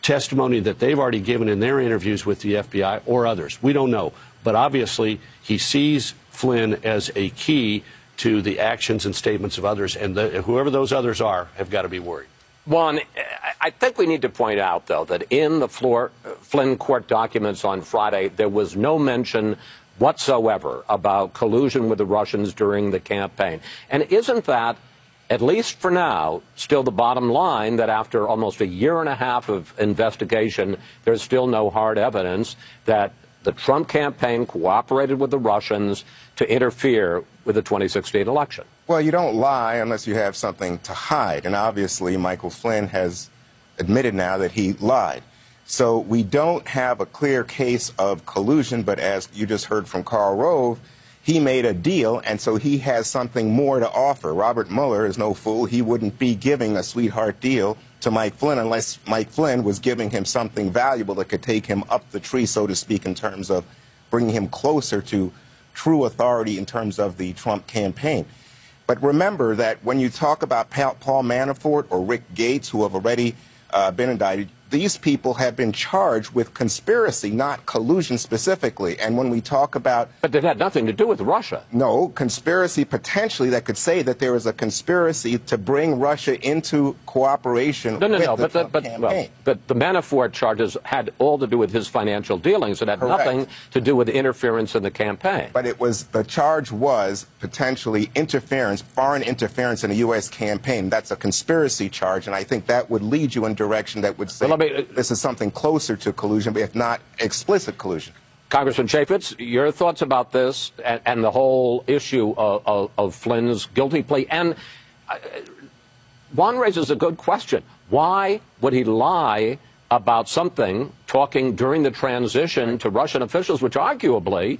testimony that they've already given in their interviews with the FBI or others. We don't know. But obviously, he sees Flynn as a key to the actions and statements of others, and whoever those others are have got to be worried. Juan, I think we need to point out, though, that in the Flynn court documents on Friday, there was no mention whatsoever about collusion with the Russians during the campaign. And isn't that, at least for now, still the bottom line, that after almost a year and a half of investigation, there's still no hard evidence that the Trump campaign cooperated with the Russians to interfere with the 2016 election? Well, you don't lie unless you have something to hide. And obviously, Michael Flynn has admitted now that he lied. So we don't have a clear case of collusion, but as you just heard from Karl Rove, he made a deal, and so he has something more to offer. Robert Mueller is no fool. He wouldn't be giving a sweetheart deal to Mike Flynn unless Mike Flynn was giving him something valuable that could take him up the tree, so to speak, in terms of bringing him closer to true authority in terms of the Trump campaign. But remember that when you talk about Paul Manafort or Rick Gates, who have already been indicted, these people have been charged with conspiracy, not collusion specifically. And when we talk about... But they've had nothing to do with Russia. No, conspiracy potentially that could say that there is a conspiracy to bring Russia into cooperation with the Trump campaign. But the Manafort charges had all to do with his financial dealings. It had nothing to do with interference in the campaign. But the charge was potentially interference, foreign interference in a U.S. campaign. That's a conspiracy charge, and I think that would lead you in a direction that would say this is something closer to collusion, if not explicit collusion. Congressman Chaffetz, your thoughts about this and the whole issue of Flynn's guilty plea? And Juan raises a good question. Why would he lie about something, talking during the transition to Russian officials, which arguably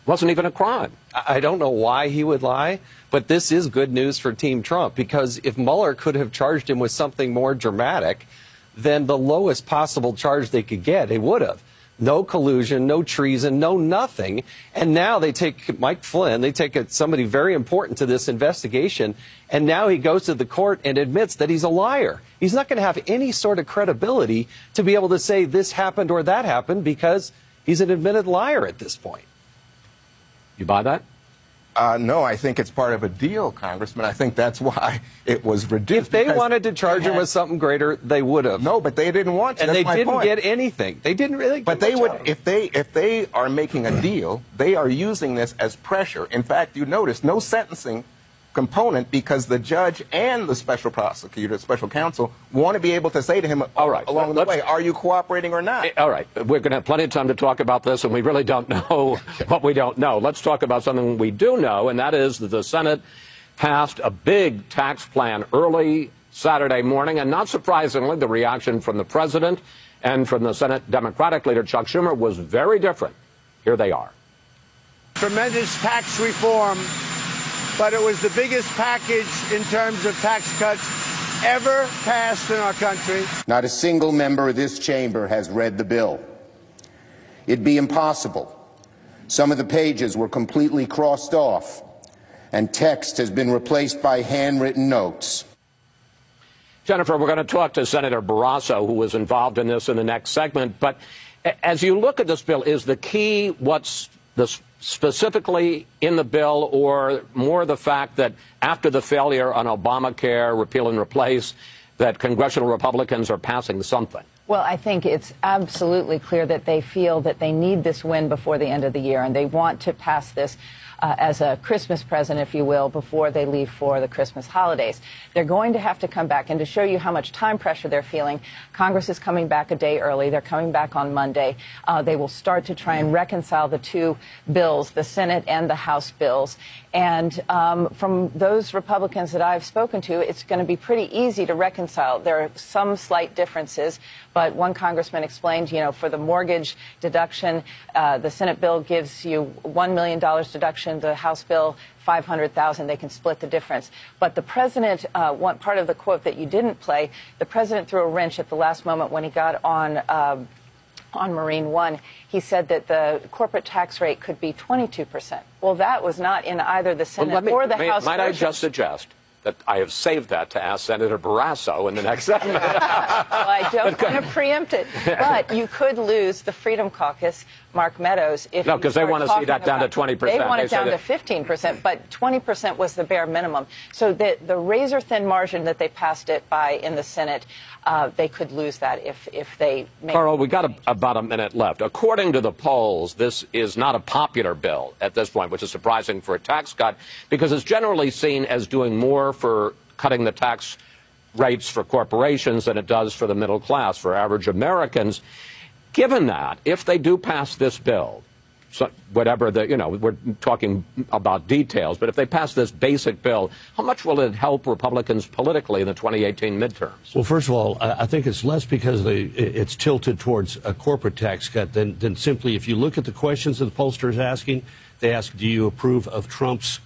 wasn't even a crime? I don't know why he would lie, but this is good news for Team Trump, because if Mueller could have charged him with something more dramatic, then the lowest possible charge they could get, they would have. No collusion, no treason, no nothing. And now they take Mike Flynn, they take somebody very important to this investigation, and now he goes to the court and admits that he's a liar. He's not going to have any sort of credibility to be able to say this happened or that happened, because he's an admitted liar at this point. You buy that? No, I think it's part of a deal, Congressman. I think that's why it was reduced. If they wanted to charge him with something greater, they would have. No, but they didn't want to. And they didn't get anything. They didn't really. But they would, if they are making a deal, they are using this as pressure. In fact, you notice no sentencing component, because the judge and the special prosecutor, special counsel, want to be able to say to him along the way, are you cooperating or not? All right. We're going to have plenty of time to talk about this, and we really don't know what we don't know. Let's talk about something we do know, and that is that the Senate passed a big tax plan early Saturday morning, and not surprisingly, the reaction from the president and from the Senate Democratic leader, Chuck Schumer, was very different. Here they are. Tremendous tax reform, but it was the biggest package in terms of tax cuts ever passed in our country. Not a single member of this chamber has read the bill. It'd be impossible Some of the pages were completely crossed off, and text has been replaced by handwritten notes. Jennifer, we're going to talk to Senator Barrasso, who was involved in this, in the next segment. But as you look at this bill, is the key what's specifically in the bill, or more the fact that after the failure on Obamacare, repeal and replace, that congressional Republicans are passing something? Well, I think it's absolutely clear that they feel that they need this win before the end of the year, and they want to pass this as a Christmas present, if you will, before they leave for the Christmas holidays. They're going to have to come back, and to show you how much time pressure they're feeling, Congress is coming back a day early. They're coming back on Monday. They will start to try and reconcile the two bills, the Senate and the House bills. And from those Republicans that I've spoken to, it's going to be pretty easy to reconcile. There are some slight differences, but one congressman explained, for the mortgage deduction, the Senate bill gives you $1 million deduction. The House bill, $500,000. They can split the difference. But the president, one part of the quote that you didn't play, the president threw a wrench at the last moment when he got on Marine One. He said that the corporate tax rate could be 22%. Well, that was not in either the Senate or the House. Might I just suggest that I have saved that to ask Senator Barrasso in the next segment? Well, I don't want to preempt it, but you could lose the Freedom Caucus, Mark Meadows, if no, because they want to see that down to 20%. They want it down to 15%, but 20% was the bare minimum. So the razor-thin margin that they passed it by in the Senate, they could lose that if they make... Carl, we got about a minute left. According to the polls, this is not a popular bill at this point, which is surprising for a tax cut, because it's generally seen as doing more for cutting the tax rates for corporations than it does for the middle class, for average Americans. Given that, if they do pass this bill, so whatever the, we're talking about details, but if they pass this basic bill, how much will it help Republicans politically in the 2018 midterms? Well, first of all, I think it's less because it's tilted towards a corporate tax cut than simply, if you look at the questions that the pollster is asking, they ask, do you approve of Trump's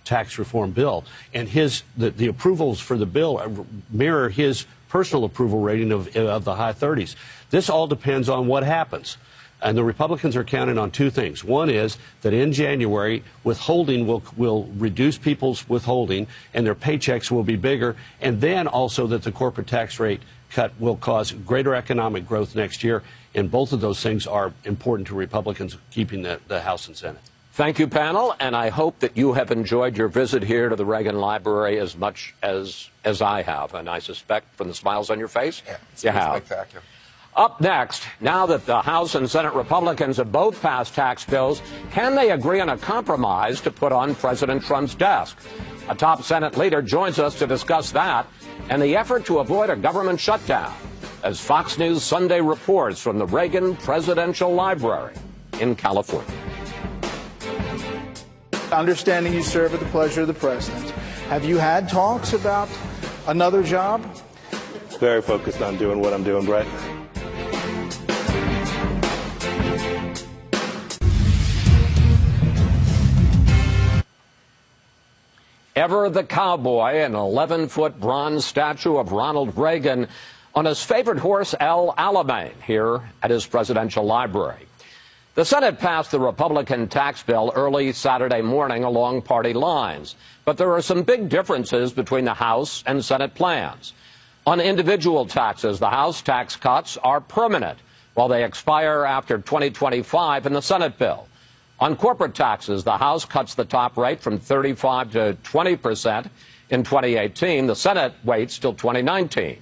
tax reform bill? And the approvals for the bill mirror his personal approval rating of the high 30s. This all depends on what happens. And the Republicans are counting on two things. One is that in January, withholding will reduce people's withholding and their paychecks will be bigger. And then also that the corporate tax rate cut will cause greater economic growth next year. And both of those things are important to Republicans keeping the House and Senate. Thank you, panel, and I hope that you have enjoyed your visit here to the Reagan Library as much as I have, and I suspect from the smiles on your face, you have. Spectacular. Up next, now that the House and Senate Republicans have both passed tax bills, can they agree on a compromise to put on President Trump's desk? A top Senate leader joins us to discuss that and the effort to avoid a government shutdown, as Fox News Sunday reports from the Reagan Presidential Library in California. Understanding you serve at the pleasure of the president, have you had talks about another job? Very focused on doing what I'm doing, Brett. Ever the cowboy, an 11-foot bronze statue of Ronald Reagan on his favorite horse, El Alamein, here at his presidential library. The Senate passed the Republican tax bill early Saturday morning along party lines, but there are some big differences between the House and Senate plans. On individual taxes, the House tax cuts are permanent, while they expire after 2025 in the Senate bill. On corporate taxes, the House cuts the top rate from 35 to 20% in 2018. The Senate waits till 2019.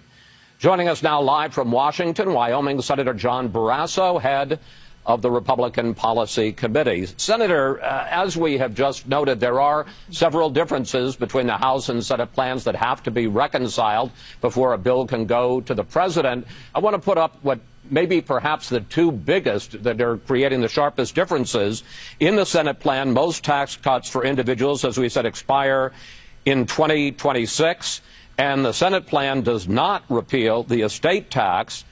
Joining us now live from Washington, Wyoming, Senator John Barrasso, head of the Republican Policy Committee. Senator, as we have just noted, there are several differences between the House and Senate plans that have to be reconciled before a bill can go to the president. I want to put up what maybe perhaps the two biggest that are creating the sharpest differences. In the Senate plan, most tax cuts for individuals, as we said, expire in 2026, and the Senate plan does not repeal the estate tax.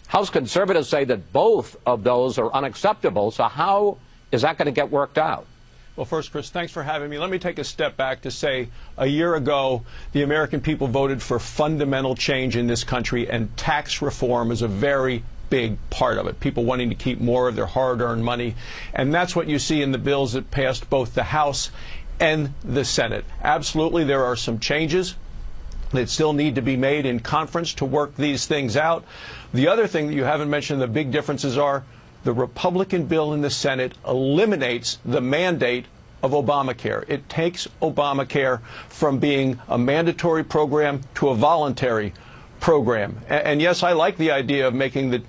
House conservatives say that both of those are unacceptable. So how is that going to get worked out? Well, first, Chris, thanks for having me. Let me take a step back to say a year ago, the American people voted for fundamental change in this country, and tax reform is a very big part of it, people wanting to keep more of their hard-earned money. And that's what you see in the bills that passed both the House and the Senate. Absolutely, there are some changes that still need to be made in conference to work these things out. The other thing that you haven't mentioned, the big differences are the Republican bill in the Senate eliminates the mandate of Obamacare. It takes Obamacare from being a mandatory program to a voluntary program. And yes, I like the idea of making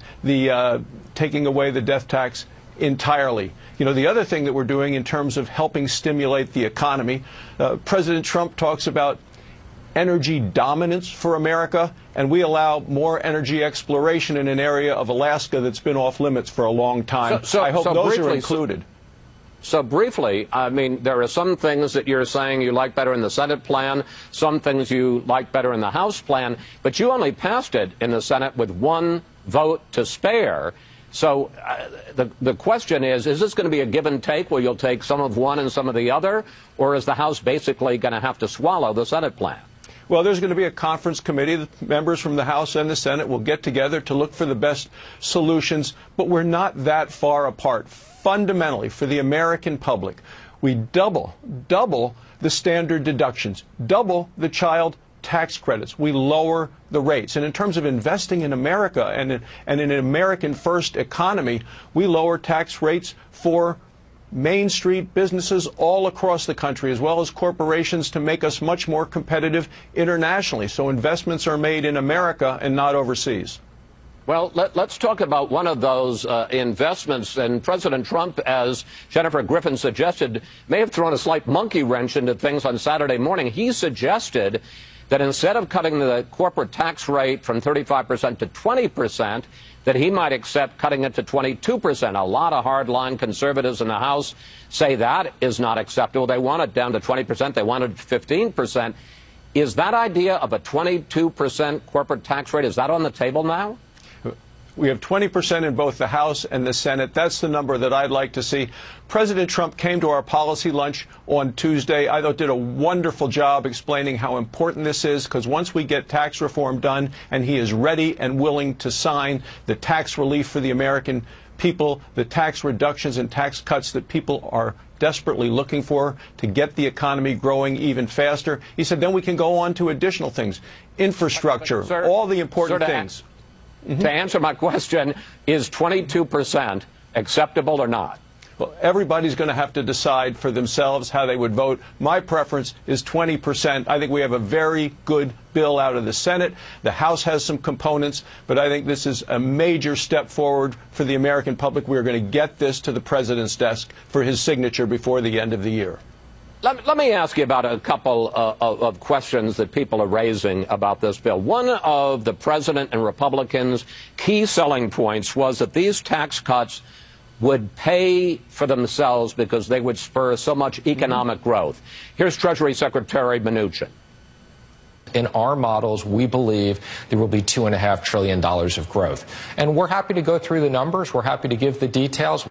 taking away the death tax entirely. You know, the other thing that we're doing in terms of helping stimulate the economy, President Trump talks about energy dominance for America, and we allow more energy exploration in an area of Alaska that's been off limits for a long time. I hope those are included. So briefly, I mean, there are some things that you're saying you like better in the Senate plan, some things you like better in the House plan, but you only passed it in the Senate with one vote to spare. So the question is this going to be a give and take where you'll take some of one and some of the other, or is the House basically going to have to swallow the Senate plan? Well, there's going to be a conference committee. The members from the House and the Senate will get together to look for the best solutions, but we're not that far apart. Fundamentally, for the American public, we double the standard deductions, double the child tax credits. We lower the rates. And in terms of investing in America and in an American-first economy, we lower tax rates for Main Street businesses all across the country, as well as corporations, to make us much more competitive internationally. So investments are made in America and not overseas. Well, let's talk about one of those investments. And President Trump, as Jennifer Griffin suggested, may have thrown a slight monkey wrench into things on Saturday morning. He suggested that instead of cutting the corporate tax rate from 35% to 20%, that he might accept cutting it to 22%. A lot of hardline conservatives in the House say that is not acceptable. They want it down to 20%. They want it to 15%. Is that idea of a 22% corporate tax rate, is that on the table now? We have 20% in both the House and the Senate. That's the number that I'd like to see. President Trump came to our policy lunch on Tuesday. I thought did a wonderful job explaining how important this is, because once we get tax reform done, and he is ready and willing to sign the tax relief for the American people, the tax reductions and tax cuts that people are desperately looking for to get the economy growing even faster, he said then we can go on to additional things, infrastructure, Sir, all the important things. To answer my question, is 22% acceptable or not? Well, everybody's going to have to decide for themselves how they would vote. My preference is 20%. I think we have a very good bill out of the Senate. The House has some components, but I think this is a major step forward for the American public. We are going to get this to the president's desk for his signature before the end of the year. Let me ask you about a couple of questions that people are raising about this bill. One of the president and Republicans' key selling points was that these tax cuts would pay for themselves because they would spur so much economic growth. Here's Treasury Secretary Mnuchin. In our models, we believe there will be $2.5 trillion of growth. And we're happy to go through the numbers. We're happy to give the details.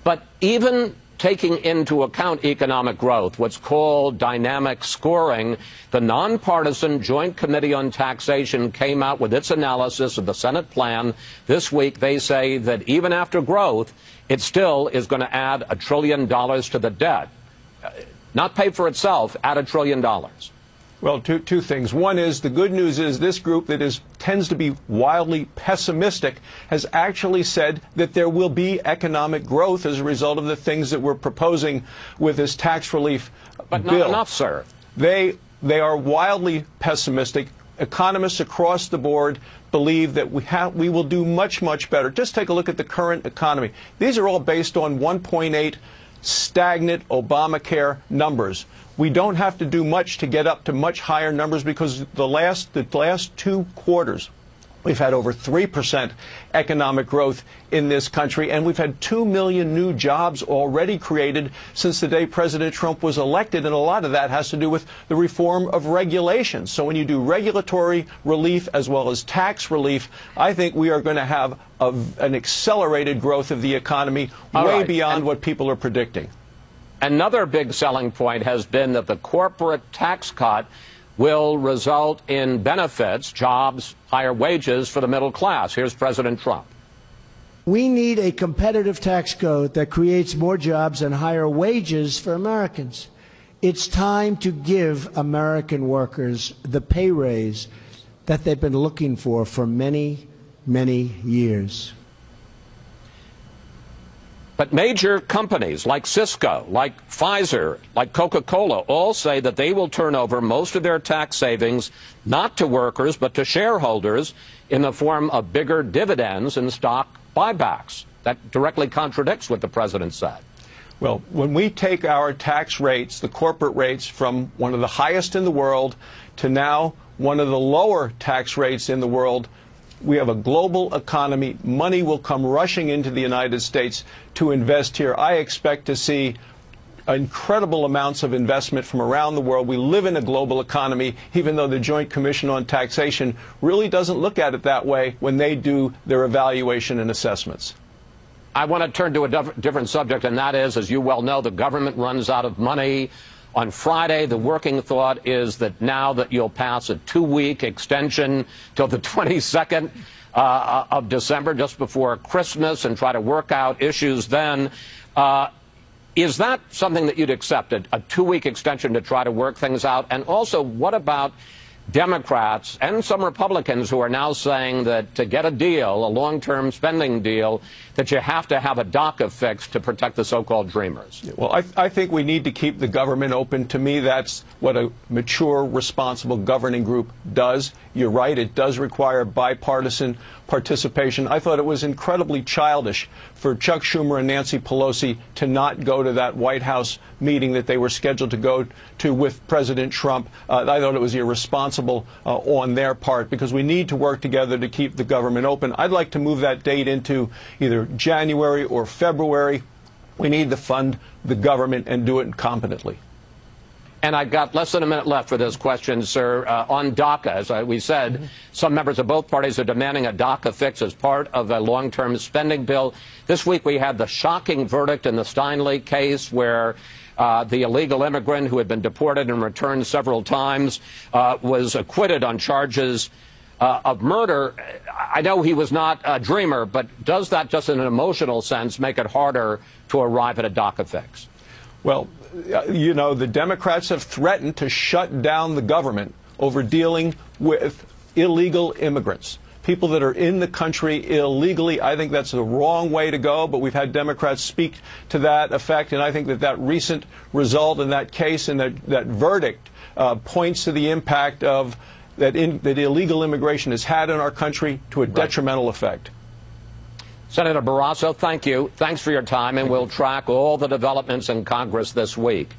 But even taking into account economic growth, what's called dynamic scoring, the nonpartisan Joint Committee on Taxation came out with its analysis of the Senate plan this week. They say that even after growth, it still is going to add $1 trillion to the debt. Not pay for itself, add $1 trillion. Well, two things. One is, the good news is this group that tends to be wildly pessimistic has actually said that there will be economic growth as a result of the things that we're proposing with this tax relief But bill. not enough, sir. They are wildly pessimistic. Economists across the board believe that we will do much, much better. Just take a look at the current economy. These are all based on 1.8 stagnant Obamacare numbers. We don't have to do much to get up to much higher numbers, because the last 2 quarters we've had over 3% economic growth in this country, and we've had 2 million new jobs already created since the day President Trump was elected, and a lot of that has to do with the reform of regulations. So when you do regulatory relief as well as tax relief, I think we are going to have an accelerated growth of the economy way beyond what people are predicting. Another big selling point has been that the corporate tax cut will result in benefits, jobs, higher wages for the middle class. Here's President Trump. We need a competitive tax code that creates more jobs and higher wages for Americans. It's time to give American workers the pay raise that they've been looking for many, many years. But major companies like Cisco, like Pfizer, like Coca-Cola all say that they will turn over most of their tax savings not to workers but to shareholders in the form of bigger dividends and stock buybacks. That directly contradicts what the president said. Well, when we take our tax rates, the corporate rates, from one of the highest in the world to now one of the lower tax rates in the world, we have a global economy. Money will come rushing into the United States to invest here. I expect to see incredible amounts of investment from around the world. We live in a global economy, even though the Joint Commission on Taxation really doesn't look at it that way when they do their evaluation and assessments. I want to turn to a different subject, and that is, as you well know, the government runs out of money. On Friday, the working thought is that now that you'll pass a 2-week extension till the 22nd of December, just before Christmas, and try to work out issues then. Is that something that you'd accept, a 2-week extension to try to work things out? And also, what about Democrats and some Republicans who are now saying that to get a deal, a long-term spending deal, that you have to have a DACA fix to protect the so-called dreamers? Well, I think we need to keep the government open. To me, that's what a mature, responsible governing group does. You're right, it does require bipartisan participation. I thought it was incredibly childish for Chuck Schumer and Nancy Pelosi to not go to that White House meeting that they were scheduled to go to with President Trump. I thought it was irresponsible on their part, because we need to work together to keep the government open. I'd like to move that date into either January or February. We need to fund the government and do it competently. And I've got less than a minute left for this question, sir. On DACA, as we said, some members of both parties are demanding a DACA fix as part of a long-term spending bill. This week we had the shocking verdict in the Steinle case, where the illegal immigrant who had been deported and returned several times was acquitted on charges of murder. I know he was not a dreamer, but does that, just in an emotional sense, make it harder to arrive at a DACA fix? Well, you know, the Democrats have threatened to shut down the government over dealing with illegal immigrants, people that are in the country illegally. I think that's the wrong way to go, but we've had Democrats speak to that effect, and I think that recent result in that case and that verdict points to the impact of that illegal immigration has had in our country to a detrimental effect. Senator Barrasso, thank you. Thanks for your time, and we'll track all the developments in Congress this week.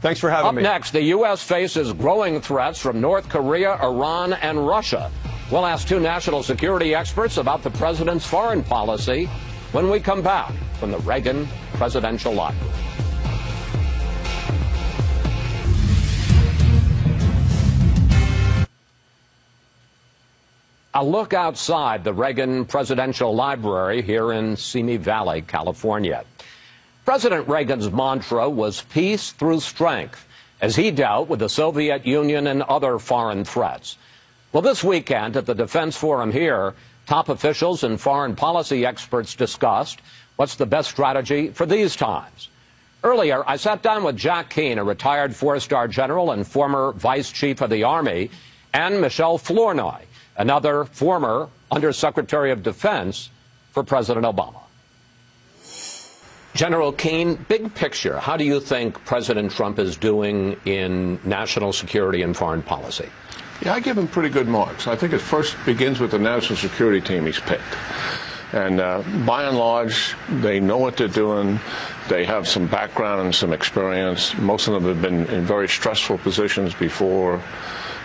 Thanks for having me. Up next, the U.S. faces growing threats from North Korea, Iran, and Russia. We'll ask two national security experts about the president's foreign policy when we come back from the Reagan Presidential Library. A look outside the Reagan Presidential Library here in Simi Valley, California. President Reagan's mantra was peace through strength as he dealt with the Soviet Union and other foreign threats. Well, this weekend at the Defense Forum here, top officials and foreign policy experts discussed what's the best strategy for these times. Earlier, I sat down with Jack Keane, a retired four-star general and former vice chief of the Army, and Michelle Flournoy, another former Undersecretary of Defense for President Obama. General Keane, big picture, how do you think President Trump is doing in national security and foreign policy? Yeah, I give him pretty good marks. I think it first begins with the national security team he's picked. And by and large, they know what they're doing. They have some background and some experience. Most of them have been in very stressful positions before.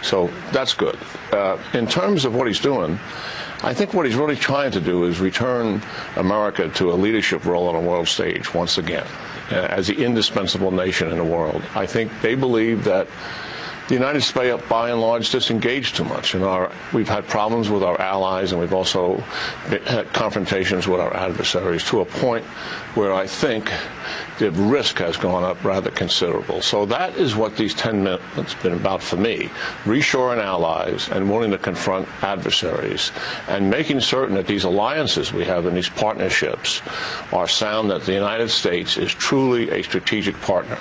So that's good. In terms of what he's doing, I think what he's really trying to do is return America to a leadership role on a world stage once again, as the indispensable nation in the world. I think they believe that the United States, by and large, disengaged too much. We've had problems with our allies, and we've also had confrontations with our adversaries to a point where I think the risk has gone up rather considerable. So that is what these 10 minutes have been about for me, reshoring allies and wanting to confront adversaries and making certain that these alliances we have and these partnerships are sound, that the United States is truly a strategic partner.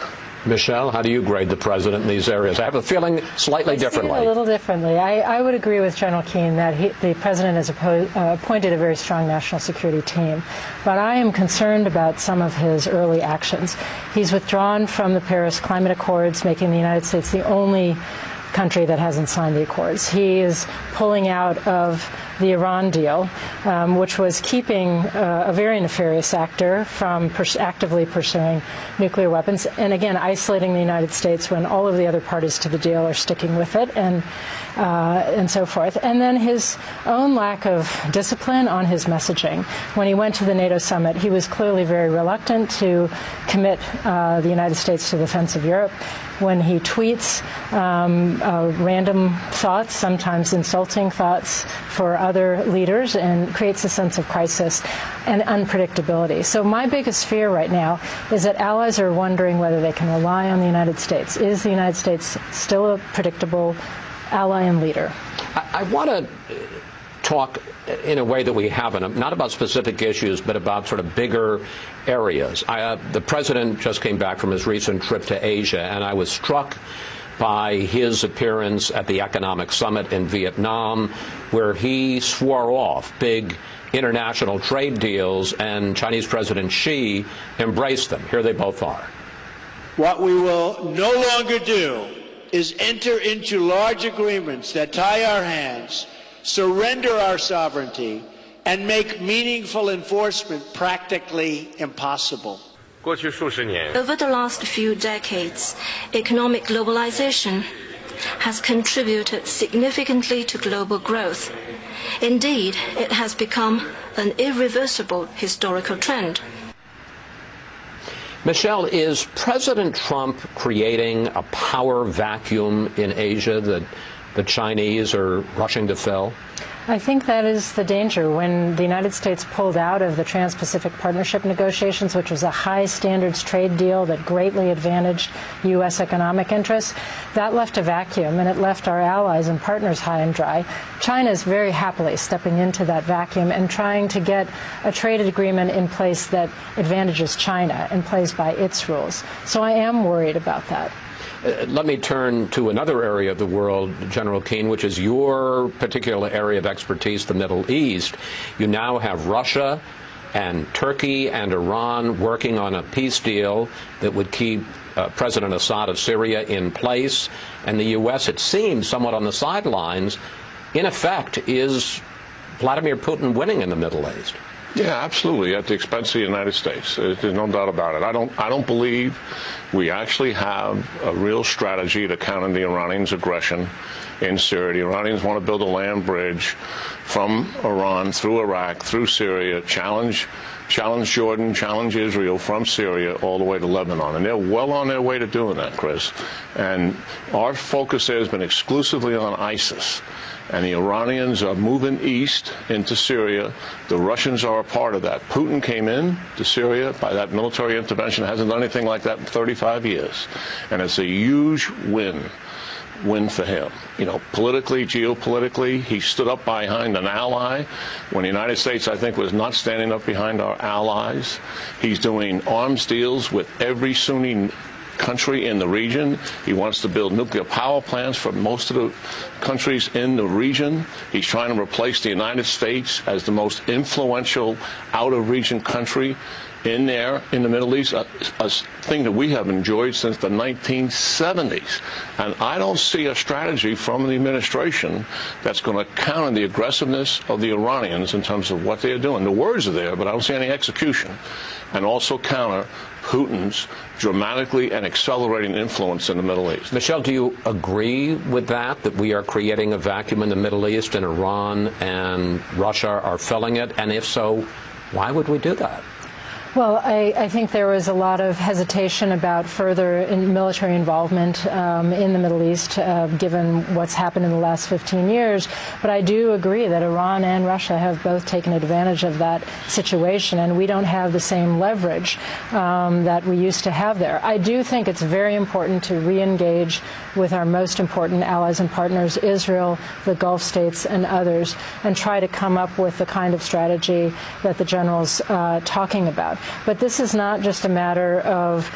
Michelle, how do you grade the president in these areas? I have a feeling slightly differently. A little differently. I would agree with General Keane that the president has appointed a very strong national security team. But I am concerned about some of his early actions. He's withdrawn from the Paris Climate Accords, making the United States the only country that hasn't signed the accords. He is pulling out of the Iran deal, which was keeping a very nefarious actor from actively pursuing nuclear weapons, and again isolating the United States when all of the other parties to the deal are sticking with it, and so forth. And then his own lack of discipline on his messaging. When he went to the NATO summit, he was clearly very reluctant to commit the United States to the defense of Europe. When he tweets random thoughts, sometimes insulting thoughts for other leaders, and creates a sense of crisis and unpredictability. So my biggest fear right now is that allies are wondering whether they can rely on the United States. Is the United States still a predictable ally and leader? I want to talk in a way that we haven't, not about specific issues, but about sort of bigger areas. The president just came back from his recent trip to Asia, and I was struck by his appearance at the Economic Summit in Vietnam, where he swore off big international trade deals, and Chinese President Xi embraced them. Here they both are. What we will no longer do is enter into large agreements that tie our hands, surrender our sovereignty, and make meaningful enforcement practically impossible. Over the last few decades, economic globalization has contributed significantly to global growth. Indeed, it has become an irreversible historical trend. Michelle, is President Trump creating a power vacuum in Asia that the Chinese are rushing to fill? I think that is the danger. When the United States pulled out of the Trans-Pacific Partnership negotiations, which was a high-standards trade deal that greatly advantaged U.S. economic interests, that left a vacuum, and it left our allies and partners high and dry. China is very happily stepping into that vacuum and trying to get a trade agreement in place that advantages China and plays by its rules. So I am worried about that. Let me turn to another area of the world, General Keane, which is your particular area of expertise, the Middle East. You now have Russia and Turkey and Iran working on a peace deal that would keep President Assad of Syria in place. And the U.S., it seems, somewhat on the sidelines. In effect, is Vladimir Putin winning in the Middle East? Yeah, absolutely, at the expense of the United States. There's no doubt about it. I don't believe we actually have a real strategy to counter the Iranians' aggression in Syria. The Iranians want to build a land bridge from Iran through Iraq, through Syria, challenge Jordan, challenge Israel from Syria all the way to Lebanon. And they're well on their way to doing that, Chris. And our focus there has been exclusively on ISIS. And the Iranians are moving east into Syria. The Russians are a part of that. Putin came in to Syria by that military intervention, hasn't done anything like that in 35 years. And it's a huge win for him. You know, politically, geopolitically, he stood up behind an ally when the United States, I think, was not standing up behind our allies. He's doing arms deals with every Sunni country in the region. He wants to build nuclear power plants for most of the countries in the region. He's trying to replace the United States as the most influential out-of-region country in there in the Middle East, a thing that we have enjoyed since the 1970s. And I don't see a strategy from the administration that's going to counter the aggressiveness of the Iranians in terms of what they're doing. The words are there, but I don't see any execution. And also counter Putin's dramatically and accelerating influence in the Middle East. Michelle, do you agree with that we are creating a vacuum in the Middle East and Iran and Russia are filling it? And if so, why would we do that? Well, I think there was a lot of hesitation about further military involvement in the Middle East, given what's happened in the last 15 years. But I do agree that Iran and Russia have both taken advantage of that situation, and we don't have the same leverage that we used to have there. I do think it's very important to re-engage with our most important allies and partners, Israel, the Gulf states, and others, and try to come up with the kind of strategy that the general's talking about. But this is not just a matter of,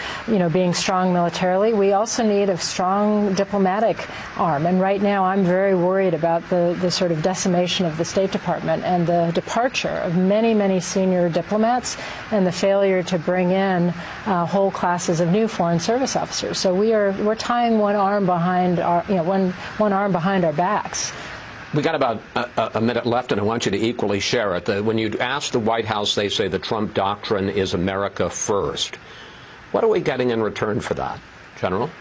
being strong militarily. We also need a strong diplomatic arm. And right now, I'm very worried about the sort of decimation of the State Department and the departure of many, many senior diplomats and the failure to bring in whole classes of new foreign service officers. So we're tying one arm behind our, one arm behind our backs. We got about a minute left, and I want you to equally share it. When you ask the White House, they say the Trump doctrine is America first. What are we getting in return for that, General?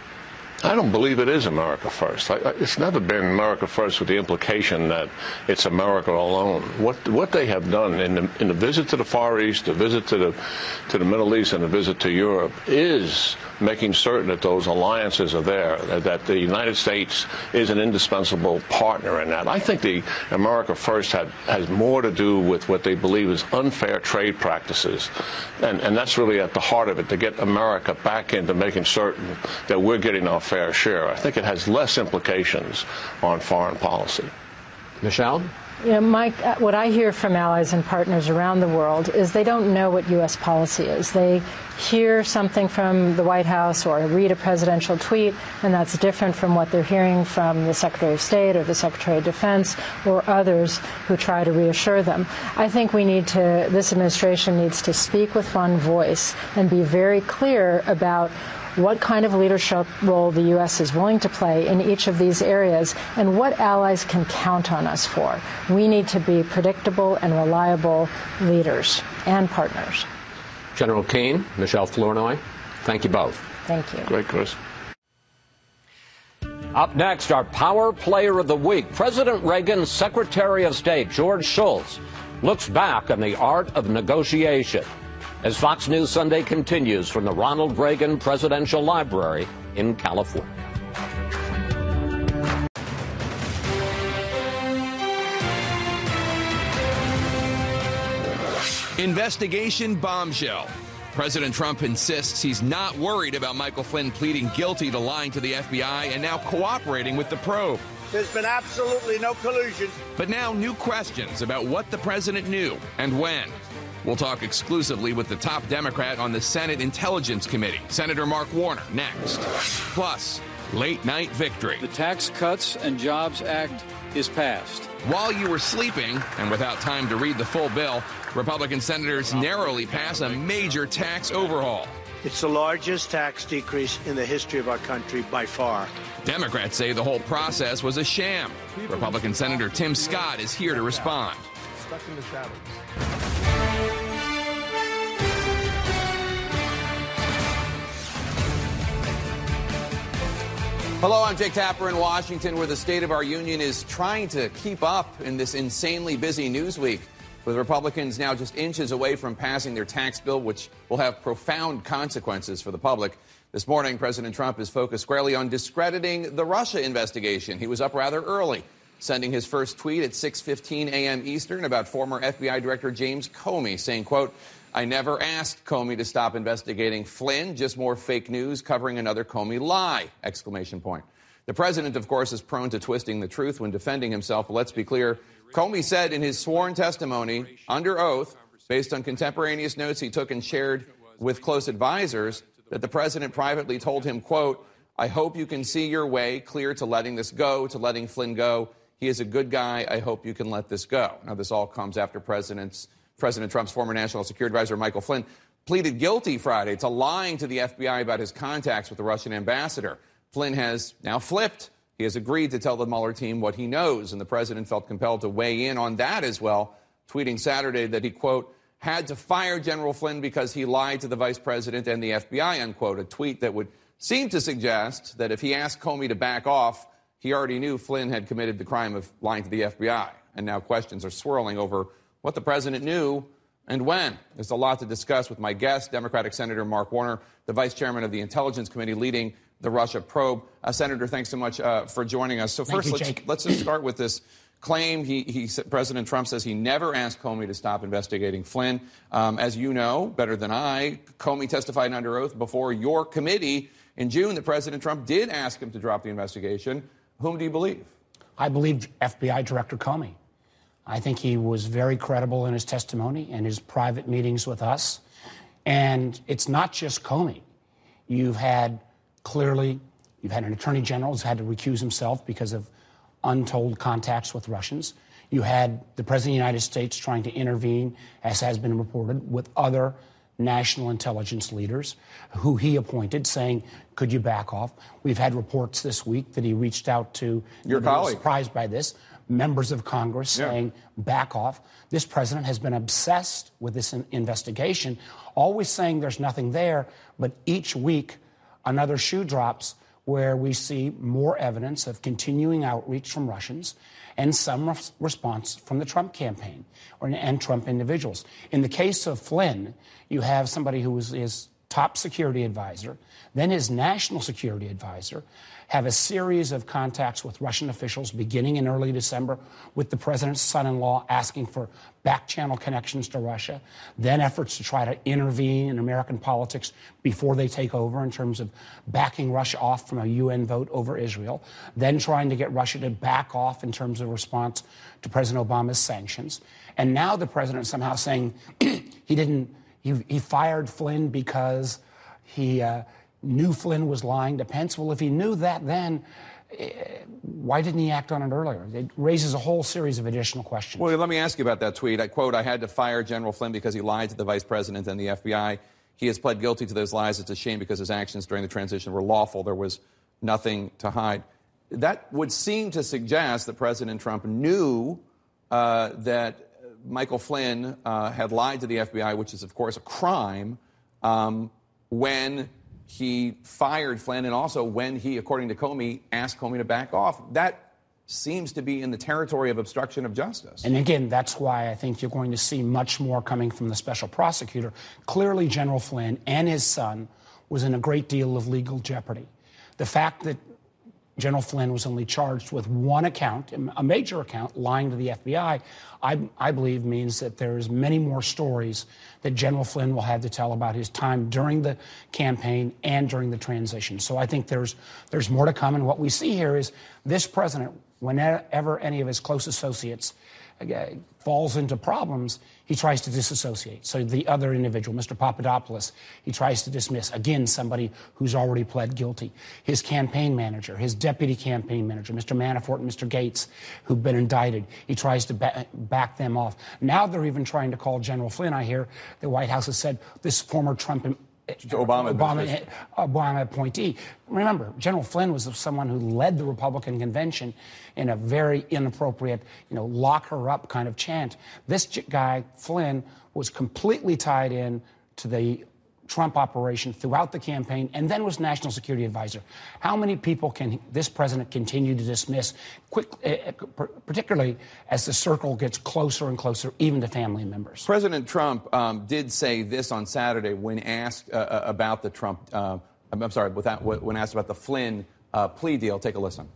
I don't believe it is America first. It's never been America first with the implication that it's America alone. What they have done in the visit to the Far East, the visit to the Middle East, and the visit to Europe is making certain that those alliances are there, that the United States is an indispensable partner in that. I think the America First has more to do with what they believe is unfair trade practices, and that's really at the heart of it, to get America back into making certain that we're getting our fair share. I think it has less implications on foreign policy. Michelle? Mike, what I hear from allies and partners around the world is they don't know what U.S. policy is. They hear something from the White House or read a presidential tweet, and that's different from what they're hearing from the Secretary of State or the Secretary of Defense or others who try to reassure them. I think this administration needs to speak with one voice and be very clear about what kind of leadership role the U.S. is willing to play in each of these areas and what allies can count on us for. We need to be predictable and reliable leaders and partners. General Keane, Michelle Flournoy, thank you both. Thank you. Great, Chris. Up next, our Power Player of the Week. President Reagan's Secretary of State, George Shultz, looks back on the art of negotiation as Fox News Sunday continues from the Ronald Reagan Presidential Library in California. Investigation bombshell. President Trump insists he's not worried about Michael Flynn pleading guilty to lying to the FBI and now cooperating with the probe. There's been absolutely no collusion. But now new questions about what the president knew and when. We'll talk exclusively with the top Democrat on the Senate Intelligence Committee, Senator Mark Warner, next. Plus, late night victory. The Tax Cuts and Jobs Act is passed. While you were sleeping, and without time to read the full bill, Republican senators narrowly pass a major tax overhaul. It's the largest tax decrease in the history of our country by far. Democrats say the whole process was a sham. Republican Senator Tim Scott is here to respond. Stuck in the shadows. Hello, I'm Jake Tapper in Washington, where the State of our Union is trying to keep up in this insanely busy news week, with Republicans now just inches away from passing their tax bill, which will have profound consequences for the public. This morning, President Trump is focused squarely on discrediting the Russia investigation. He was up rather early, sending his first tweet at 6:15 a.m. Eastern about former FBI Director James Comey, saying, quote, "I never asked Comey to stop investigating Flynn, just more fake news covering another Comey lie!" Exclamation point. The president, of course, is prone to twisting the truth when defending himself. But let's be clear. Comey said in his sworn testimony, under oath, based on contemporaneous notes he took and shared with close advisors, that the president privately told him, quote, "I hope you can see your way clear to letting this go, to letting Flynn go. He is a good guy. I hope you can let this go." Now, this all comes after President Trump's former National Security Advisor, Michael Flynn, pleaded guilty Friday to lying to the FBI about his contacts with the Russian ambassador. Flynn has now flipped. He has agreed to tell the Mueller team what he knows, and the president felt compelled to weigh in on that as well, tweeting Saturday that he, quote, "had to fire General Flynn because he lied to the vice president and the FBI," unquote, a tweet that would seem to suggest that if he asked Comey to back off, he already knew Flynn had committed the crime of lying to the FBI. And now questions are swirling over what the president knew and when? There's a lot to discuss with my guest, Democratic Senator Mark Warner, the vice chairman of the Intelligence Committee leading the Russia probe. Senator, thanks so much for joining us. So first, let's just start with this claim. President Trump says he never asked Comey to stop investigating Flynn. As you know better than I, Comey testified under oath before your committee in June that President Trump did ask him to drop the investigation. Whom do you believe? I believe FBI Director Comey. I think he was very credible in his testimony and his private meetings with us. And it's not just Comey. You've had an attorney general who's had to recuse himself because of untold contacts with Russians. You had the President of the United States trying to intervene, as has been reported, with other national intelligence leaders who he appointed, saying, could you back off? We've had reports this week that he reached out to, your colleague, surprised by this, members of Congress saying, back off. This president has been obsessed with this investigation, always saying there's nothing there, but each week another shoe drops where we see more evidence of continuing outreach from Russians and some response from the Trump campaign and Trump individuals. In the case of Flynn, you have somebody who was his top security advisor, then his national security advisor, have a series of contacts with Russian officials beginning in early December with the president's son-in-law asking for back-channel connections to Russia, then efforts to try to intervene in American politics before they take over in terms of backing Russia off from a UN vote over Israel, then trying to get Russia to back off in terms of response to President Obama's sanctions. And now the president somehow saying he fired Flynn because he knew Flynn was lying to Pence. Well, if he knew that then, why didn't he act on it earlier? It raises a whole series of additional questions. Well, let me ask you about that tweet. I quote, I had to fire General Flynn because he lied to the vice president and the FBI. He has pled guilty to those lies. It's a shame because his actions during the transition were lawful. There was nothing to hide. That would seem to suggest that President Trump knew that Michael Flynn had lied to the FBI, which is, of course, a crime, when he fired Flynn and also when he, according to Comey, asked Comey to back off. That seems to be in the territory of obstruction of justice. And again, that's why I think you're going to see much more coming from the special prosecutor. Clearly, General Flynn and his son was in a great deal of legal jeopardy. The fact that General Flynn was only charged with one account, a major account, lying to the FBI, I believe means that there's many more stories that General Flynn will have to tell about his time during the campaign and during the transition. So I think there's more to come. And what we see here is this president, whenever any of his close associates falls into problems, he tries to disassociate. So the other individual, Mr. Papadopoulos, he tries to dismiss, again, somebody who's already pled guilty. His campaign manager, his deputy campaign manager, Mr. Manafort and Mr. Gates, who've been indicted, he tries to back them off. Now they're even trying to call General Flynn. I hear the White House has said this former Obama appointee. Remember, General Flynn was someone who led the Republican convention in a very inappropriate, lock her up kind of chant. This guy, Flynn, was completely tied in to the Trump operation throughout the campaign and then was national security advisor. How many people can this president continue to dismiss, particularly as the circle gets closer and closer, even to family members? President Trump did say this on Saturday when asked about the Trump, when asked about the Flynn plea deal. Take a listen.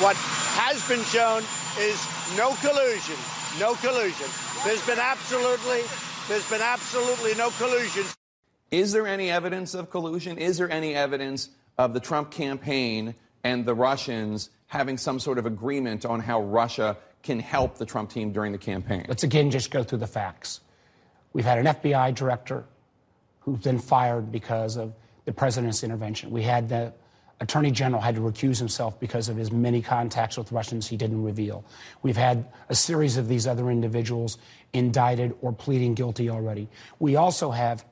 What has been shown is no collusion. No collusion. There's been absolutely no collusion. Is there any evidence of collusion? Is there any evidence of the Trump campaign and the Russians having some sort of agreement on how Russia can help the Trump team during the campaign? Let's again just go through the facts. We've had an FBI director who's been fired because of the president's intervention. We had the Attorney General had to recuse himself because of his many contacts with Russians he didn't reveal. We've had a series of these other individuals indicted or pleading guilty already. We also have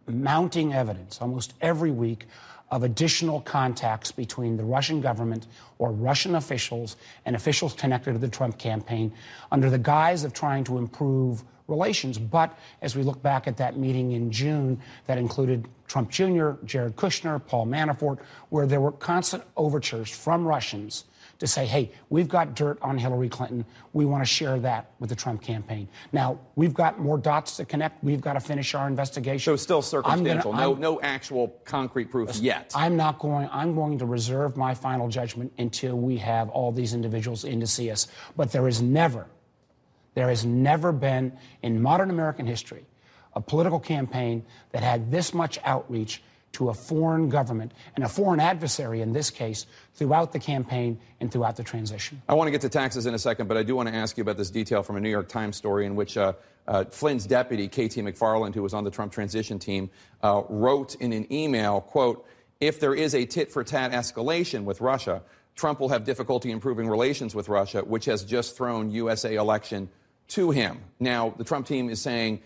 mounting evidence almost every week of additional contacts between the Russian government or Russian officials and officials connected to the Trump campaign under the guise of trying to improve relations. But as we look back at that meeting in June that included Trump Jr., Jared Kushner, Paul Manafort, where there were constant overtures from Russians to say, hey, we've got dirt on Hillary Clinton. We want to share that with the Trump campaign. Now, we've got more dots to connect. We've got to finish our investigation. So still circumstantial, no actual concrete proof yet. I'm going to reserve my final judgment until we have all these individuals in to see us. But there has never been in modern American history a political campaign that had this much outreach to a foreign government and a foreign adversary in this case throughout the campaign and throughout the transition. I want to get to taxes in a second, but I do want to ask you about this detail from a New York Times story in which Flynn's deputy, K.T. McFarland, who was on the Trump transition team, wrote in an email, quote, if there is a tit-for-tat escalation with Russia, Trump will have difficulty improving relations with Russia, which has just thrown USA election to him. Now, the Trump team is saying,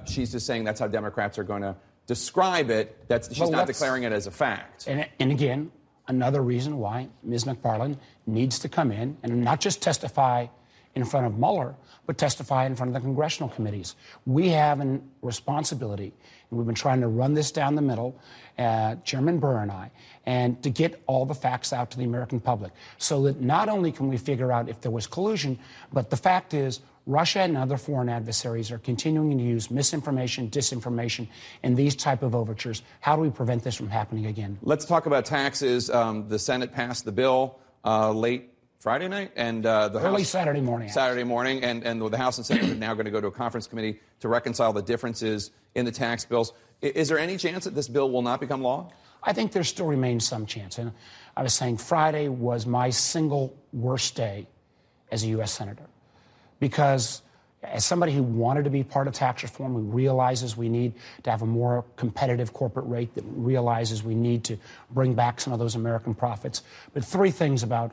she's just saying that's how Democrats are going to describe it. She's not declaring it as a fact. And again, another reason why Ms. McFarland needs to come in and not just testify in front of Mueller, but testify in front of the congressional committees. We have a responsibility, and we've been trying to run this down the middle, Chairman Burr and I, and to get all the facts out to the American public so that not only can we figure out if there was collusion, but the fact is Russia and other foreign adversaries are continuing to use misinformation, disinformation, and these type of overtures. How do we prevent this from happening again? Let's talk about taxes. The Senate passed the bill late Friday night, and the early House, Saturday morning. And the House and Senate are now going to go to a conference committee to reconcile the differences in the tax bills. Is there any chance that this bill will not become law? I think there still remains some chance. And I was saying Friday was my single worst day as a U.S. Senator. Because as somebody who wanted to be part of tax reform, who realizes we need to have a more competitive corporate rate, that realizes we need to bring back some of those American profits. But three things about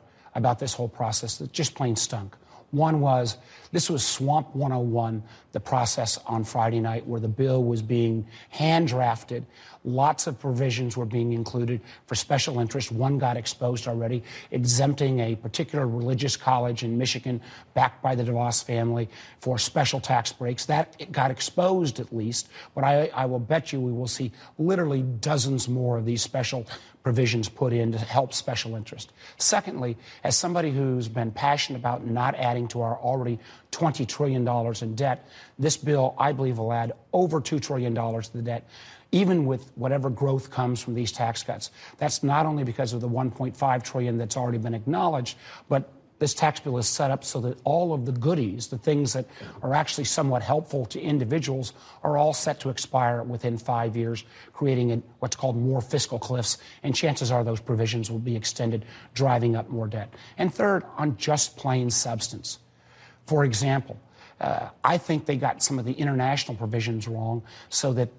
this whole process that just plain stunk. One was, this was Swamp 101, the process on Friday night where the bill was being hand-drafted. Lots of provisions were being included for special interest. One got exposed already, exempting a particular religious college in Michigan, backed by the DeVos family, for special tax breaks. That got exposed at least, but I will bet you we will see literally dozens more of these special provisions put in to help special interest. Secondly, as somebody who's been passionate about not adding to our already $20 trillion in debt, this bill, I believe, will add over $2 trillion to the debt, even with whatever growth comes from these tax cuts. That's not only because of the $1.5 trillion that's already been acknowledged, but this tax bill is set up so that all of the goodies, the things that are actually somewhat helpful to individuals, are all set to expire within 5 years, creating what's called more fiscal cliffs, and chances are those provisions will be extended, driving up more debt. And third, on just plain substance. For example, I think they got some of the international provisions wrong, so that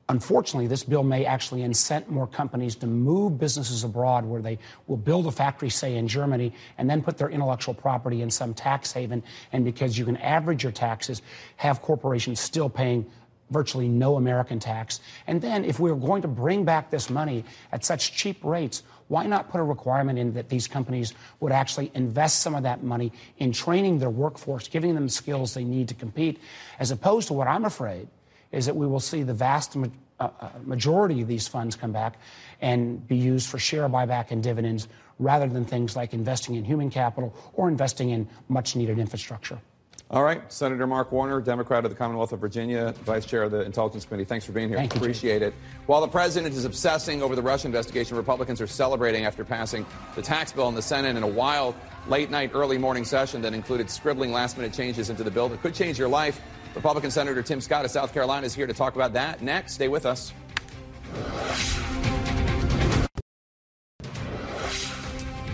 unfortunately, this bill may actually incent more companies to move businesses abroad where they will build a factory, say, in Germany, and then put their intellectual property in some tax haven. And because you can average your taxes, have corporations still paying virtually no American tax. And then if we're going to bring back this money at such cheap rates, why not put a requirement in that these companies would actually invest some of that money in training their workforce, giving them skills they need to compete, as opposed to what I'm afraid is that we will see the vast majority of these funds come back and be used for share buyback and dividends rather than things like investing in human capital or investing in much-needed infrastructure. All right. Senator Mark Warner, Democrat of the Commonwealth of Virginia, Vice Chair of the Intelligence Committee. Thanks for being here. Thank you, appreciate it. While the president is obsessing over the Russia investigation, Republicans are celebrating after passing the tax bill in the Senate in a wild late-night, early morning session that included scribbling last-minute changes into the bill that could change your life. Republican Senator Tim Scott of South Carolina is here to talk about that next. Stay with us.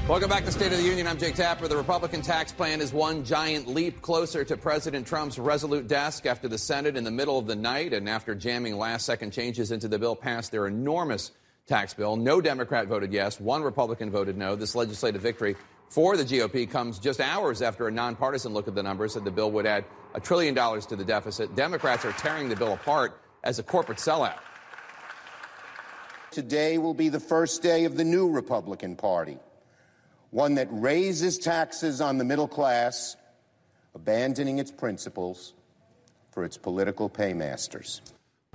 Welcome back to State of the Union. I'm Jake Tapper. The Republican tax plan is one giant leap closer to President Trump's resolute desk after the Senate in the middle of the night and after jamming last-second changes into the bill passed their enormous tax bill. No Democrat voted yes. One Republican voted no. This legislative victory for the GOP comes just hours after a nonpartisan look at the numbers said the bill would add $1 trillion to the deficit. Democrats are tearing the bill apart as a corporate sellout. Today will be the first day of the new Republican Party, one that raises taxes on the middle class, abandoning its principles for its political paymasters.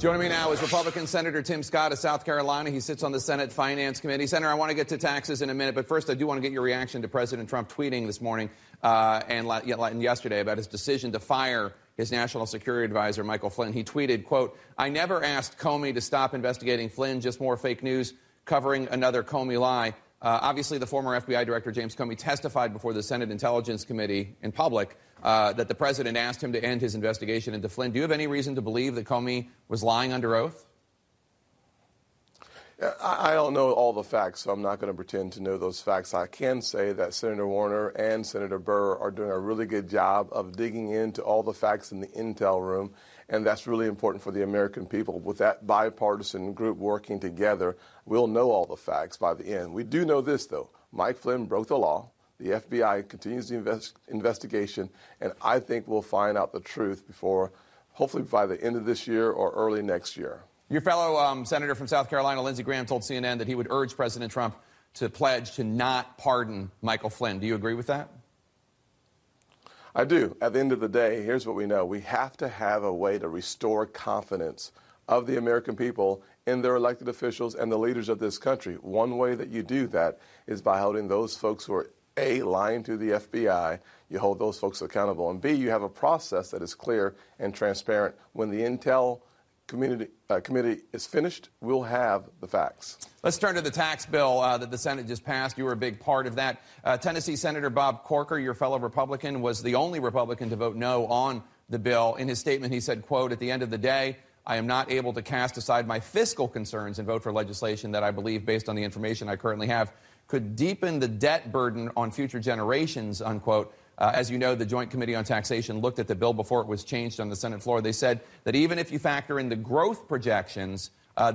Joining me now is Republican Senator Tim Scott of South Carolina. He sits on the Senate Finance Committee. Senator, I want to get to taxes in a minute, but first I do want to get your reaction to President Trump tweeting this morning and yesterday about his decision to fire his national security advisor, Michael Flynn. He tweeted, quote, "I never asked Comey to stop investigating Flynn, just more fake news covering another Comey lie." Obviously, the former FBI Director James Comey testified before the Senate Intelligence Committee in public that the president asked him to end his investigation into Flynn. Do you have any reason to believe that Comey was lying under oath? I don't know all the facts, so I'm not going to pretend to know those facts. I can say that Senator Warner and Senator Burr are doing a really good job of digging into all the facts in the intel room, and that's really important for the American people. With that bipartisan group working together, we'll know all the facts by the end. We do know this, though. Mike Flynn broke the law. The FBI continues the investigation, and I think we'll find out the truth hopefully by the end of this year or early next year. Your fellow senator from South Carolina, Lindsey Graham, told CNN that he would urge President Trump to pledge to not pardon Michael Flynn. Do you agree with that? I do. At the end of the day, here's what we know. We have to have a way to restore confidence of the American people in their elected officials and the leaders of this country. One way that you do that is by holding those folks who are, A, lying to the FBI. You hold those folks accountable. And B, you have a process that is clear and transparent. When the Intel committee is finished, we'll have the facts. Let's turn to the tax bill that the Senate just passed. You were a big part of that. Tennessee Senator Bob Corker, your fellow Republican, was the only Republican to vote no on the bill. In his statement, he said, quote, "At the end of the day, I am not able to cast aside my fiscal concerns and vote for legislation that I believe, based on the information I currently have, could deepen the debt burden on future generations," unquote. As you know, the Joint Committee on Taxation looked at the bill before it was changed on the Senate floor. They said that even if you factor in the growth projections,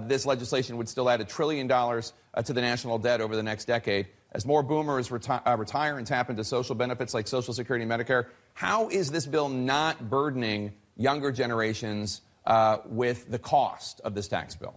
this legislation would still add $1 trillion to the national debt over the next decade. As more boomers retire and tap into social benefits like Social Security and Medicare, how is this bill not burdening younger generations with the cost of this tax bill?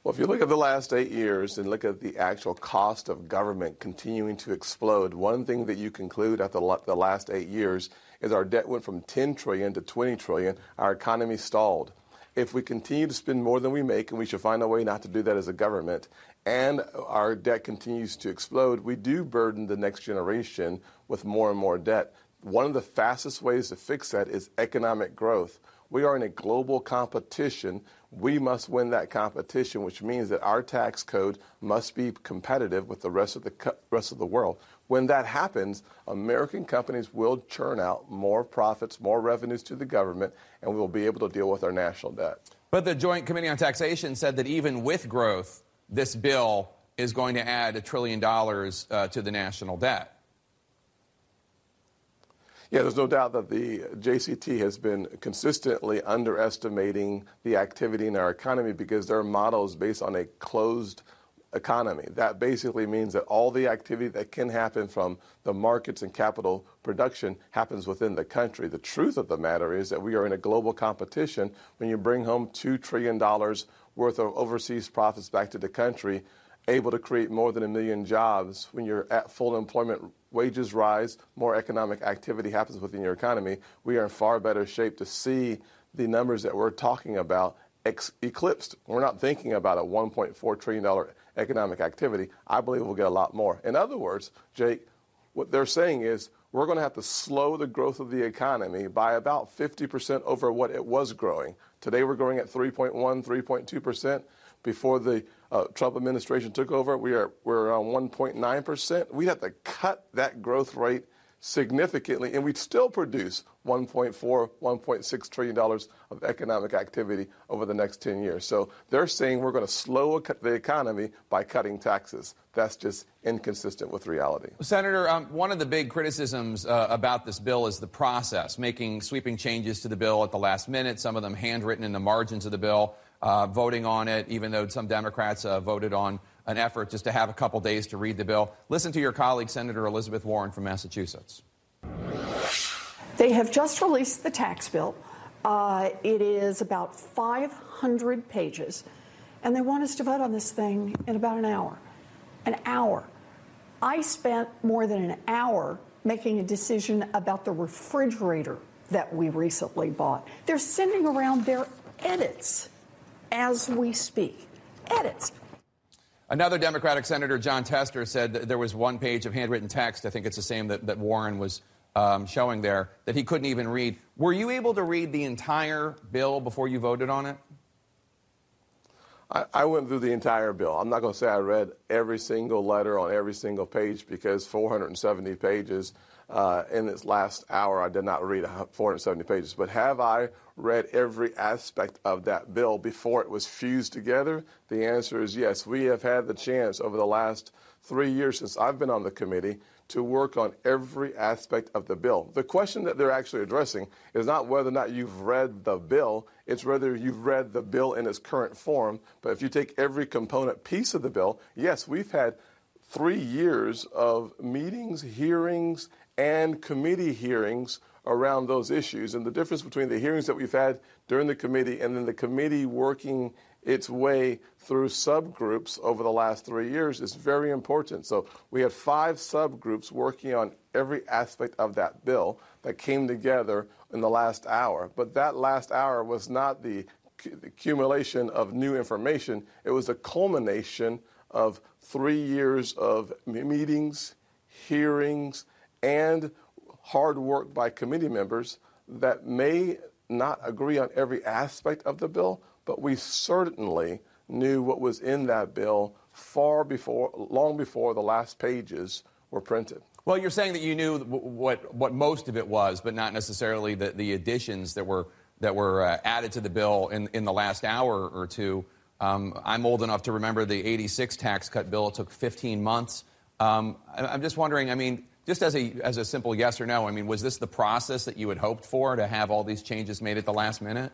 Well, if you look at the last 8 years and look at the actual cost of government continuing to explode, one thing that you conclude after the last 8 years is our debt went from $10 trillion to $20 trillion. Our economy stalled. If we continue to spend more than we make, and we should find a way not to do that as a government, and our debt continues to explode, we do burden the next generation with more and more debt. One of the fastest ways to fix that is economic growth. We are in a global competition. We must win that competition, which means that our tax code must be competitive with the rest of the world. When that happens, American companies will churn out more profits, more revenues to the government, and we will be able to deal with our national debt. But the Joint Committee on Taxation said that even with growth, this bill is going to add $1 trillion to the national debt. Yeah, there's no doubt that the JCT has been consistently underestimating the activity in our economy because their model is based on a closed economy. That basically means that all the activity that can happen from the markets and capital production happens within the country. The truth of the matter is that we are in a global competition. When you bring home $2 trillion worth of overseas profits back to the country, able to create more than 1 million jobs, when you're at full employment, wages rise, more economic activity happens within your economy, we are in far better shape to see the numbers that we're talking about eclipsed. We're not thinking about a $1.4 trillion economic activity. I believe we'll get a lot more. In other words, Jake, what they're saying is we're going to have to slow the growth of the economy by about 50% over what it was growing. Today we're growing at 3.1, 3.2%. Before the Trump administration took over, we're around 1.9%. We'd have to cut that growth rate significantly, and we'd still produce $1.4, $1.6 trillion of economic activity over the next 10 years. So they're saying we're going to slow the economy by cutting taxes. That's just inconsistent with reality. Senator, one of the big criticisms about this bill is the process, making sweeping changes to the bill at the last minute, some of them handwritten in the margins of the bill. Voting on it, even though some Democrats voted on an effort just to have a couple days to read the bill. Listen to your colleague, Senator Elizabeth Warren from Massachusetts. They have just released the tax bill. It is about 500 pages, and they want us to vote on this thing in about an hour. An hour. I spent more than an hour making a decision about the refrigerator that we recently bought. They're sending around their edits as we speak. Edits. Another Democratic Senator, John Tester, said that there was one page of handwritten text, I think it's the same that Warren was showing there, that he couldn't even read. Were you able to read the entire bill before you voted on it? I went through the entire bill. I'm not going to say I read every single letter on every single page, because 470 pages in its last hour, I did not read 470 pages. But have I read every aspect of that bill before it was fused together? The answer is yes. We have had the chance over the last 3 years since I've been on the committee to work on every aspect of the bill. The question that they're actually addressing is not whether or not you've read the bill, it's whether you've read the bill in its current form. But if you take every component piece of the bill, yes, we've had 3 years of meetings, hearings, and committee hearings around those issues. And the difference between the hearings that we've had during the committee and then the committee working its way through subgroups over the last 3 years is very important. So we had 5 subgroups working on every aspect of that bill that came together in the last hour. But that last hour was not the accumulation of new information. It was a culmination of 3 years of meetings, hearings, and hard work by committee members that may not agree on every aspect of the bill, but we certainly knew what was in that bill long before the last pages were printed. Well, you're saying that you knew what most of it was, but not necessarily the additions that were added to the bill in the last hour or two. I'm old enough to remember the '86 tax cut bill. It took 15 months. I'm just wondering, I mean, just as a simple yes or no, I mean, was this the process that you had hoped for, to have all these changes made at the last minute?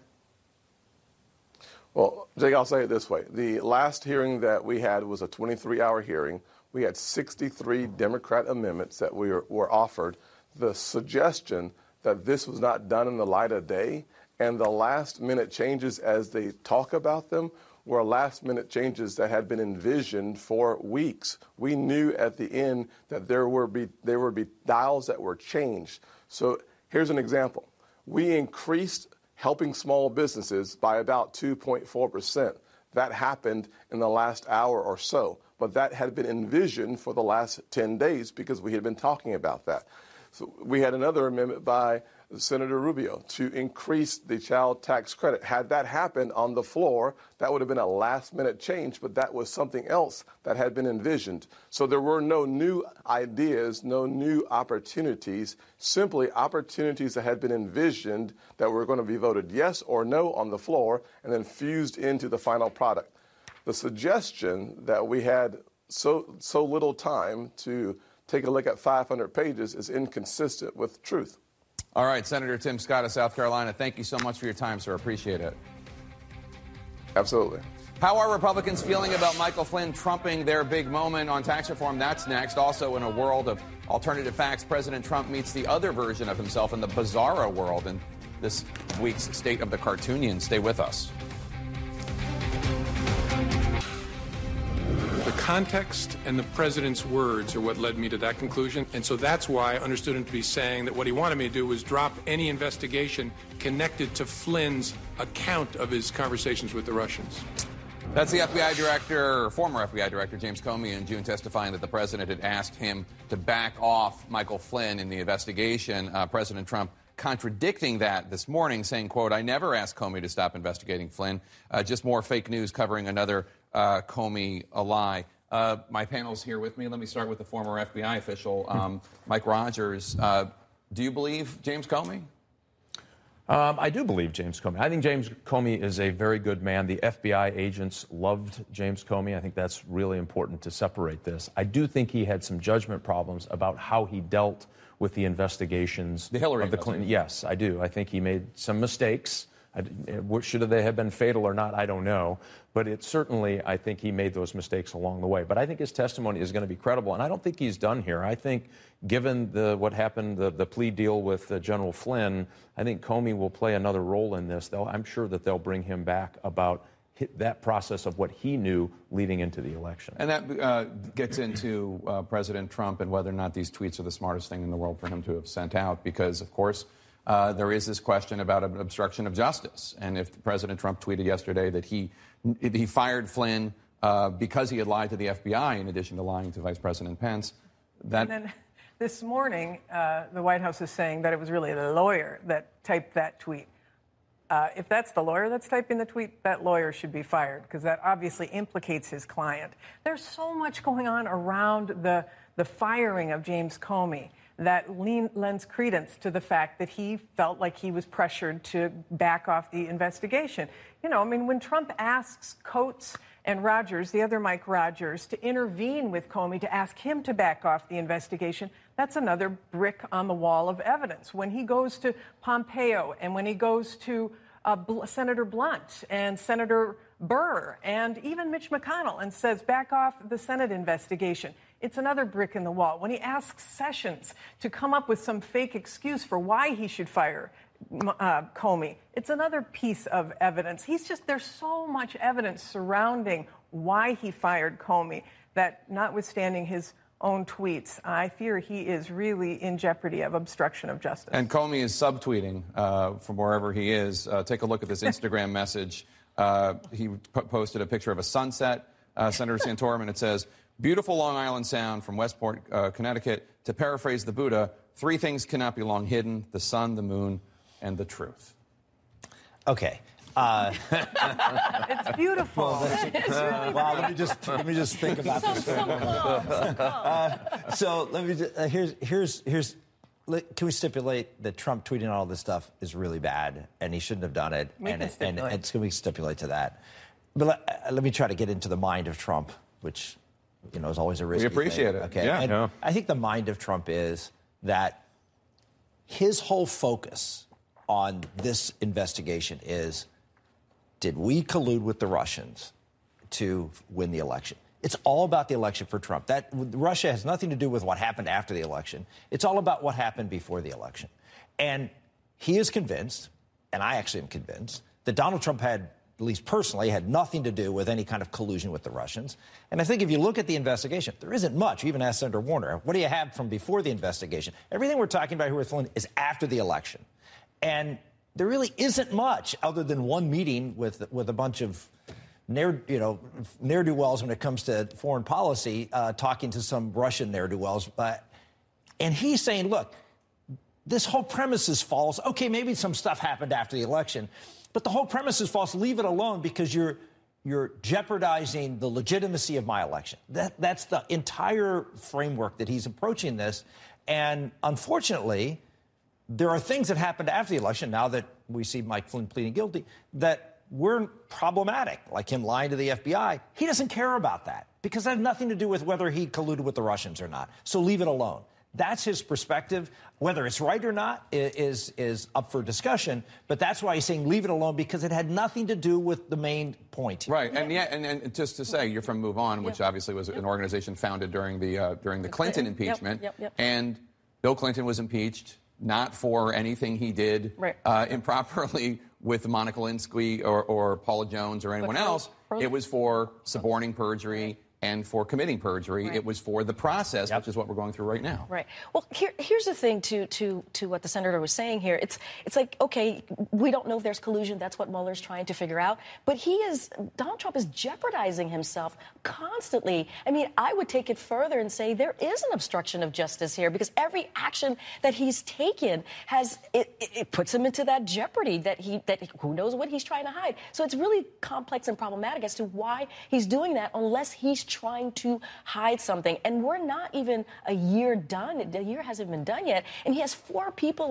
Well, Jake, I'll say it this way. The last hearing that we had was a 23-hour hearing. We had 63 Democrat amendments that were offered. The suggestion that this was not done in the light of day, and the last-minute changes as they talk about them, were last-minute changes that had been envisioned for weeks. We knew at the end that there would be dials that were changed. So here's an example. We increased helping small businesses by about 2.4%. That happened in the last hour or so, but that had been envisioned for the last 10 days because we had been talking about that. So we had another amendment by Senator Rubio to increase the child tax credit. Had that happened on the floor, that would have been a last-minute change, but that was something else that had been envisioned. So there were no new ideas, no new opportunities, simply opportunities that had been envisioned that were going to be voted yes or no on the floor and then fused into the final product. The suggestion that we had so little time to take a look at 500 pages is inconsistent with truth. All right, Senator Tim Scott of South Carolina, thank you so much for your time, sir. Appreciate it. Absolutely. How are Republicans feeling about Michael Flynn trumping their big moment on tax reform? That's next. Also, in a world of alternative facts, President Trump meets the other version of himself in the bizarro world in this week's State of the Cartoonian. Stay with us. The context and the president's words are what led me to that conclusion. And so that's why I understood him to be saying that what he wanted me to do was drop any investigation connected to Flynn's account of his conversations with the Russians. That's the FBI director, former FBI director, James Comey, in June, testifying that the president had asked him to back off Michael Flynn in the investigation. President Trump contradicting that this morning, saying, quote, "I never asked Comey to stop investigating Flynn. Just more fake news covering another Comey a lie." My panel's here with me. Let me start with the former FBI official, Mike Rogers. Do you believe James Comey? I do believe James Comey. I think James Comey is a very good man. The FBI agents loved James Comey. I think that's really important to separate this. I do think he had some judgment problems about how he dealt with the investigations the Hillary of the Clinton. Yes, I do. I think he made some mistakes. Should they have been fatal or not, I don't know. But it certainly, I think he made those mistakes along the way. But I think his testimony is going to be credible. And I don't think he's done here. I think given what happened, the plea deal with General Flynn, I think Comey will play another role in this. I'm sure that they'll bring him back about that process of what he knew leading into the election. And that gets into President Trump and whether or not these tweets are the smartest thing in the world for him to have sent out. Because, of course, there is this question about an obstruction of justice. And if President Trump tweeted yesterday that he fired Flynn because he had lied to the FBI in addition to lying to Vice President Pence, that... And then this morning, the White House is saying that it was really the lawyer that typed that tweet. If that's the lawyer that's typing the tweet, that lawyer should be fired because that obviously implicates his client. There's so much going on around the firing of James Comey that lends credence to the fact that he felt like he was pressured to back off the investigation. You know, I mean, when Trump asks Coates and Rogers, the other Mike Rogers, to intervene with Comey to ask him to back off the investigation, that's another brick on the wall of evidence. When he goes to Pompeo and when he goes to Senator Blunt and Senator Burr and even Mitch McConnell and says, back off the Senate investigation, it's another brick in the wall. When he asks Sessions to come up with some fake excuse for why he should fire Comey, it's another piece of evidence. There's so much evidence surrounding why he fired Comey that, notwithstanding his own tweets, I fear he is really in jeopardy of obstruction of justice. And Comey is subtweeting from wherever he is. Take a look at this Instagram message. He posted a picture of a sunset, Senator Santorum, and it says, "Beautiful Long Island Sound from Westport, Connecticut. To paraphrase the Buddha, 3 things cannot be long hidden: the sun, the moon, and the truth." Okay. It's beautiful. Well, let me just think about this. So let me just, can we stipulate that Trump tweeting all this stuff is really bad and he shouldn't have done it, and it's going to stipulate to that. But let me try to get into the mind of Trump, which is always a risky We appreciate thing. it. Okay. Yeah. And I think the mind of Trump is that his whole focus on this investigation is, did we collude with the Russians to win the election? It's all about the election for Trump. That Russia has nothing to do with what happened after the election. It's all about what happened before the election. And he is convinced, and I actually am convinced, that Donald Trump had, at least personally, had nothing to do with any kind of collusion with the Russians. And I think if you look at the investigation, there isn't much. You even asked Senator Warner, what do you have from before the investigation? Everything we're talking about here with Flynn is after the election. And there really isn't much other than one meeting with a bunch of ne'er-do-wells when it comes to foreign policy, talking to some Russian ne'er-do-wells. And he's saying, look, this whole premise is false. Okay, maybe some stuff happened after the election, but the whole premise is false. Leave it alone because you're jeopardizing the legitimacy of my election. That's the entire framework that he's approaching this. And unfortunately, there are things that happened after the election, now that we see Mike Flynn pleading guilty, that were problematic, like him lying to the FBI. He doesn't care about that because that has nothing to do with whether he colluded with the Russians or not. So leave it alone. That's his perspective. Whether it's right or not is up for discussion, but that's why he's saying leave it alone, because it had nothing to do with the main point. Right, and just to say, you're from Move On, which obviously was an organization founded during the Clinton impeachment, and Bill Clinton was impeached not for anything he did improperly with Monica Lewinsky or Paula Jones or anyone else. It was for suborning perjury and for committing perjury. It was for the process, which is what we're going through right now. Right. Well, here's the thing to what the senator was saying here. It's like, okay, we don't know if there's collusion. That's what Mueller's trying to figure out. But Donald Trump is jeopardizing himself constantly. I mean, I would take it further and say there is an obstruction of justice here, because every action that he's taken it puts him into that jeopardy that who knows what he's trying to hide. So it's really complex and problematic as to why he's doing that, unless he's trying to hide something. And we're not even a year done. The year hasn't been done yet. And he has 4 people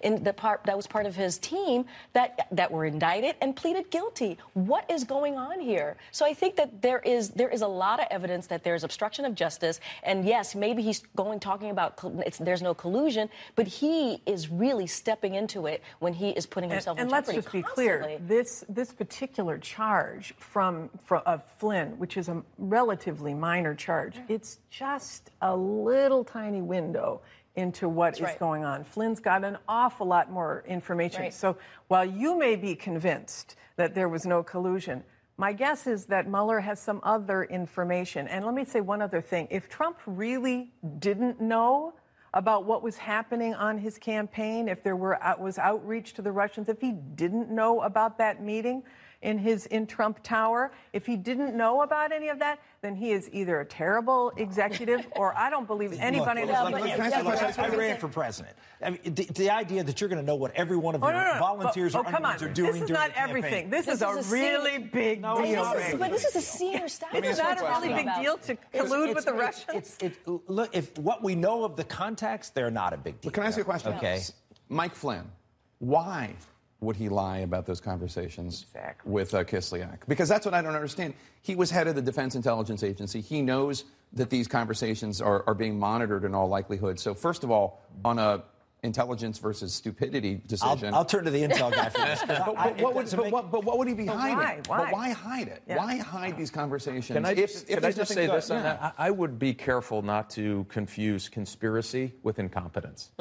that was part of his team that were indicted and pleaded guilty. What is going on here? So I think that there is a lot of evidence that there's obstruction of justice. And yes, maybe he's talking about there's no collusion, but he is really stepping into it when he is putting himself in jeopardy. And let's just be clear, this particular charge of Flynn, which is a relatively minor charge, it's just a little tiny window into what is going on. Flynn's got an awful lot more information. So while you may be convinced that there was no collusion, my guess is that Mueller has some other information. And let me say one other thing. If Trump really didn't know about what was happening on his campaign, if there was outreach to the Russians, if he didn't know about that meeting in Trump Tower, if he didn't know about any of that, then he is either a terrible executive or I don't believe anybody in this I ran for president. I mean, the idea that you're going to know what every one of your volunteers or underlings are doing this is during not the campaign. everything. This is a really big deal. But this is a senior staff. It's not a really big deal to collude with the Russians. Look, if what we know of the context, they're not a big deal. But can I ask you a question? Okay. Mike Flynn, why would he lie about those conversations with Kislyak? Because that's what I don't understand. He was head of the Defense Intelligence Agency. He knows that these conversations are being monitored in all likelihood. So first of all, on a intelligence versus stupidity decision. I'll turn to the intel guy for this. But what would he be hiding? Why? But why hide it? Yeah. Why hide these conversations? Can I just say this on Yeah. that? I would be careful not to confuse conspiracy with incompetence.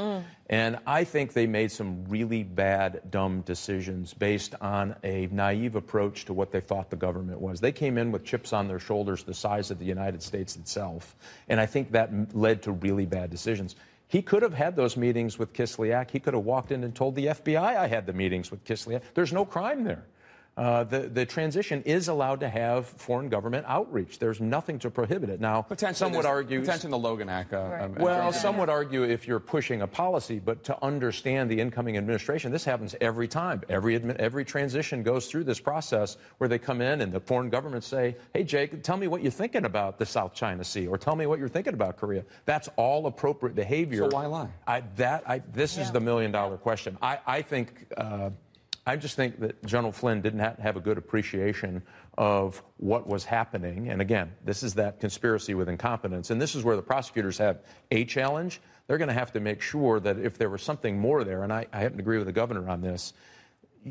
And I think they made some really bad, dumb decisions based on a naive approach to what they thought the government was. They came in with chips on their shoulders the size of the United States itself. And I think that led to really bad decisions. He could have had those meetings with Kislyak. He could have walked in and told the FBI I had the meetings with Kislyak. There's no crime there. The transition is allowed to have foreign government outreach. There's nothing to prohibit it. Now, some would argue... Potentially the Logan Act. Some would argue if you're pushing a policy, but to understand the incoming administration, this happens every time. Every transition goes through this process where they come in and the foreign governments say, hey, Jake, tell me what you're thinking about the South China Sea, or tell me what you're thinking about Korea. That's all appropriate behavior. So why lie? This is the million-dollar question. I just think that General Flynn didn't have a good appreciation of what was happening. And again, this is that conspiracy with incompetence. And this is where the prosecutors have a challenge. They're going to have to make sure that if there was something more there, and I happen to agree with the governor on this,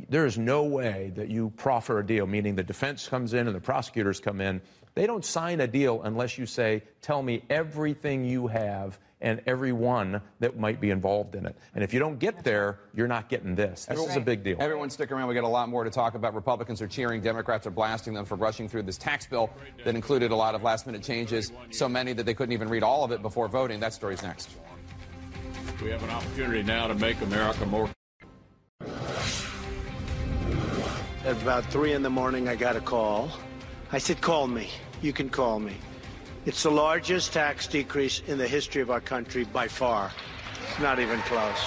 there is no way that you proffer a deal, meaning the defense comes in and the prosecutors come in. They don't sign a deal unless you say, tell me everything you have and everyone that might be involved in it. And if you don't get there, you're not getting this. This is a big deal. Everyone stick around. We got a lot more to talk about. Republicans are cheering. Democrats are blasting them for rushing through this tax bill that included a lot of last-minute changes, so many that they couldn't even read all of it before voting. That story's next. We have an opportunity now to make America more... At about 3 in the morning, I got a call. I said, call me. You can call me. It's the largest tax decrease in the history of our country by far. It's not even close.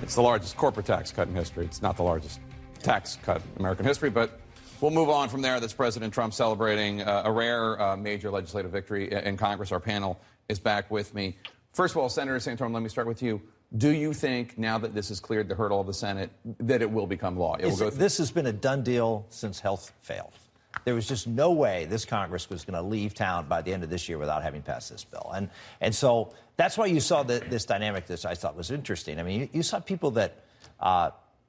It's the largest corporate tax cut in history. It's not the largest tax cut in American history, but we'll move on from there. That's President Trump celebrating a rare major legislative victory in Congress. Our panel is back with me. First of all, Senator Santorum, let me start with you. Do you think, now that this has cleared the hurdle of the Senate, that it will become law? This has been a done deal since health failed. There was just no way this Congress was going to leave town by the end of this year without having passed this bill. And so that's why you saw this dynamic that I thought was interesting. I mean, you saw people that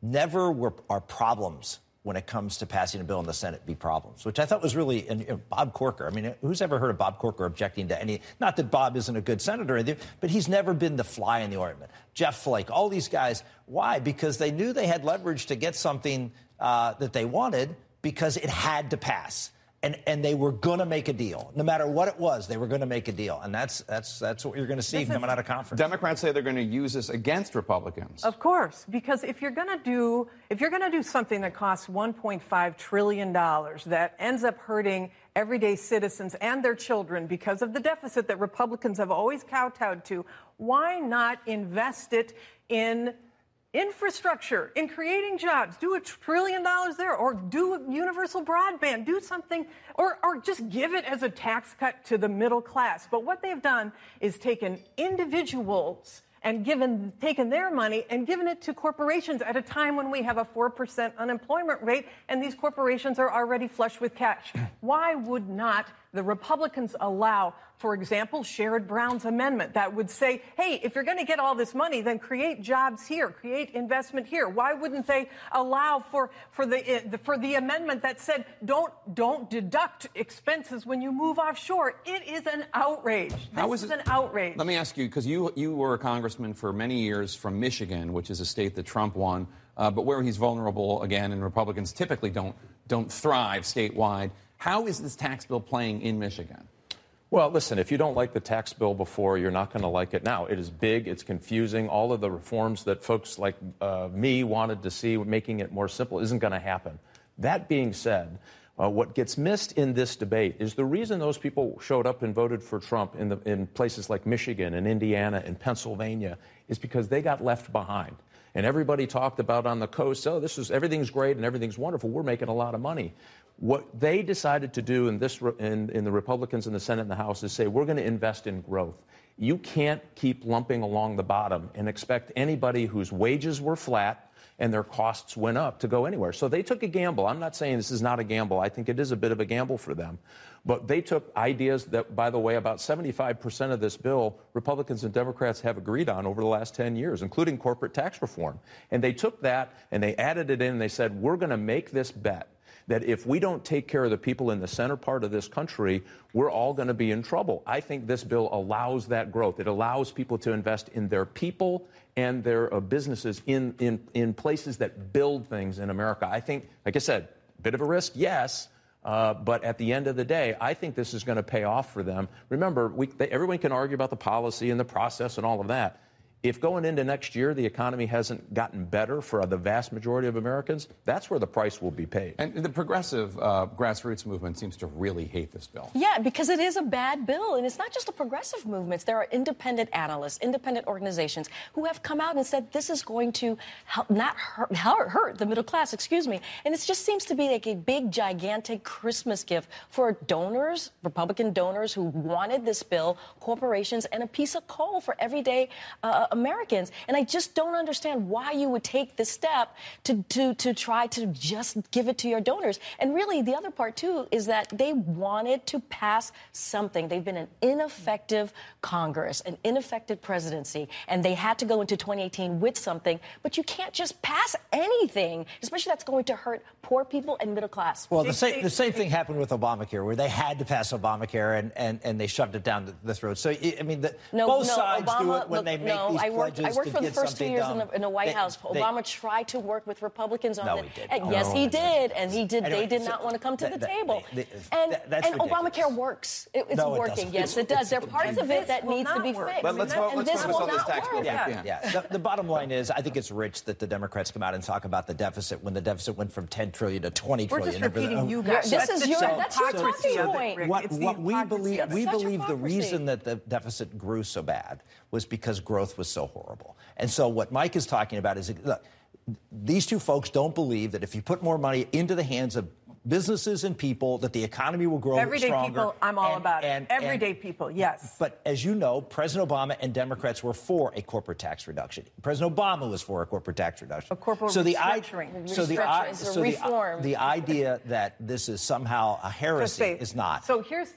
never are problems when it comes to passing a bill in the Senate be problems, which I thought was really, and Bob Corker. I mean, who's ever heard of Bob Corker objecting to any, not that Bob isn't a good senator, but he's never been the fly in the ointment. Jeff Flake, all these guys. Why? Because they knew they had leverage to get something that they wanted, because it had to pass. And they were going to make a deal. No matter what it was, they were going to make a deal. And that's what you're going to see coming out of conference. Democrats say they're going to use this against Republicans. Of course, because if you're going to do something that costs $1.5 trillion that ends up hurting everyday citizens and their children because of the deficit that Republicans have always kowtowed to, why not invest it in infrastructure, in creating jobs? Do $1 trillion there, or do universal broadband, do something, or just give it as a tax cut to the middle class. But what they've done is taken individuals and taken their money and given it to corporations at a time when we have a 4% unemployment rate and these corporations are already flush with cash. Why would not the Republicans allow, for example, Sherrod Brown's amendment that would say, hey, if you're going to get all this money, then create jobs here, create investment here? Why wouldn't they allow for the amendment that said don't deduct expenses when you move offshore? It is an outrage. This is an outrage. Let me ask you, because you were a congressman for many years from Michigan, which is a state that Trump won, but where he's vulnerable again, and Republicans typically don't thrive statewide. How is this tax bill playing in Michigan? Well, listen, if you don't like the tax bill before, you're not going to like it now. It is big. It's confusing. All of the reforms that folks like me wanted to see, making it more simple, isn't going to happen. That being said, what gets missed in this debate is the reason those people showed up and voted for Trump in places like Michigan and Indiana and Pennsylvania is because they got left behind. And everybody talked about on the coast, oh, everything's great and everything's wonderful. We're making a lot of money. What they decided to do in the Republicans in the Senate and the House is say, we're going to invest in growth. You can't keep lumping along the bottom and expect anybody whose wages were flat and their costs went up to go anywhere. So they took a gamble. I'm not saying this is not a gamble. I think it is a bit of a gamble for them. But they took ideas that, by the way, about 75% of this bill, Republicans and Democrats have agreed on over the last 10 years, including corporate tax reform. And they took that and they added it in and they said, we're going to make this bet that if we don't take care of the people in the center part of this country, we're all going to be in trouble. I think this bill allows that growth. It allows people to invest in their people and their businesses in places that build things in America. I think, like I said, a bit of a risk, yes, but at the end of the day, I think this is going to pay off for them. Remember, everyone can argue about the policy and the process and all of that. If going into next year the economy hasn't gotten better for the vast majority of Americans, that's where the price will be paid. And the progressive grassroots movement seems to really hate this bill. Yeah, because it is a bad bill. And it's not just the progressive movements. There are independent analysts, independent organizations who have come out and said this is going to not hurt the middle class, And it just seems to be like a big, gigantic Christmas gift for donors, Republican donors who wanted this bill, corporations, and a piece of coal for everyday Americans. And I just don't understand why you would take this step to try to just give it to your donors. And really, the other part, too, is that they wanted to pass something. They've been an ineffective Congress, an ineffective presidency, and they had to go into 2018 with something. But you can't just pass anything, especially that's going to hurt poor people and middle class. Well, the same thing happened with Obamacare, where they had to pass Obamacare and they shoved it down the throat. So, I mean, both sides do it when they make these I worked for the first 2 years in the White House. Obama tried to work with Republicans on it. Yes, he did. And he did. Anyway, they did not want to come to the table. And Obamacare works. It's working. Yes, it does. There are parts of it that needs to be fixed. Let's focus on this tax bill. The bottom line is, I think it's rich that the Democrats come out and talk about the deficit when the deficit went from 10 trillion to 20 trillion. We're just repeating you guys. That's your talking point. What we believe the reason that the deficit grew so bad was because growth was so horrible. And so what Mike is talking about is, look, these two folks don't believe that if you put more money into the hands of businesses and people, that the economy will grow Everyday stronger. People, I'm all about it. Everyday people, yes. But as you know, President Obama and Democrats were for a corporate tax reduction. President Obama was for a corporate tax reduction. A corporate restructuring. The idea that this is somehow a heresy is not. So here's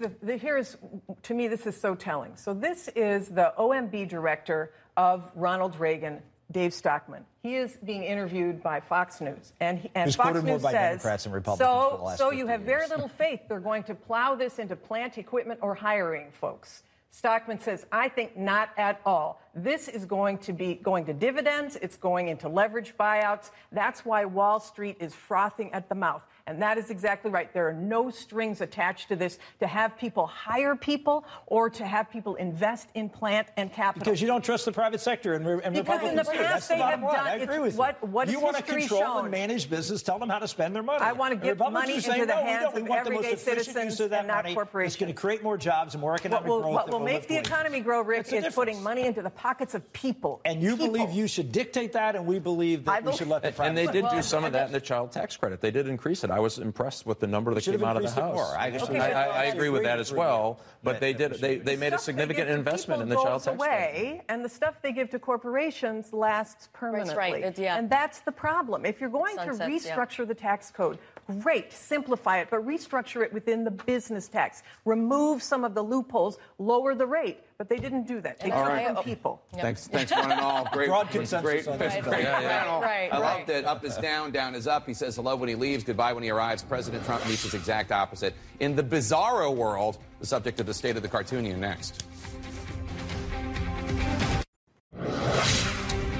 to me, this is so telling. So this is the OMB director of Ronald Reagan, Dave Stockman. He is being interviewed by Fox News, and Fox News says, Democrats and Republicans for the last so you 50 have very years. little faith they're going to plow this into plant equipment or hiring folks. Stockman says, I think not at all. This is going to be going to dividends. It's going into leverage buyouts. That's why Wall Street is frothing at the mouth. And that is exactly right. There are no strings attached to this to have people hire people or to have people invest in plant and capital. Because you don't trust the private sector and Republicans in the do. past That's the they have bottom line. done. I agree with you. You want to control and manage business. Tell them how to spend their money. I want to give money into the hands of everyday citizens and not corporations. It's going to create more jobs and more economic growth. What will make the economy grow, Rick, is putting money into the pockets of people. And you believe you should dictate that, and we believe that we should let the private. And they did do some of that in the child tax credit. They did increase it. I was impressed with the number that came out of the House. I agree with that as well. But they did. They made a significant investment in the child tax credit. And the stuff they give to corporations lasts permanently. That's right. And that's the problem. If you're going to restructure the tax code, great, simplify it, but restructure it within the business tax. Remove some of the loopholes, lower the rate. But they didn't do that. They took it from people. Thanks, one and all. Great, broad consensus. Great panel. I loved it. Up is down, down is up. He says hello when he leaves, goodbye when he arrives. President Trump meets his exact opposite. In the bizarro world, the subject of the State of the Cartoonian next.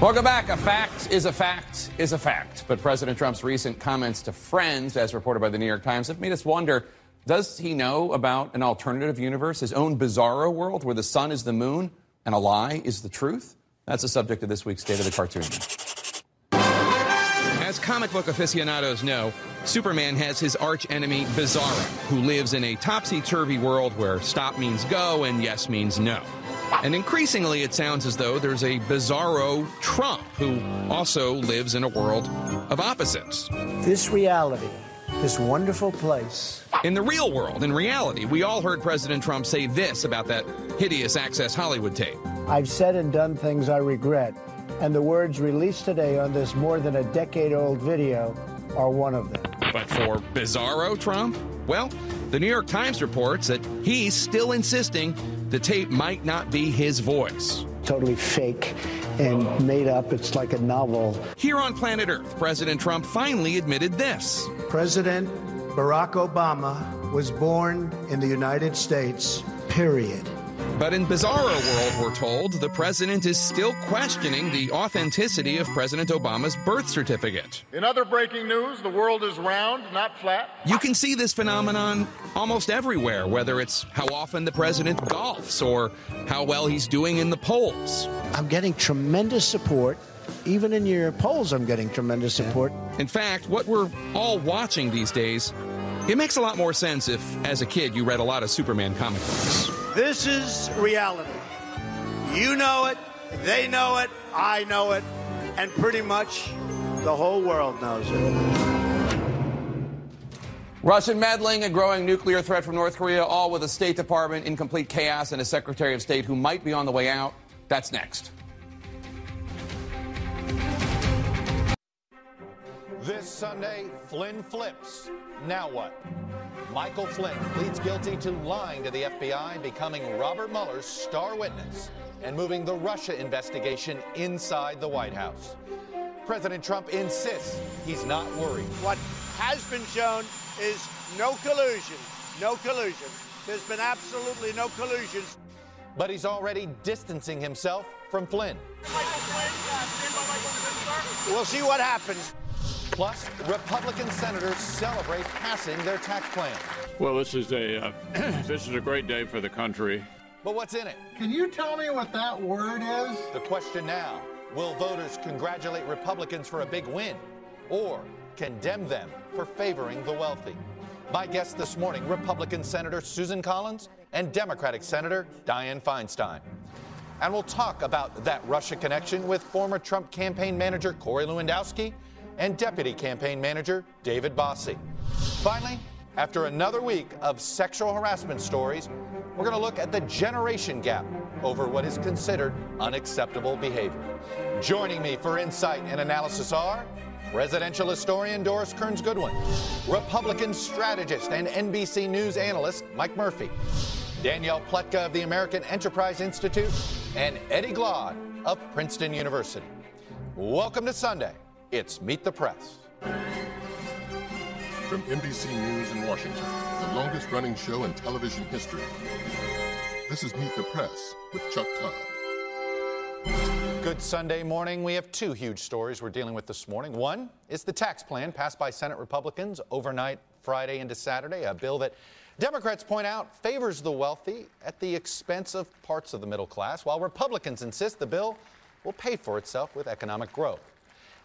Welcome back. A fact is a fact is a fact. But President Trump's recent comments to friends, as reported by the New York Times, have made us wonder, Does he know about an alternative universe, his own bizarro world where the sun is the moon and a lie is the truth? That's the subject of this week's State of the Cartoon. As comic book aficionados know, Superman has his arch-enemy Bizarro, who lives in a topsy-turvy world where stop means go and yes means no. And increasingly, it sounds as though there's a Bizarro Trump who also lives in a world of opposites. This reality, this wonderful place. In the real world, in reality, we all heard President Trump say this about that hideous Access Hollywood tape. I've said and done things I regret, and the words released today on this more than a decade-old video are one of them. But for Bizarro Trump, well, the New York Times reports that he's still insisting the tape might not be his voice. Totally fake and made up. It's like a novel. Here on planet Earth, President Trump finally admitted this. President Barack Obama was born in the United States, period. But in Bizarro World, we're told, the president is still questioning the authenticity of President Obama's birth certificate. In other breaking news, the world is round, not flat. You can see this phenomenon almost everywhere, whether it's how often the president golfs or how well he's doing in the polls. I'm getting tremendous support. Even in your polls, I'm getting tremendous support. In fact, what we're all watching these days, it makes a lot more sense if, as a kid, you read a lot of Superman comic books. This is reality. You know it, they know it, I know it, and pretty much the whole world knows it. Russian meddling, a growing nuclear threat from North Korea, all with a State Department in complete chaos and a Secretary of State who might be on the way out. That's next. This Sunday, Flynn flips. Now what? Michael Flynn pleads guilty to lying to the FBI, becoming Robert Mueller's star witness, and moving the Russia investigation inside the White House. President Trump insists he's not worried. What has been shown is no collusion. No collusion. There's been absolutely no collusion. But he's already distancing himself from Flynn. We'll see what happens. Plus, Republican senators celebrate passing their tax plan. Well, this is a great day for the country. But what's in it? Can you tell me what that word is? The question now, will voters congratulate Republicans for a big win or condemn them for favoring the wealthy? My guests this morning, Republican Senator Susan Collins and Democratic Senator Dianne Feinstein. And we'll talk about that Russia connection with former Trump campaign manager Corey Lewandowski and Deputy Campaign Manager David Bossie. Finally, after another week of sexual harassment stories, we're going to look at the generation gap over what is considered unacceptable behavior. Joining me for insight and analysis are presidential historian Doris Kearns Goodwin, Republican strategist and NBC News analyst Mike Murphy, Danielle Pletka of the American Enterprise Institute, and Eddie Glaude of Princeton University. Welcome to Sunday. It's Meet the Press. From NBC News in Washington, the longest-running show in television history. This is Meet the Press with Chuck Todd. Good Sunday morning. We have two huge stories we're dealing with this morning. One is the tax plan passed by Senate Republicans overnight Friday into Saturday, a bill that Democrats point out favors the wealthy at the expense of parts of the middle class, while Republicans insist the bill will pay for itself with economic growth.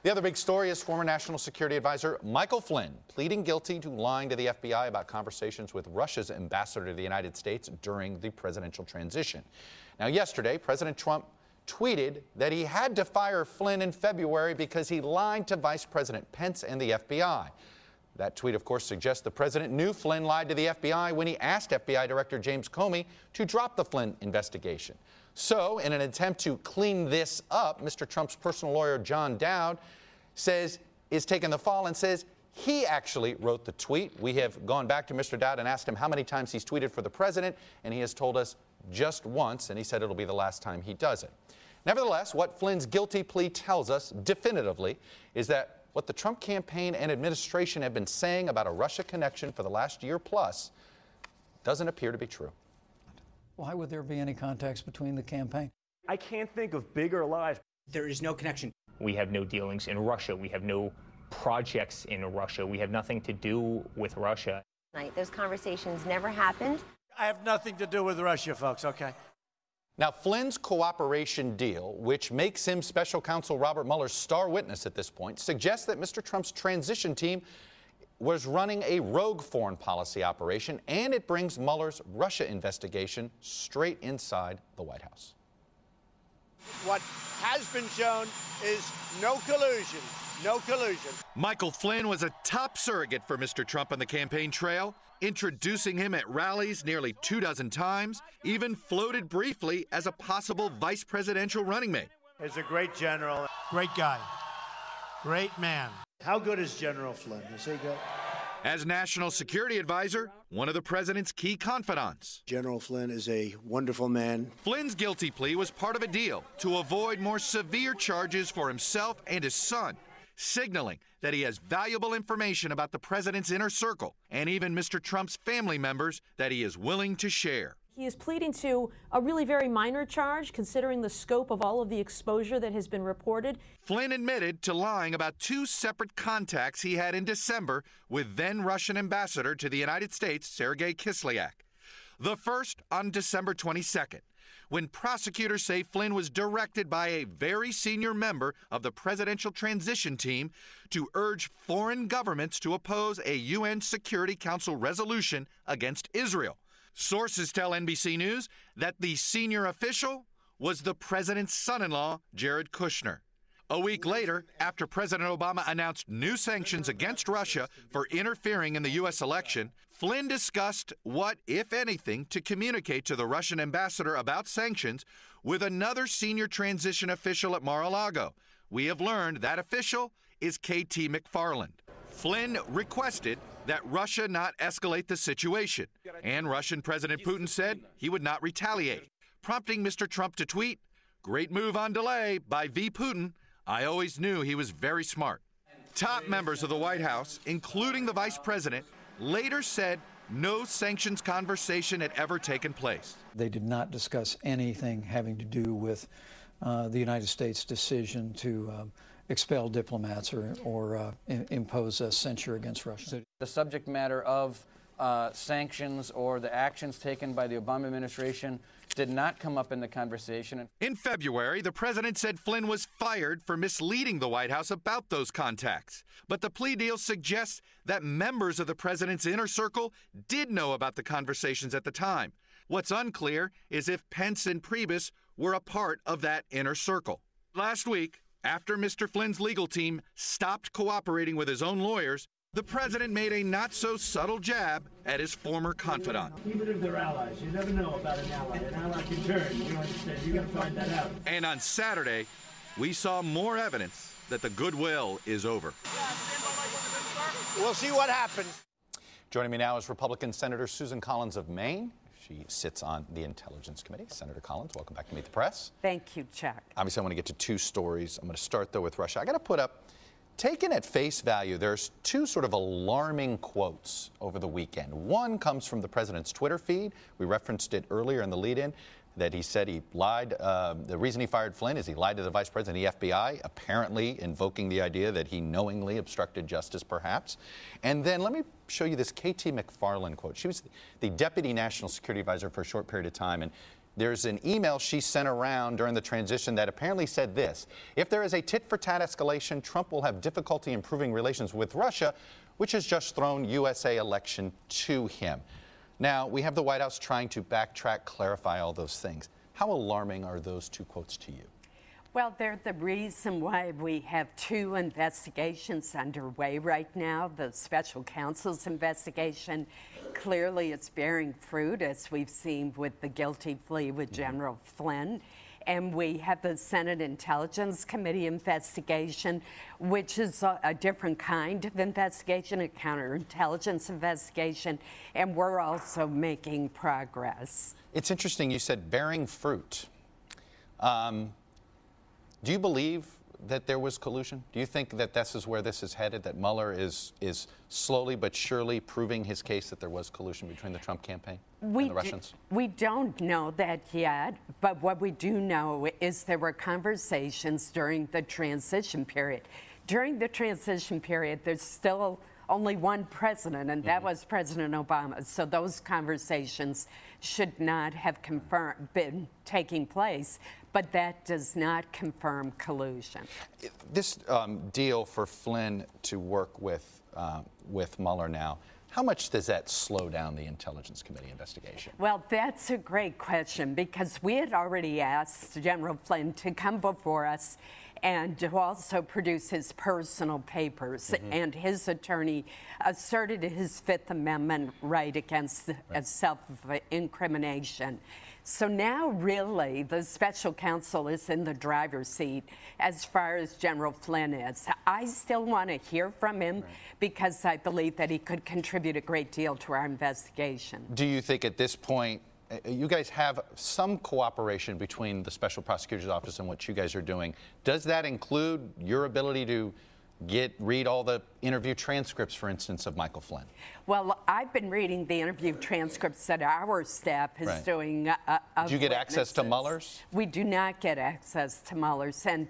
The other big story is former National Security Advisor Michael Flynn pleading guilty to lying to the FBI about conversations with Russia's ambassador to the United States during the presidential transition. Now, yesterday, President Trump tweeted that he had to fire Flynn in February because he lied to Vice President Pence and the FBI. That tweet, of course, suggests the president knew Flynn lied to the FBI when he asked FBI Director James Comey to drop the Flynn investigation. So, in an attempt to clean this up, Mr. Trump's personal lawyer, John Dowd, is taking the fall and says he actually wrote the tweet. We have gone back to Mr. Dowd and asked him how many times he's tweeted for the president, and he has told us just once, and he said it'll be the last time he does it. Nevertheless, what Flynn's guilty plea tells us definitively is that what the Trump campaign and administration have been saying about a Russia connection for the last year plus doesn't appear to be true. Why would there be any contacts between the campaign? I can't think of bigger lies. There is no connection. We have no dealings in Russia. We have no projects in Russia. We have nothing to do with Russia. Those conversations never happened. I have nothing to do with Russia, folks, okay? Now, Flynn's cooperation deal, which makes him special counsel Robert Mueller's star witness at this point, suggests that Mr. Trump's transition team was running a rogue foreign policy operation, and it brings Mueller's Russia investigation straight inside the White House. What has been shown is no collusion. No collusion. Michael Flynn was a top surrogate for Mr. Trump on the campaign trail, introducing him at rallies nearly 24 times, even floated briefly as a possible vice presidential running mate. He's a great general. Great guy. Great man. How good is General Flynn? Is he good? As National Security Advisor, one of the president's key confidants. General Flynn is a wonderful man. Flynn's guilty plea was part of a deal to avoid more severe charges for himself and his son, signaling that he has valuable information about the president's inner circle and even Mr. Trump's family members that he is willing to share. He is pleading to a really very minor charge, considering the scope of all of the exposure that has been reported. Flynn admitted to lying about 2 separate contacts he had in December with then Russian ambassador to the United States, Sergei Kislyak. The first on December 22nd, when prosecutors say Flynn was directed by a very senior member of the presidential transition team to urge foreign governments to oppose a UN Security Council resolution against Israel. Sources tell NBC News that the senior official was the president's son-in-law, Jared Kushner. A week later, after President Obama announced new sanctions against Russia for interfering in the U.S. election, Flynn discussed what, if anything, to communicate to the Russian ambassador about sanctions with another senior transition official at Mar-a-Lago. We have learned that official is K.T. McFarland. Flynn requested that Russia not escalate the situation, and Russian President Putin said he would not retaliate, prompting Mr. Trump to tweet, "Great move on delay by V. Putin. I always knew he was very smart." Top members of the White House, including the vice president, later said no sanctions conversation had ever taken place. They did not discuss anything having to do with the United States' decision to expel diplomats or impose a censure against Russia. The subject matter of sanctions or the actions taken by the Obama administration did not come up in the conversation. In February, the president said Flynn was fired for misleading the White House about those contacts. But the plea deal suggests that members of the president's inner circle did know about the conversations at the time. What's unclear is if Pence and Priebus were a part of that inner circle. Last week, after Mr. Flynn's legal team stopped cooperating with his own lawyers, the president made a not-so-subtle jab at his former confidant. Even if they're allies, you never know about an ally. An ally can turn, you understand? You gotta find that out. And on Saturday, we saw more evidence that the goodwill is over. We'll see what happens. Joining me now is Republican Senator Susan Collins of Maine. She sits on the Intelligence Committee. Senator Collins, welcome back to Meet the Press. Thank you, Chuck. Obviously, I want to get to 2 stories. I'm going to start, though, with Russia. I got to put up, taken at face value, there's 2 sort of alarming quotes over the weekend. One comes from the president's Twitter feed. We referenced it earlier in the lead-in, that he said he lied. The reason he fired Flynn is he lied to the vice president of the FBI, apparently invoking the idea that he knowingly obstructed justice, perhaps. And then let me show you this K.T. McFarland quote. She was the deputy national security advisor for a short period of time, and there's an email she sent around during the transition that apparently said this: if there is a tit-for-tat escalation, Trump will have difficulty improving relations with Russia, which has just thrown USA election to him. Now, we have the White House trying to backtrack, clarify all those things. How alarming are those 2 quotes to you? Well, they're the reason why we have 2 investigations underway right now. The special counsel's investigation, clearly it's bearing fruit, as we've seen with the guilty plea with General Flynn. And we have the Senate Intelligence Committee investigation, which is a different kind of investigation, a counterintelligence investigation, and we're also making progress. It's interesting you said bearing fruit. Do you believe that there was collusion? Do you think that this is where this is headed, that Mueller is slowly but surely proving his case that there was collusion between the Trump campaign and the Russians? We don't know that yet, but what we do know is there were conversations during the transition period. During the transition period, there's still only one president, and that was President Obama. So those conversations should not have been taking place, but that does not confirm collusion. This deal for Flynn to work with Mueller now, how much does that slow down the Intelligence Committee investigation? Well, that's a great question, because we had already asked General Flynn to come before us and to also produce his personal papers. And his attorney asserted his Fifth Amendment right against self-incrimination. So now, really, the special counsel is in the driver's seat as far as General Flynn is. I still want to hear from him because I believe that he could contribute a great deal to our investigation. Do you think at this point, you guys have some cooperation between the Special Prosecutor's Office and what you guys are doing? Does that include your ability to read all the interview transcripts, for instance, of Michael Flynn? Well, I've been reading the interview transcripts that our staff is doing. Do you get access to Mueller's? We do not get access to Mueller's. And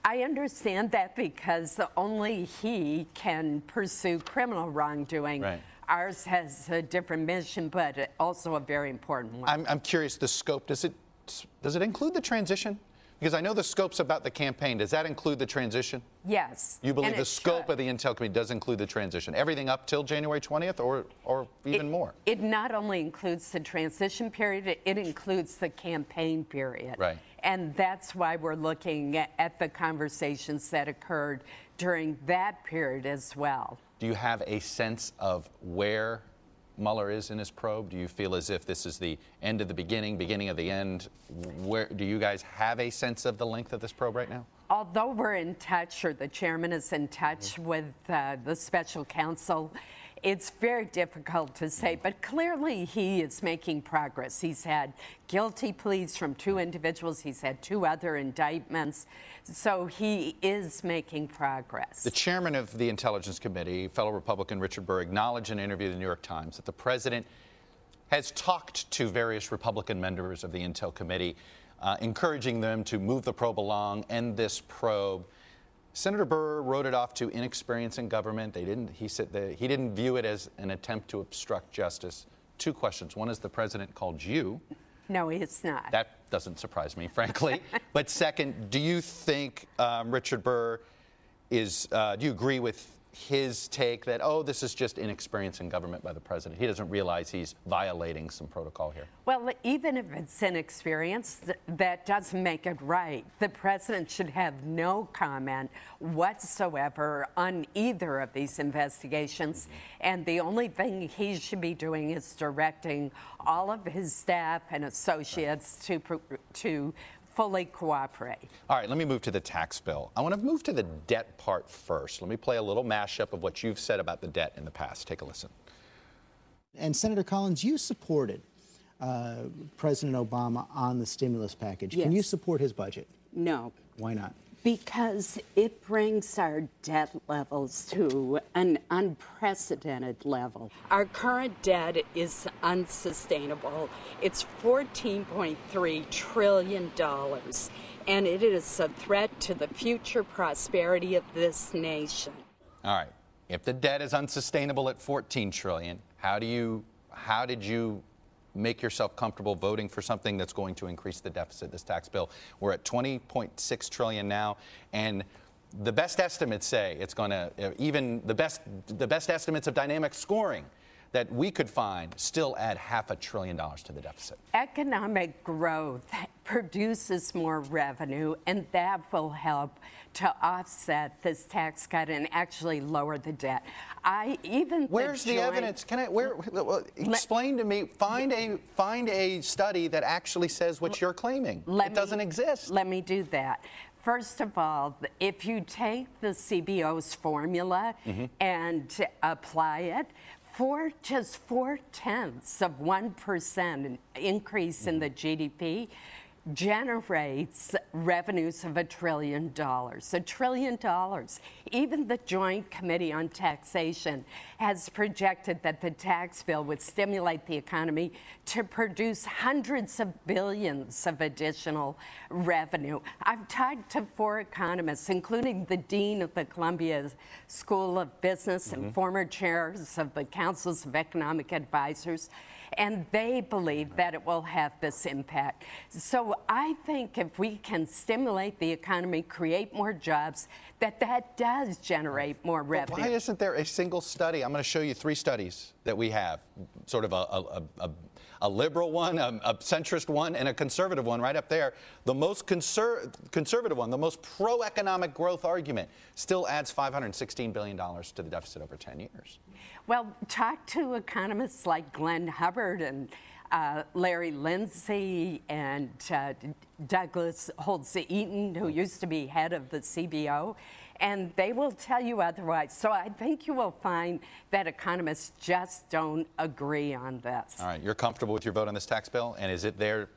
I understand that because only he can pursue criminal wrongdoing. Ours has a different mission, but also a very important one. I'm curious, the scope, does it include the transition? Because I know the scope's about the campaign. Does that include the transition? Yes. You believe the scope of the Intel Committee does include the transition? Everything up till January 20th or even more? It not only includes the transition period, it includes the campaign period. Right. And that's why we're looking at the conversations that occurred during that period as well. Do you have a sense of where Mueller is in his probe? Do you feel as if this is the end of the beginning, beginning of the end? Where do you guys have a sense of the length of this probe right now? Although we're in touch, or the chairman is in touch with the special counsel, it's very difficult to say, but clearly he is making progress. He's had guilty pleas from 2 individuals. He's had 2 other indictments. So he is making progress. The chairman of the Intelligence Committee, fellow Republican Richard Burr, acknowledged in an interview with the New York Times that the president has talked to various Republican members of the Intel Committee, encouraging them to move the probe along, end this probe. Senator Burr wrote it off to inexperience in government. He said that he didn't view it as an attempt to obstruct justice. 2 questions. One is, the president called you. No, it's not. That doesn't surprise me, frankly. But second, do you think Richard Burr is, do you agree with his take that, oh, this is just inexperience in government by the president? He doesn't realize he's violating some protocol here. Well, even if it's inexperience, that doesn't make it right. The president should have no comment whatsoever on either of these investigations. And the only thing he should be doing is directing all of his staff and associates to fully cooperate. All right, let me move to the tax bill. I want to move to the debt part first. Let me play a little mashup of what you've said about the debt in the past. Take a listen. And Senator Collins, you supported President Obama on the stimulus package. Yes. Can you support his budget? No. Why not? Because it brings our debt levels to an unprecedented level. Our current debt is unsustainable. It's $14.3 trillion, and it is a threat to the future prosperity of this nation. All right. If the debt is unsustainable at $14 trillion, how did you make yourself comfortable voting for something that's going to increase the deficit, this tax bill? We're at $20.6 trillion now, and the best estimates say it's going to, even the best estimates of dynamic scoring that we could find, still add $500 billion to the deficit. Economic growth produces more revenue, and that will help to offset this tax cut and actually lower the debt. Where's the evidence? Explain to me. Find a study that actually says what you're claiming. It doesn't exist. Let me do that. First of all, if you take the CBO's formula and apply it, for just 0.4% increase in the GDP, generates revenues of $1 trillion. $1 trillion. Even the Joint Committee on Taxation has projected that the tax bill would stimulate the economy to produce hundreds of billions of additional revenue. I've talked to 4 economists, including the dean of the Columbia School of Business and former chairs of the Councils of Economic Advisors, and they believe that it will have this impact. So I think if we can stimulate the economy, create more jobs, that does generate more revenue. Why isn't there a single study? I'm going to show you 3 studies that we have, sort of a liberal one, a centrist one, and a conservative one right up there. The most conservative one, the most pro-economic growth argument, still adds $516 billion to the deficit over 10 years. Well, talk to economists like Glenn Hubbard and Larry Lindsay and Douglas Holtz-Eaton, who used to be head of the CBO, and they will tell you otherwise. So I think you will find that economists just don't agree on this. All right, you're comfortable with your vote on this tax bill, and is it there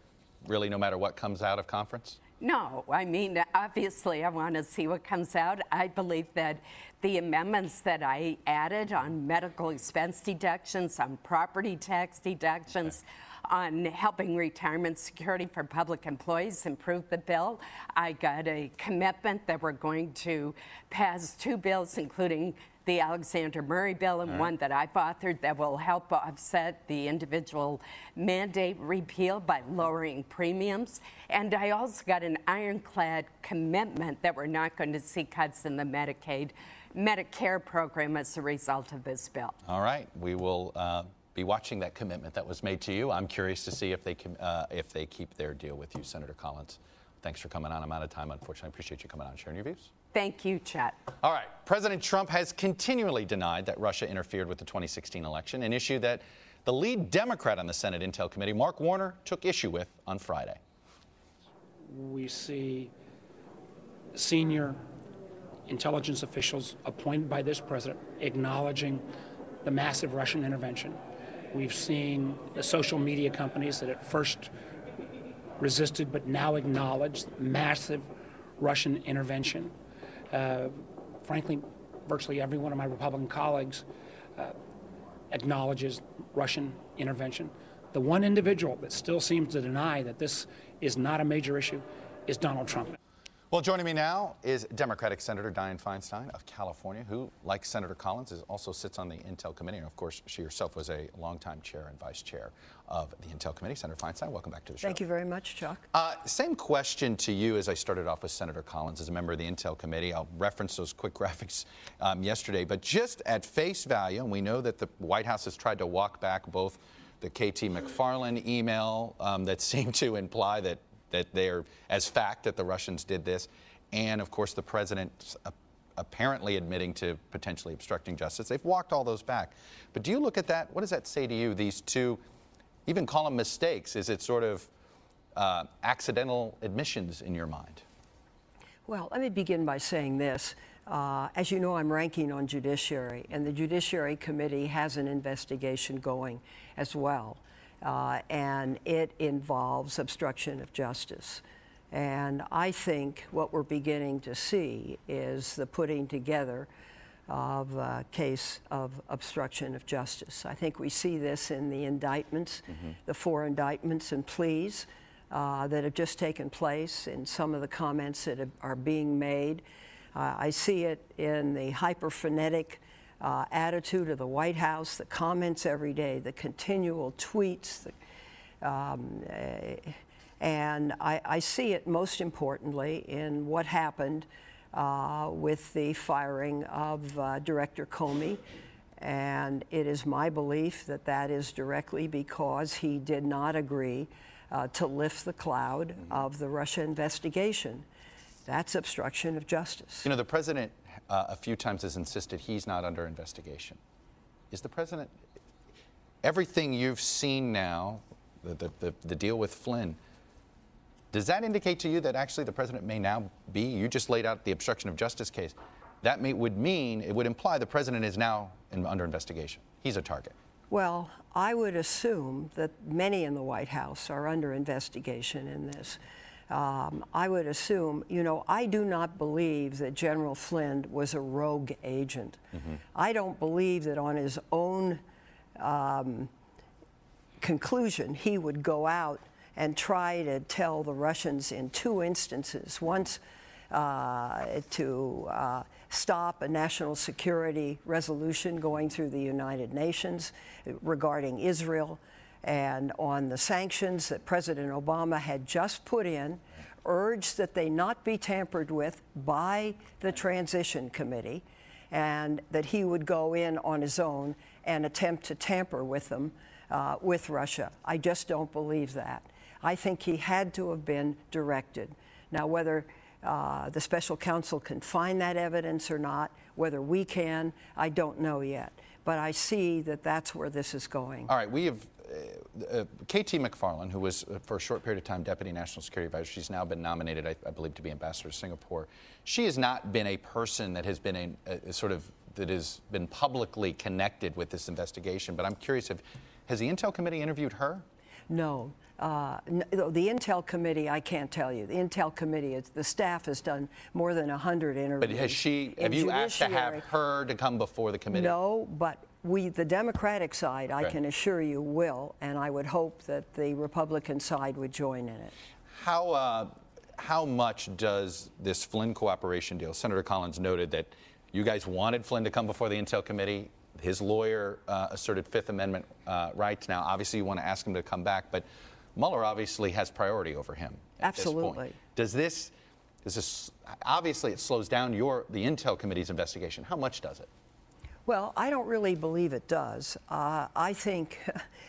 really no matter what comes out of conference? No, I mean, obviously I want to see what comes out. I believe that the amendments that I added on medical expense deductions, on property tax deductions, on helping retirement security for public employees improve the bill. I got a commitment that we're going to pass 2 bills, including the Alexander Murray bill and one that I've authored that will help offset the individual mandate repeal by lowering premiums. And I also got an ironclad commitment that we're not going to see cuts in the Medicare program as a result of this bill. All right, we will be watching that commitment that was made to you. I'm curious to see if they keep their deal with you, Senator Collins. Thanks for coming on. I'm out of time, unfortunately. I appreciate you coming on and sharing your views. Thank you, Chet. All right. President Trump has continually denied that Russia interfered with the 2016 election, an issue that the lead Democrat on the Senate Intel Committee, Mark Warner, took issue with on Friday. We see senior intelligence officials appointed by this president acknowledging the massive Russian intervention. We've seen the social media companies that at first resisted but now acknowledge massive Russian intervention. Frankly, virtually every one of my Republican colleagues acknowledges Russian intervention. The one individual that still seems to deny that this is not a major issue is Donald Trump. Well, joining me now is Democratic Senator Dianne Feinstein of California, who, like Senator Collins, also sits on the Intel Committee. And, of course, she herself was a longtime chair and vice chair of the Intel Committee. Senator Feinstein, welcome back to the show. Thank you very much, Chuck. Same question to you as I started off with Senator Collins as a member of the Intel Committee. I'll reference those quick graphics yesterday. But just at face value, and we know that the White House has tried to walk back both the KT McFarland email that seemed to imply that they're as fact that the Russians did this, and of course the president apparently admitting to potentially obstructing justice. They've walked all those back. But do you look at that? What does that say to you, these two, even call them mistakes? Is it sort of accidental admissions in your mind? Well, let me begin by saying this. As you know, I'm ranking on Judiciary, and the Judiciary Committee has an investigation going as well. And it involves obstruction of justice. And I think what we're beginning to see is the putting together of a case of obstruction of justice. I think we see this in the indictments, the 4 indictments and pleas that have just taken place, in some of the comments that are being made. I see it in the hyper-frenetic attitude of the White House, the comments every day, the continual tweets, and I see it most importantly in what happened with the firing of Director Comey, and it is my belief that that is directly because he did not agree to lift the cloud of the Russia investigation. That's obstruction of justice. You know, the president a few times has insisted he's not under investigation. Is the president, everything you've seen now, the deal with Flynn, does that indicate to you that actually the president may now be, you just laid out the obstruction of justice case, that would imply the president is now under investigation. He's a target. Well, I would assume that many in the White House are under investigation in this. I would assume, you know, I do not believe that General Flynn was a rogue agent. I don't believe that on his own conclusion he would go out and try to tell the Russians in two instances. Once to stop a national security resolution going through the United Nations regarding Israel, and on the sanctions that President Obama had just put in, urged that they not be tampered with by the Transition Committee, and that he would go in on his own and attempt to tamper with them, with Russia. I just don't believe that. I think he had to have been directed. Now, whether the special counsel can find that evidence or not, whether we can, I don't know yet. But I see that that's where this is going. All right, we have K.T. McFarland, who was for a short period of time Deputy National Security Advisor. She's now been nominated, I believe, to be Ambassador to Singapore. She has not been a person that has been that has been publicly connected with this investigation. But I'm curious, has the Intel Committee interviewed her? No. The Intel Committee, I can't tell you. The Intel Committee, the staff has done more than 100 interviews. But have you asked to have her to come before the committee? No, but the Democratic side, I can assure you, will, and I would hope that the Republican side would join in it. How much does this Flynn cooperation deal? Senator Collins noted that you guys wanted Flynn to come before the Intel Committee. His lawyer asserted Fifth Amendment rights. Now, obviously, you want to ask him to come back, but Mueller obviously has priority over him at Absolutely. This point. Does this obviously it slows down the Intel Committee's investigation? How much does it? Well, I don't really believe it does. I think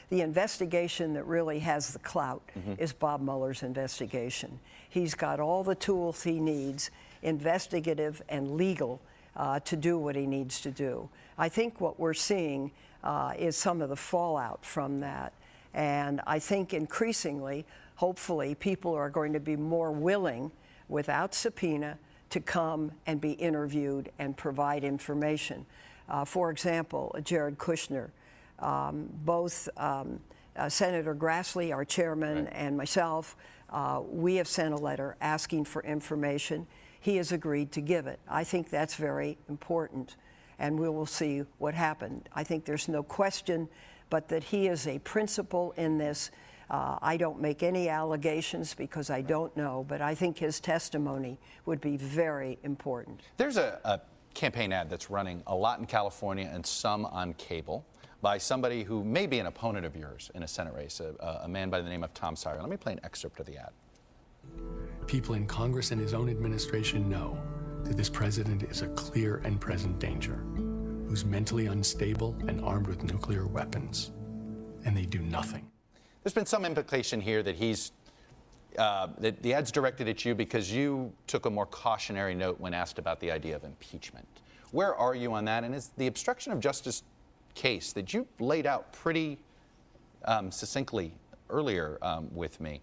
the investigation that really has the clout is Bob Mueller's investigation. He's got all the tools he needs, investigative and legal, to do what he needs to do. I think what we're seeing is some of the fallout from that. And I think increasingly, hopefully, people are going to be more willing, without subpoena, to come and be interviewed and provide information. For example, Jared Kushner, both Senator Grassley, our chairman, and myself, we have sent a letter asking for information. He has agreed to give it. I think that's very important, and we will see what happened. I think there's no question but that he is a principal in this. I don't make any allegations because I don't know, but I think his testimony would be very important. There's a campaign ad that's running a lot in California and some on cable by somebody who may be an opponent of yours in a Senate race, a man by the name of Tom Sawyer. Let me play an excerpt of the ad. People in Congress and his own administration know that this president is a clear and present danger, who's mentally unstable and armed with nuclear weapons, and they do nothing. There's been some implication here that that the ad's directed at you because you took a more cautionary note when asked about the idea of impeachment. Where are you on that? And is the obstruction of justice case that you laid out pretty succinctly earlier with me,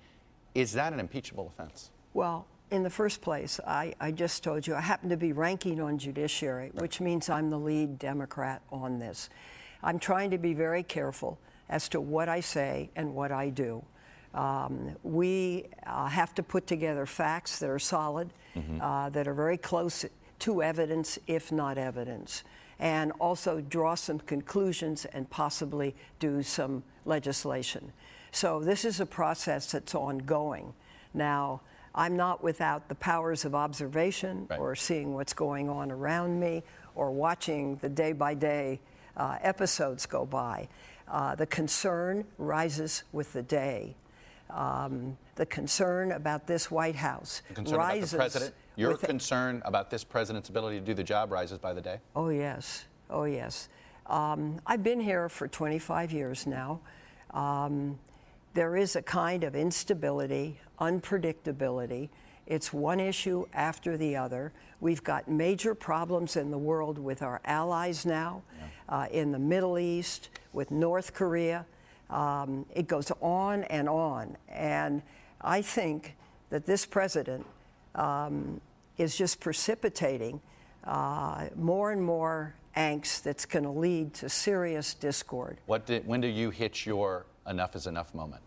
is that an impeachable offense? Well, in the first place, I just told you I happen to be ranking on judiciary, which means I'm the lead Democrat on this. I'm trying to be very careful as to what I say and what I do. We have to put together facts that are solid, that are very close to evidence, if not evidence, and also draw some conclusions and possibly do some legislation. So this is a process that's ongoing. Now, I'm not without the powers of observation or seeing what's going on around me or watching the day-by-day episodes go by. The concern rises with the day. The concern about this White House rises. About the president? Your concern about this president's ability to do the job rises by the day? Oh, yes. Oh, yes. I've been here for 25 years now. There is a kind of instability, unpredictability. It's one issue after the other. We've got major problems in the world with our allies now, in the Middle East, with North Korea. It goes on. And I think that this president is just precipitating more and more angst that's going to lead to serious discord. When do you hit your enough is enough moment?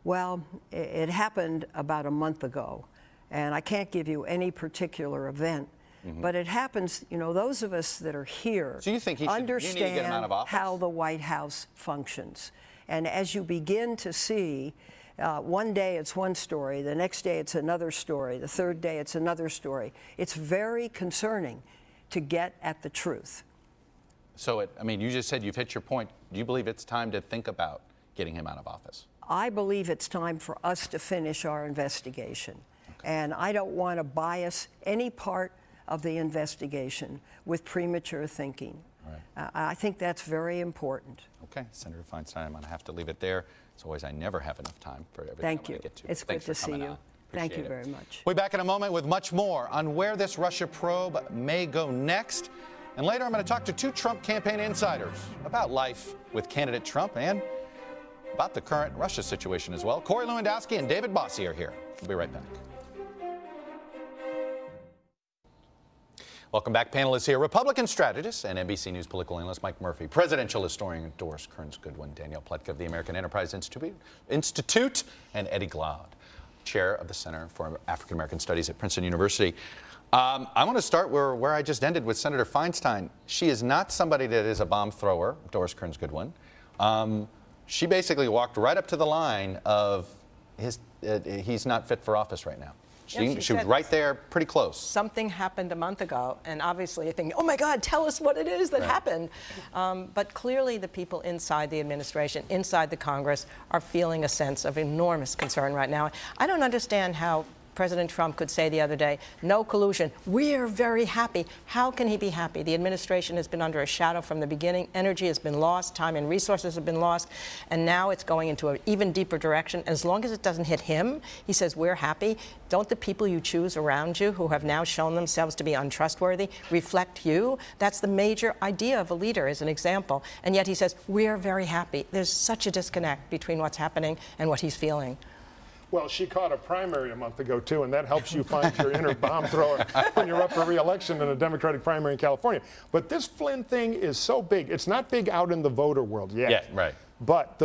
Well, it happened about a month ago, and I can't give you any particular event, but it happens, you know, those of us that are here so you think he understand you need to get him out of office? How the White House functions. And as you begin to see, one day it's one story, the next day it's another story, the third day it's another story. It's very concerning to get at the truth. So, I mean, you just said you've hit your point. Do you believe it's time to think about getting him out of office? I believe it's time for us to finish our investigation. And I don't want to bias any part of the investigation with premature thinking. Right. I think that's very important. Okay, Senator Feinstein, I'm going to have to leave it there. As always, I never have enough time for everything Thank I you. want to get to. It's good to see you. Thank you very much. We'll be back in a moment with much more on where this Russia probe may go next. And later, I'm going to talk to 2 Trump campaign insiders about life with candidate Trump and about the current Russia situation as well. Corey Lewandowski and David Bossie are here. We'll be right back. Welcome back, panelists here. Republican strategist and NBC News political analyst Mike Murphy, presidential historian Doris Kearns-Goodwin, Danielle Pletka of the American Enterprise Institute, and Eddie Glaude, chair of the Center for African American Studies at Princeton University. I want to start where I just ended with Senator Feinstein. She is not somebody that is a bomb thrower, Doris Kearns-Goodwin. She basically walked right up to the line of he's not fit for office right now. She was right there, pretty close. Something happened a month ago, and obviously you think, oh my God, tell us what it is that happened. But clearly the people inside the administration, inside the Congress, are feeling a sense of enormous concern right now. I don't understand how President Trump could say the other day, no collusion, we're very happy. How can he be happy? The administration has been under a shadow from the beginning. Energy has been lost, time and resources have been lost, and now it's going into an even deeper direction. As long as it doesn't hit him, he says, we're happy. Don't the people you choose around you, who have now shown themselves to be untrustworthy, reflect you? That's the major idea of a leader, as an example. And yet he says, we're very happy. There's such a disconnect between what's happening and what he's feeling. Well, she caught a primary a month ago, too, and that helps you find your inner bomb thrower when you're up for re-election in a Democratic primary in California. But this Flynn thing is so big. It's not big out in the voter world yet. Yeah, right. But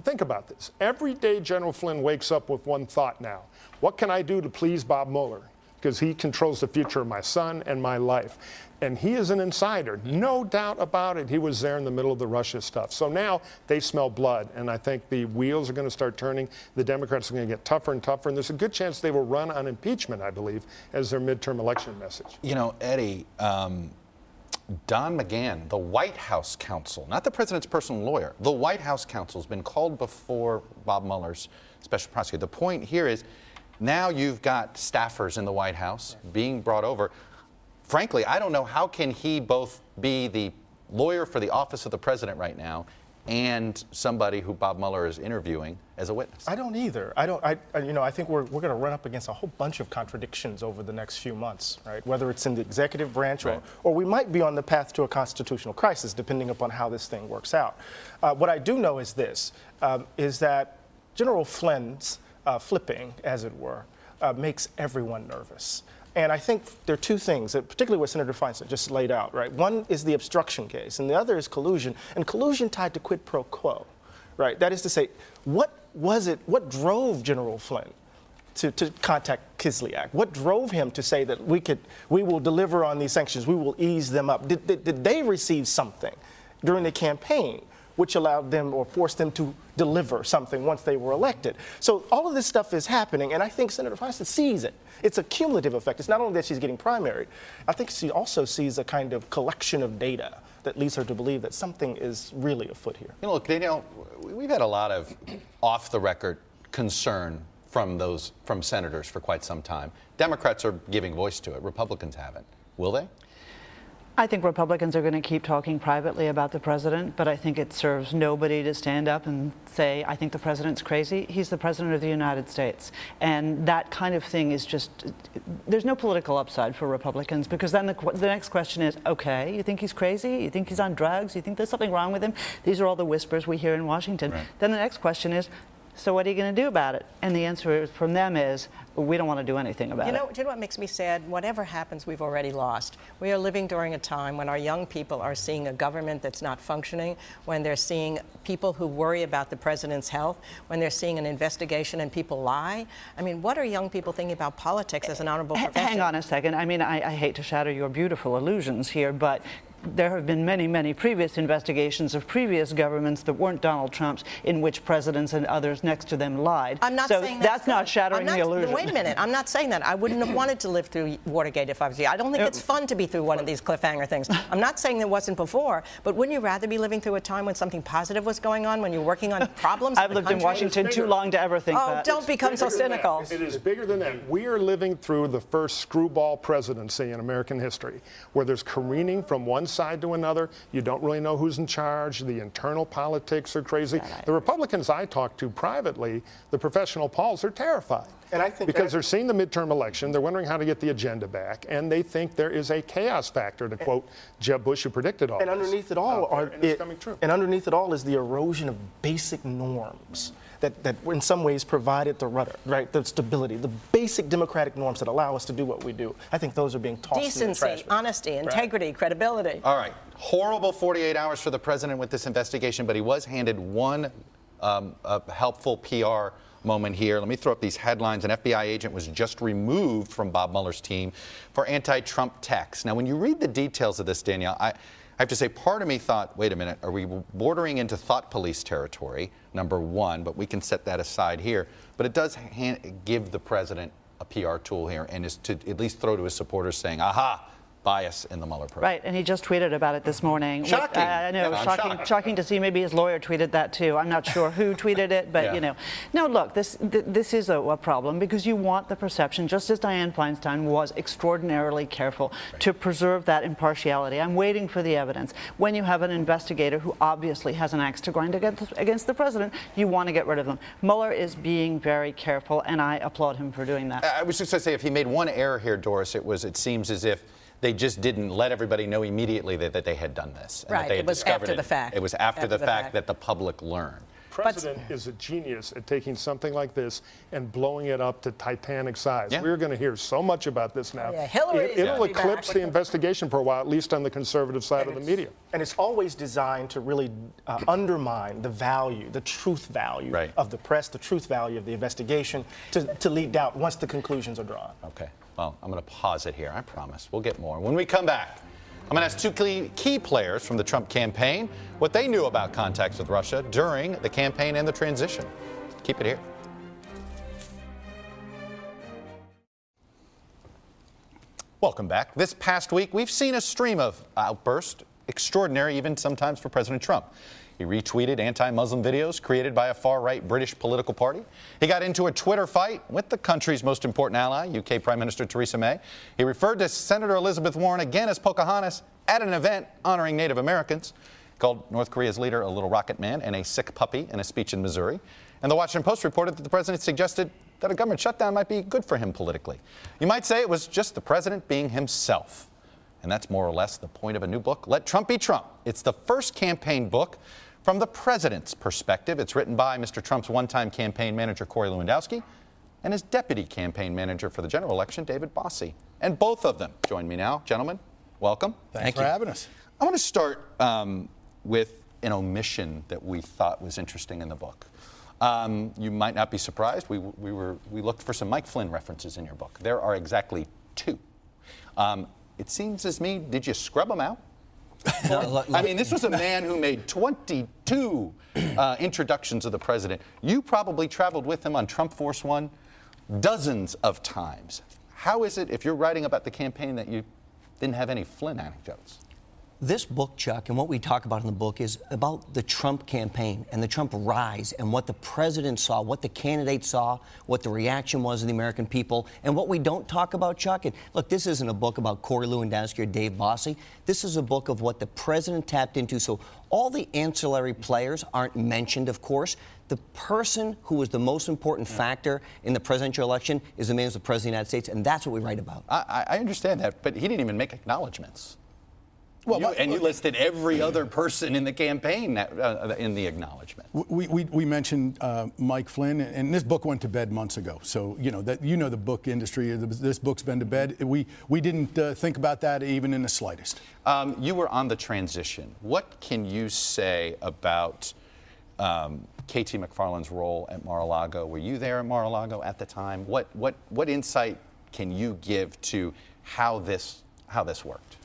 think about this. Every day General Flynn wakes up with one thought now. What can I do to please Bob Mueller? Because he controls the future of my son and my life. And he is an insider, no doubt about it. He was there in the middle of the Russia stuff. So now they smell blood, and I think the wheels are going to start turning. The Democrats are going to get tougher and tougher, and there's a good chance they will run on impeachment, I believe, as their midterm election message. You know, Eddie, Don McGahn, the White House counsel, not the president's personal lawyer, the White House counsel has been called before Bob Mueller's special prosecutor. The point here is now you've got staffers in the White House being brought over. Frankly, I don't know how can he both be the lawyer for the office of the president right now and somebody who Bob Mueller is interviewing as a witness. I don't either. I think we're going to run up against a whole bunch of contradictions over the next few months, right? Whether it's in the executive branch or we might be on the path to a constitutional crisis, depending upon how this thing works out. What I do know is this, is that General Flynn's flipping, as it were, makes everyone nervous. And I think there are 2 things, particularly what Senator Feinstein just laid out, right? One is the obstruction case, and the other is collusion, and collusion tied to quid pro quo, right? That is to say, what drove General Flynn to contact Kislyak? What drove him to say that we will deliver on these sanctions, we will ease them up? Did they receive something during the campaign which allowed them or forced them to deliver something once they were elected? So all of this stuff is happening, and I think Senator Feinstein sees it. It's a cumulative effect. It's not only that she's getting primaried. I think she also sees a kind of collection of data that leads her to believe that something is really afoot here. You know, look, Danielle, we've had a lot of off-the-record concern from senators for quite some time. Democrats are giving voice to it. Republicans haven't. Will they? I think Republicans are going to keep talking privately about the president, but I think it serves nobody to stand up and say, I think the president's crazy. He's the president of the United States. And that kind of thing is just, there's no political upside for Republicans, because then the next question is, okay, you think he's crazy? You think he's on drugs? You think there's something wrong with him? These are all the whispers we hear in Washington. Right. Then the next question is, So what are you going to do about it? And the answer from them is, we don't want to do anything about it. Do you know what makes me sad? Whatever happens, we've already lost. We are living during a time when our young people are seeing a government that's not functioning, when they're seeing people who worry about the president's health, when they're seeing an investigation and people lie. I mean, what are young people thinking about politics as an honorable profession? Hang on a second. I mean, I hate to shatter your beautiful illusions here, but there have been many, many previous investigations of previous governments that weren't Donald Trump's, in which presidents and others next to them lied. I'm not so saying that's not shattering the illusion. Wait a minute. I'm not saying that. I wouldn't have wanted to live through Watergate if I was you. I don't think it's fun to be through one of these cliffhanger things. I'm not saying there wasn't before, but wouldn't you rather be living through a time when something positive was going on, when you're working on problems? I've lived in Washington too long to ever think that. Oh, don't become so cynical. It is bigger than that. We are living through the first screwball presidency in American history, where there's careening from one side to another. You don't really know who's in charge. The internal politics are crazy. The Republicans I talk to privately, the professional polls, are terrified. And I think because they're seeing the midterm election, they're wondering how to get the agenda back, and they think there is a chaos factor, to quote Jeb Bush, who predicted all and this. Underneath it all, it's coming true. And underneath it all is the erosion of basic norms that in some ways provided the rudder, right? The stability, the basic democratic norms that allow us to do what we do. I think those are being tossed in the trash. Decency, honesty, integrity, credibility. All right. Horrible 48 hours for the president with this investigation, but he was handed one helpful PR moment here. Let me throw up these headlines. An FBI agent was just removed from Bob Mueller's team for anti-Trump texts. Now, when you read the details of this, Danielle, I have to say, part of me thought, wait a minute, are we bordering into thought police territory, number one, but we can set that aside here. But it does give the president a PR tool here, and is to at least throw to his supporters saying, aha, bias in the Mueller probe. Right, and he just tweeted about it this morning. Shocking. I know, shocking to see. Maybe his lawyer tweeted that too. I'm not sure who tweeted it, but you know. No, look, this is a problem because you want the perception, just as Dianne Feinstein was extraordinarily careful to preserve that impartiality. I'm waiting for the evidence. When you have an investigator who obviously has an axe to grind against the president, you want to get rid of them. Mueller is being very careful, and I applaud him for doing that. I was just going to say, if he made one error here, Doris, it seems as if they just didn't let everybody know immediately that they had done this. And Right, that they had it was discovered after the fact. It was after the fact that the public learned. The president is a genius at taking something like this and blowing it up to titanic size. We're going to hear so much about this now. It'll eclipse the investigation for a while, at least on the conservative side of the media. And it's always designed to really undermine the value, the truth value of the press, the truth value of the investigation, to lead doubt once the conclusions are drawn. Okay. Well, I'm going to pause it here. I promise. We'll get more. When we come back, I'm going to ask two key players from the Trump campaign what they knew about contacts with Russia during the campaign and the transition. Keep it here. Welcome back. This past week, we've seen a stream of outbursts, extraordinary even sometimes for President Trump. He retweeted anti-Muslim videos created by a far-right British political party. He got into a Twitter fight with the country's most important ally, UK Prime Minister Theresa May. He referred to Senator Elizabeth Warren again as Pocahontas at an event honoring Native Americans. Called North Korea's leader a little rocket man and a sick puppy in a speech in Missouri. And the Washington Post reported that the president suggested that a government shutdown might be good for him politically. You might say it was just the president being himself. And that's more or less the point of a new book, Let Trump Be Trump. It's the first campaign book from the president's perspective. It's written by Mr. Trump's one-time campaign manager, Corey Lewandowski, and his deputy campaign manager for the general election, David Bossie. And both of them join me now. Gentlemen, welcome. Thanks for having us. I want to start with an omission that we thought was interesting in the book. You might not be surprised. We looked for some Mike Flynn references in your book. There are exactly two. It seems as me, did you scrub them out? I mean, this was a man who made 22 introductions of the president. You probably traveled with him on Trump Force One dozens of times. How is it, if you're writing about the campaign, that you didn't have any Flynn anecdotes? This book, Chuck, and what we talk about in the book is about the Trump campaign and the Trump rise and what the president saw, what the candidates saw, what the reaction was of the American people, and what we don't talk about, Chuck. And look, this isn't a book about Corey Lewandowski or Dave Bossie. This is a book of what the president tapped into. So all the ancillary players aren't mentioned, of course. The person who was the most important factor in the presidential election is the man who's the president of the United States, and that's what we write about. I understand that, but he didn't even make acknowledgments. Well, you listed every other person in the campaign that, in the acknowledgement. We mentioned Mike Flynn, and this book went to bed months ago. So the book industry. This book's been to bed. We didn't think about that even in the slightest. You were on the transition. What can you say about K.T. McFarland's role at Mar-a-Lago? Were you there at Mar-a-Lago at the time? What insight can you give to how this worked?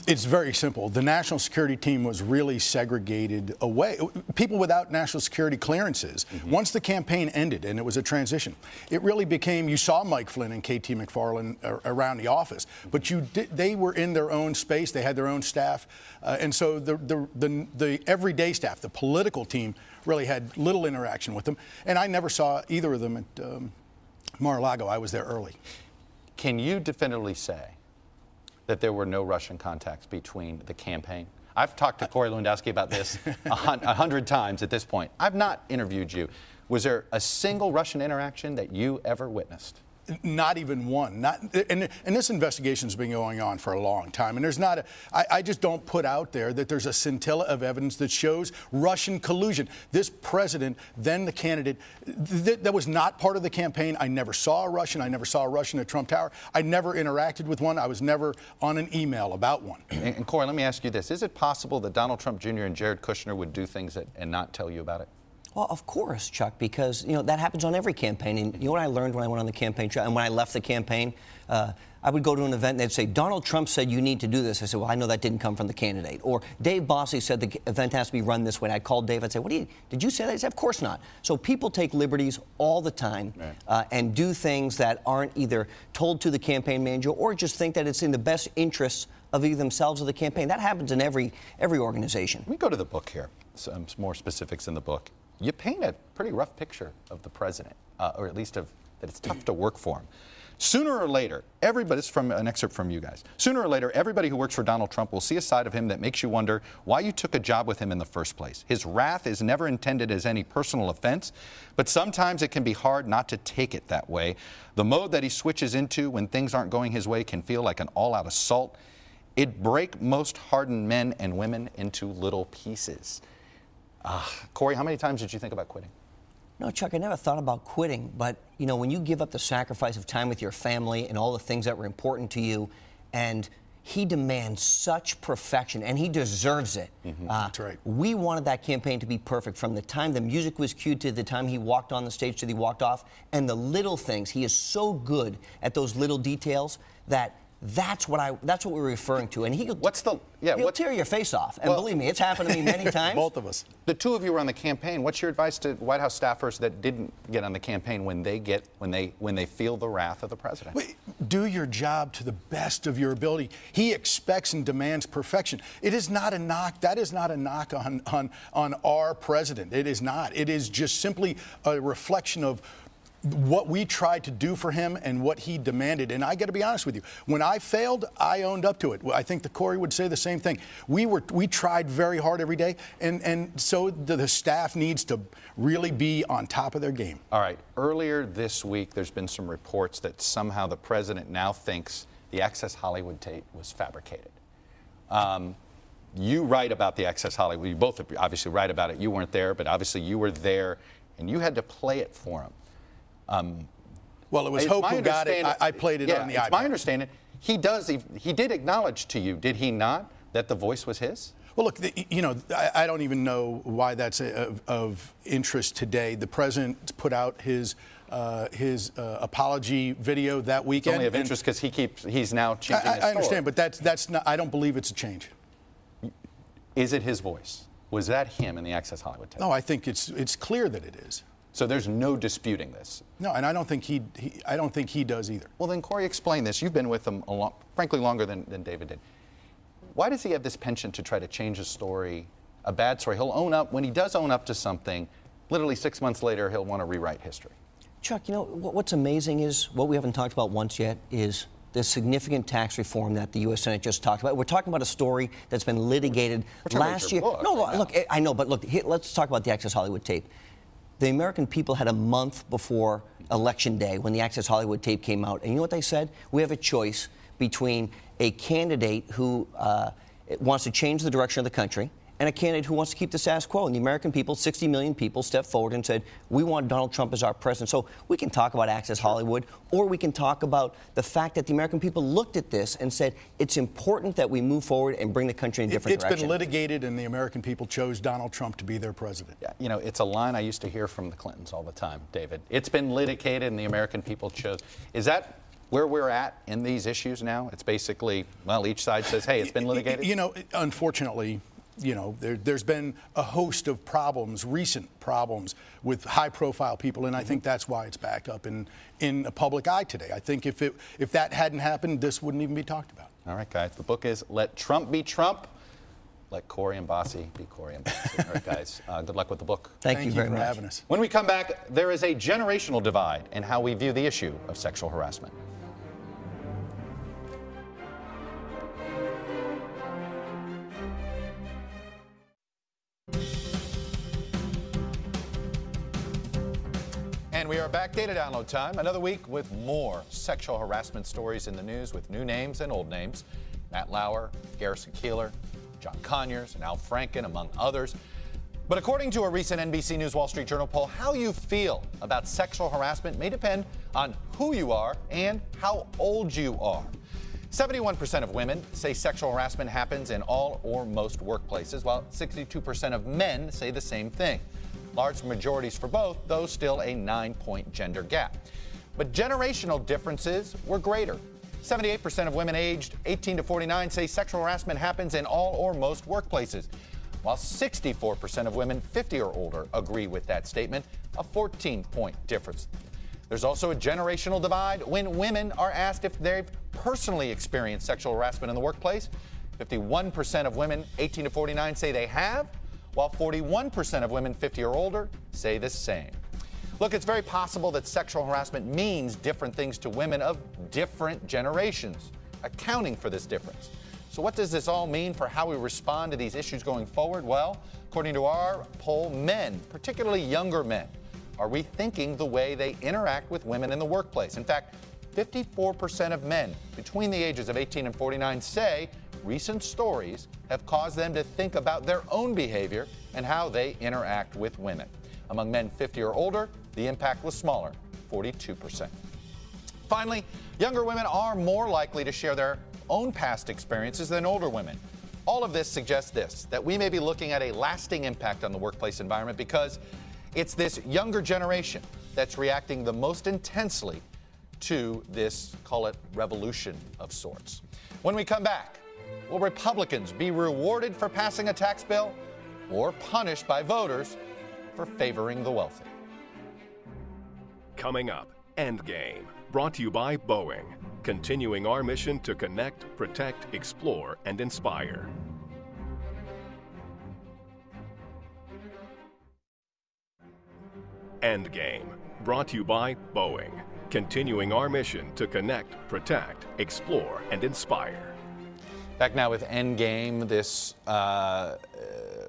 It's very simple. The national security team was really segregated away. People without national security clearances. Once the campaign ended and it was a transition, it really became, you saw Mike Flynn and K.T. McFarland around the office, but they were in their own space. They had their own staff. And so the everyday staff, the political team, really had little interaction with them. And I never saw either of them at Mar-a-Lago. I was there early. Can you definitively say that there were no Russian contacts between the campaign? I've talked to Corey Lewandowski about this 100 times at this point. I've not interviewed you. Was there a single Russian interaction that you ever witnessed? Not even one. And this investigation's been going on for a long time. And there's not I just don't put out there that there's a scintilla of evidence that shows Russian collusion. This president, then the candidate, that was not part of the campaign. I never saw a Russian. I never saw a Russian at Trump Tower. I never interacted with one. I was never on an email about one. And Corey, let me ask you this. Is it possible that Donald Trump Jr. and Jared Kushner would do things and not tell you about it? Well, of course, Chuck, because that happens on every campaign. And you know what I learned when I went on the campaign trail and when I left the campaign? I would go to an event and they'd say, Donald Trump said you need to do this. I said, well, I know that didn't come from the candidate. Or Dave Bosley said the event has to be run this way. And I'd call Dave. I'd say, did you say that? He said, of course not. So people take liberties all the time and do things that aren't either told to the campaign manager or just think that it's in the best interests of either themselves or the campaign. That happens in every organization. Let me go to the book here. Some more specifics in the book. You paint a pretty rough picture of the president, or at least that it's tough to work for him. Sooner or later, everybody, this is from an excerpt from you guys, sooner or later, everybody who works for Donald Trump will see a side of him that makes you wonder why you took a job with him in the first place. His wrath is never intended as any personal offense, but sometimes it can be hard not to take it that way. The mode that he switches into when things aren't going his way can feel like an all-out assault. It'd break most hardened men and women into little pieces. Corey, how many times did you think about quitting? No, Chuck, I never thought about quitting. But, when you give up the sacrifice of time with your family and all the things that were important to you, and he demands such perfection, and he deserves it. That's right. We wanted that campaign to be perfect from the time the music was cued to the time he walked on the stage to the he walked off. And the little things, he is so good at those little details that that's what we're referring to. And he'll tear your face off. And believe me, it's happened to me many times. Both of us. The two of you were on the campaign. What's your advice to White House staffers that didn't get on the campaign when they feel the wrath of the president? Do your job to the best of your ability. He expects and demands perfection. It is not a knock. That is not a knock on our president. It is not. It is just simply a reflection of what we tried to do for him and what he demanded. And I got to be honest with you, when I failed, I owned up to it. I think that Corey would say the same thing. We tried very hard every day, and so the staff needs to really be on top of their game. All right. Earlier this week, there's been some reports that somehow the president now thinks the Access Hollywood tape was fabricated. You write about the Access Hollywood. You both obviously write about it. You weren't there, but obviously you were there, and you had to play it for him. Well, it was Hope who got it. I played it on the iPad. It's my understanding. He did acknowledge to you, did he not, that the voice was his? Well, look, I don't even know why that's of interest today. The president put out his apology video that weekend. It's only of interest because he's now changing his story. I understand, but that's not. I don't believe it's a change. Is it his voice? Was that him in the Access Hollywood tape? No, I think it's clear that it is. So there's no disputing this. No, and I don't think he does either. Well, then, Corey, explain this. You've been with him frankly longer than David did. Why does he have this penchant to try to change a story, a bad story? He'll own up when he does own up to something. Literally 6 months later, he'll want to rewrite history. Chuck, what's amazing is what we haven't talked about once yet is the significant tax reform that the U.S. Senate just talked about. We're talking about a story that's been litigated last year. Look, I know, but look, let's talk about the Access Hollywood tape. The American people had a month before Election Day when the Access Hollywood tape came out. And you know what they said? We have a choice between a candidate who wants to change the direction of the country, and a candidate who wants to keep the status quo. And the American people, 60 million people, stepped forward and said, we want Donald Trump as our president. So we can talk about Access Hollywood, or we can talk about the fact that the American people looked at this and said, it's important that we move forward and bring the country in a different direction. It's been litigated, and the American people chose Donald Trump to be their president. Yeah, you know, it's a line I used to hear from the Clintons all the time, David. It's been litigated, and the American people chose. Is that where we're at in these issues now? It's basically, well, each side says, hey, it's been litigated? You know, unfortunately, you know, there's been a host of problems, recent problems with high-profile people, and I think that's why it's back up in the public eye today. I think if that hadn't happened, this wouldn't even be talked about. All right, guys. The book is Let Trump Be Trump. Let Corey and Bossy be Corey and Bossy. All right, guys. Good luck with the book. Thank you very much for having us. When we come back, there is a generational divide in how we view the issue of sexual harassment. And we are back, data download time. Another week with more sexual harassment stories in the news with new names and old names. Matt Lauer, Garrison Keillor, John Conyers, and Al Franken, among others. But according to a recent NBC News Wall Street Journal poll, how you feel about sexual harassment may depend on who you are and how old you are. 71% of women say sexual harassment happens in all or most workplaces, while 62% of men say the same thing. Large majorities for both, though still a 9-point gender gap. But generational differences were greater. 78% of women aged 18 to 49 say sexual harassment happens in all or most workplaces, while 64% of women 50 or older agree with that statement, a 14-point difference. There's also a generational divide when women are asked if they've personally experienced sexual harassment in the workplace. 51% of women 18 to 49 say they have, while 41% of women 50 or older say the same. Look, it's very possible that sexual harassment means different things to women of different generations, accounting for this difference. So what does this all mean for how we respond to these issues going forward? Well, according to our poll, men, particularly younger men, are rethinking the way they interact with women in the workplace. In fact, 54% of men between the ages of 18 and 49 say recent stories have caused them to think about their own behavior and how they interact with women. Among men 50 or older, the impact was smaller, 42%. Finally, younger women are more likely to share their own past experiences than older women. All of this suggests this, that we may be looking at a lasting impact on the workplace environment because it's this younger generation that's reacting the most intensely to this, call it, revolution of sorts. When we come back, will Republicans be rewarded for passing a tax bill or punished by voters for favoring the wealthy? Coming up, Endgame, brought to you by Boeing, continuing our mission to connect, protect, explore, and inspire. Endgame, brought to you by Boeing, continuing our mission to connect, protect, explore, and inspire. Back now with Endgame, this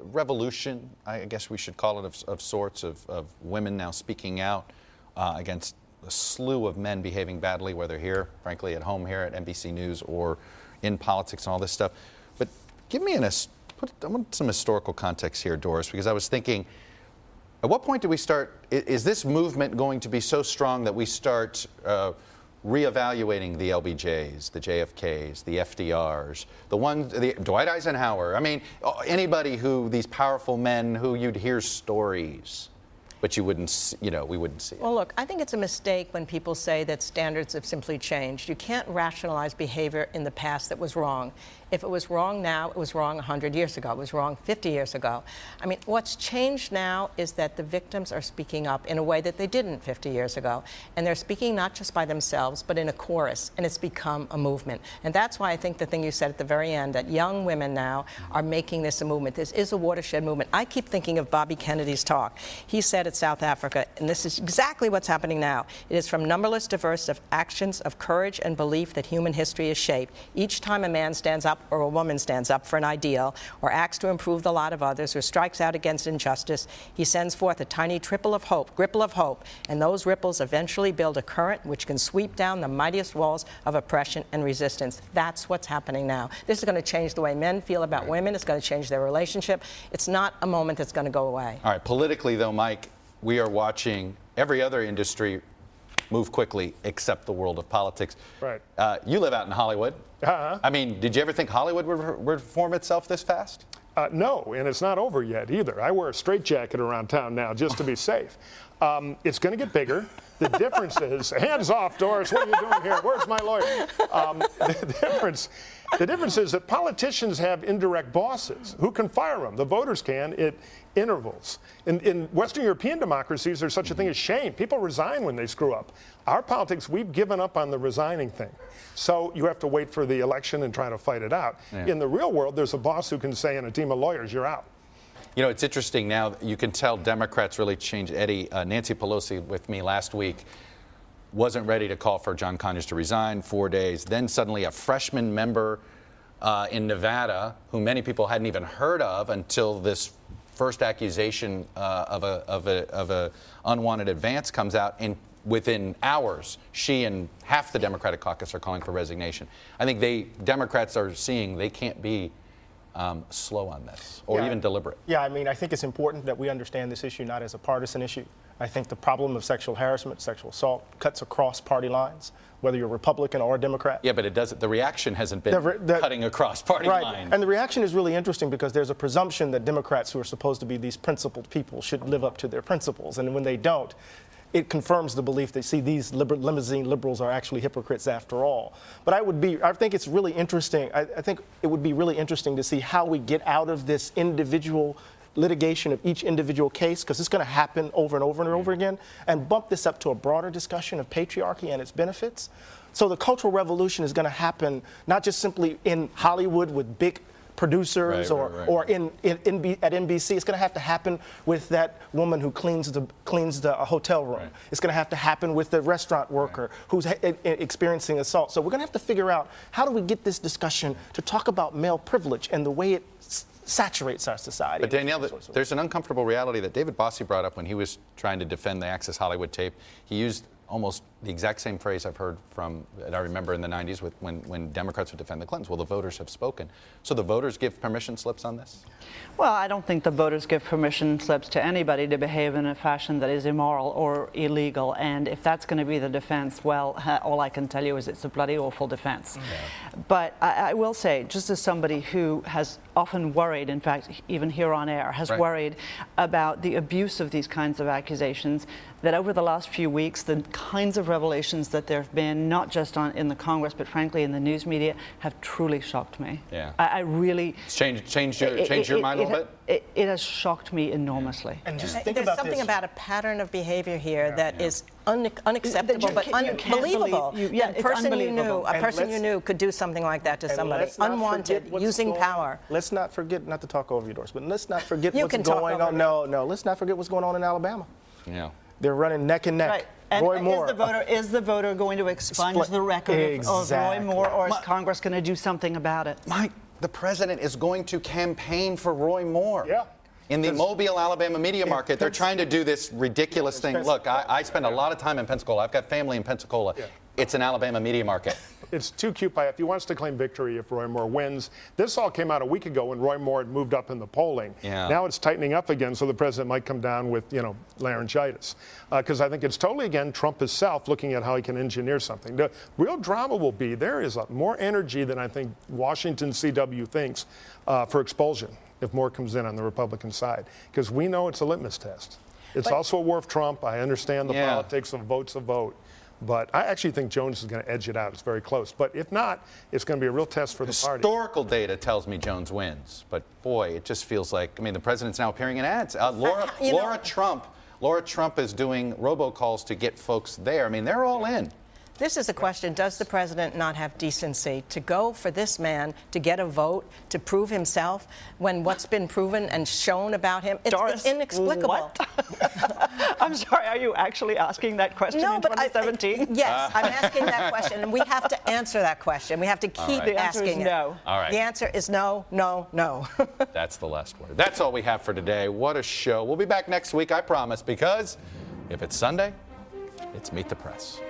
revolution, I guess we should call it, of sorts, of women now speaking out against a slew of men behaving badly, whether here, frankly, at home here at NBC News or in politics and all this stuff. But give me I want some historical context here, Doris, because I was thinking, at what point do we start, is this movement going to be so strong that we start reevaluating the LBJs, the JFKs, the FDRs, the Dwight Eisenhower? I mean, anybody who, these powerful men who you'd hear stories, but you wouldn't, we wouldn't see it. Well, look, I think it's a mistake when people say that standards have simply changed. You can't rationalize behavior in the past that was wrong. If it was wrong now, it was wrong 100 years ago. It was wrong 50 years ago. I mean, what's changed now is that the victims are speaking up in a way that they didn't 50 years ago. And they're speaking not just by themselves, but in a chorus. And it's become a movement. And that's why I think the thing you said at the very end, that young women now are making this a movement. This is a watershed movement. I keep thinking of Bobby Kennedy's talk. He said at South Africa, and this is exactly what's happening now. It is from numberless diverse of actions of courage and belief that human history is shaped. Each time a man stands up or a woman stands up for an ideal, or acts to improve the lot of others, or strikes out against injustice, he sends forth a tiny ripple of hope, and those ripples eventually build a current which can sweep down the mightiest walls of oppression and resistance. That's what's happening now. This is going to change the way men feel about women. It's going to change their relationship. It's not a moment that's going to go away. All right, politically though, Mike, we are watching every other industry move quickly except the world of politics. Right. You live out in Hollywood. I mean, did you ever think Hollywood would reform itself this fast? No, and it's not over yet either. I wear a straitjacket around town now just to be safe. It's going to get bigger. The difference is, hands off, Doris, what are you doing here? Where's my lawyer? The difference is that politicians have indirect bosses who can fire them. The voters can at intervals. In Western European democracies, there's such a thing as shame. People resign when they screw up. Our politics, we've given up on the resigning thing. So you have to wait for the election and try to fight it out. Yeah. In the real world, there's a boss who can say in a team of lawyers, you're out. You know, it's interesting now. You can tell Democrats really changed. Eddie, Nancy Pelosi with me last week wasn't ready to call for John Conyers to resign 4 days. Then suddenly a freshman member in Nevada, who many people hadn't even heard of until this first accusation of a unwanted advance comes out, and within hours, she and half the Democratic caucus are calling for resignation. I think Democrats are seeing they can't be slow on this or even deliberate. Yeah, I mean, I think it's important that we understand this issue not as a partisan issue. I think the problem of sexual harassment, sexual assault cuts across party lines, whether you're Republican or Democrat. Yeah, but it doesn't. The reaction hasn't been cutting across party lines. And the reaction is really interesting because there's a presumption that Democrats, who are supposed to be these principled people, should live up to their principles. And when they don't, it confirms the belief that, see, these limousine liberals are actually hypocrites after all. But I think it's really interesting. I think it would be really interesting to see how we get out of this individual litigation of each individual case, because it's going to happen over and over and over again, and bump this up to a broader discussion of patriarchy and its benefits. So the cultural revolution is going to happen not just simply in Hollywood with big producers or at NBC. It's going to have to happen with that woman who cleans the hotel room. It's going to have to happen with the restaurant worker who's experiencing assault. So we're going to have to figure out, how do we get this discussion to talk about male privilege and the way it saturates our society. But Danielle, there's an uncomfortable reality that David Bossie brought up when he was trying to defend the Access Hollywood tape. He used almost the exact same phrase I've heard that I remember in the 90s when Democrats would defend the Clintons. Well, the voters have spoken. So the voters give permission slips on this? Well, I don't think the voters give permission slips to anybody to behave in a fashion that is immoral or illegal. And if that's going to be the defense, well, all I can tell you is it's a bloody awful defense. Yeah. But I will say, just as somebody who has often worried, in fact, even here on air, has worried about the abuse of these kinds of accusations, that over the last few weeks, the kinds of revelations that there have been, not just in the Congress, but frankly in the news media, have truly shocked me. Yeah. I really... Change your mind a little bit? It has shocked me enormously. And just think There's about something this. about a pattern of behavior here that is unacceptable, but unbelievable. A person you knew could do something like that to somebody, unwanted, using power. Let's not forget, not to talk over you, Doris, but let's not forget what's going on. No, let's not forget what's going on in Alabama. Yeah. They're running neck and neck. Right. And Roy Moore. Is the voter going to expunge the record of Roy Moore, or is Congress going to do something about it? Mike, the president is going to campaign for Roy Moore. Yeah. In the Mobile, Alabama media market, they're trying to do this ridiculous thing. Look, I spend a lot of time in Pensacola. I've got family in Pensacola. Yeah. It's an Alabama media market. It's too cute if he wants to claim victory if Roy Moore wins. This all came out a week ago when Roy Moore had moved up in the polling. Yeah. Now it's tightening up again, so the president might come down with, laryngitis. Because I think it's totally, again, Trump himself looking at how he can engineer something. The real drama will be, there is more energy than I think Washington CW thinks for expulsion if Moore comes in on the Republican side. Because we know it's a litmus test. It's also a war of Trump. I understand the politics of vote's a vote. But I actually think Jones is going to edge it out. It's very close. But if not, it's going to be a real test for the party. Historical data tells me Jones wins. But boy, it just feels like, the president's now appearing in ads. Laura Trump is doing robocalls to get folks there. They're all in. This is a question, does the president not have decency to go for this man to get a vote, to prove himself, when what's been proven and shown about him, it's inexplicable. What? I'm sorry, are you actually asking that question in 2017? Yes, I'm asking that question, and we have to answer that question. We have to keep asking it. No. All right. The answer is no, no, no. That's the last word. That's all we have for today. What a show. We'll be back next week, I promise, because if it's Sunday, it's Meet the Press.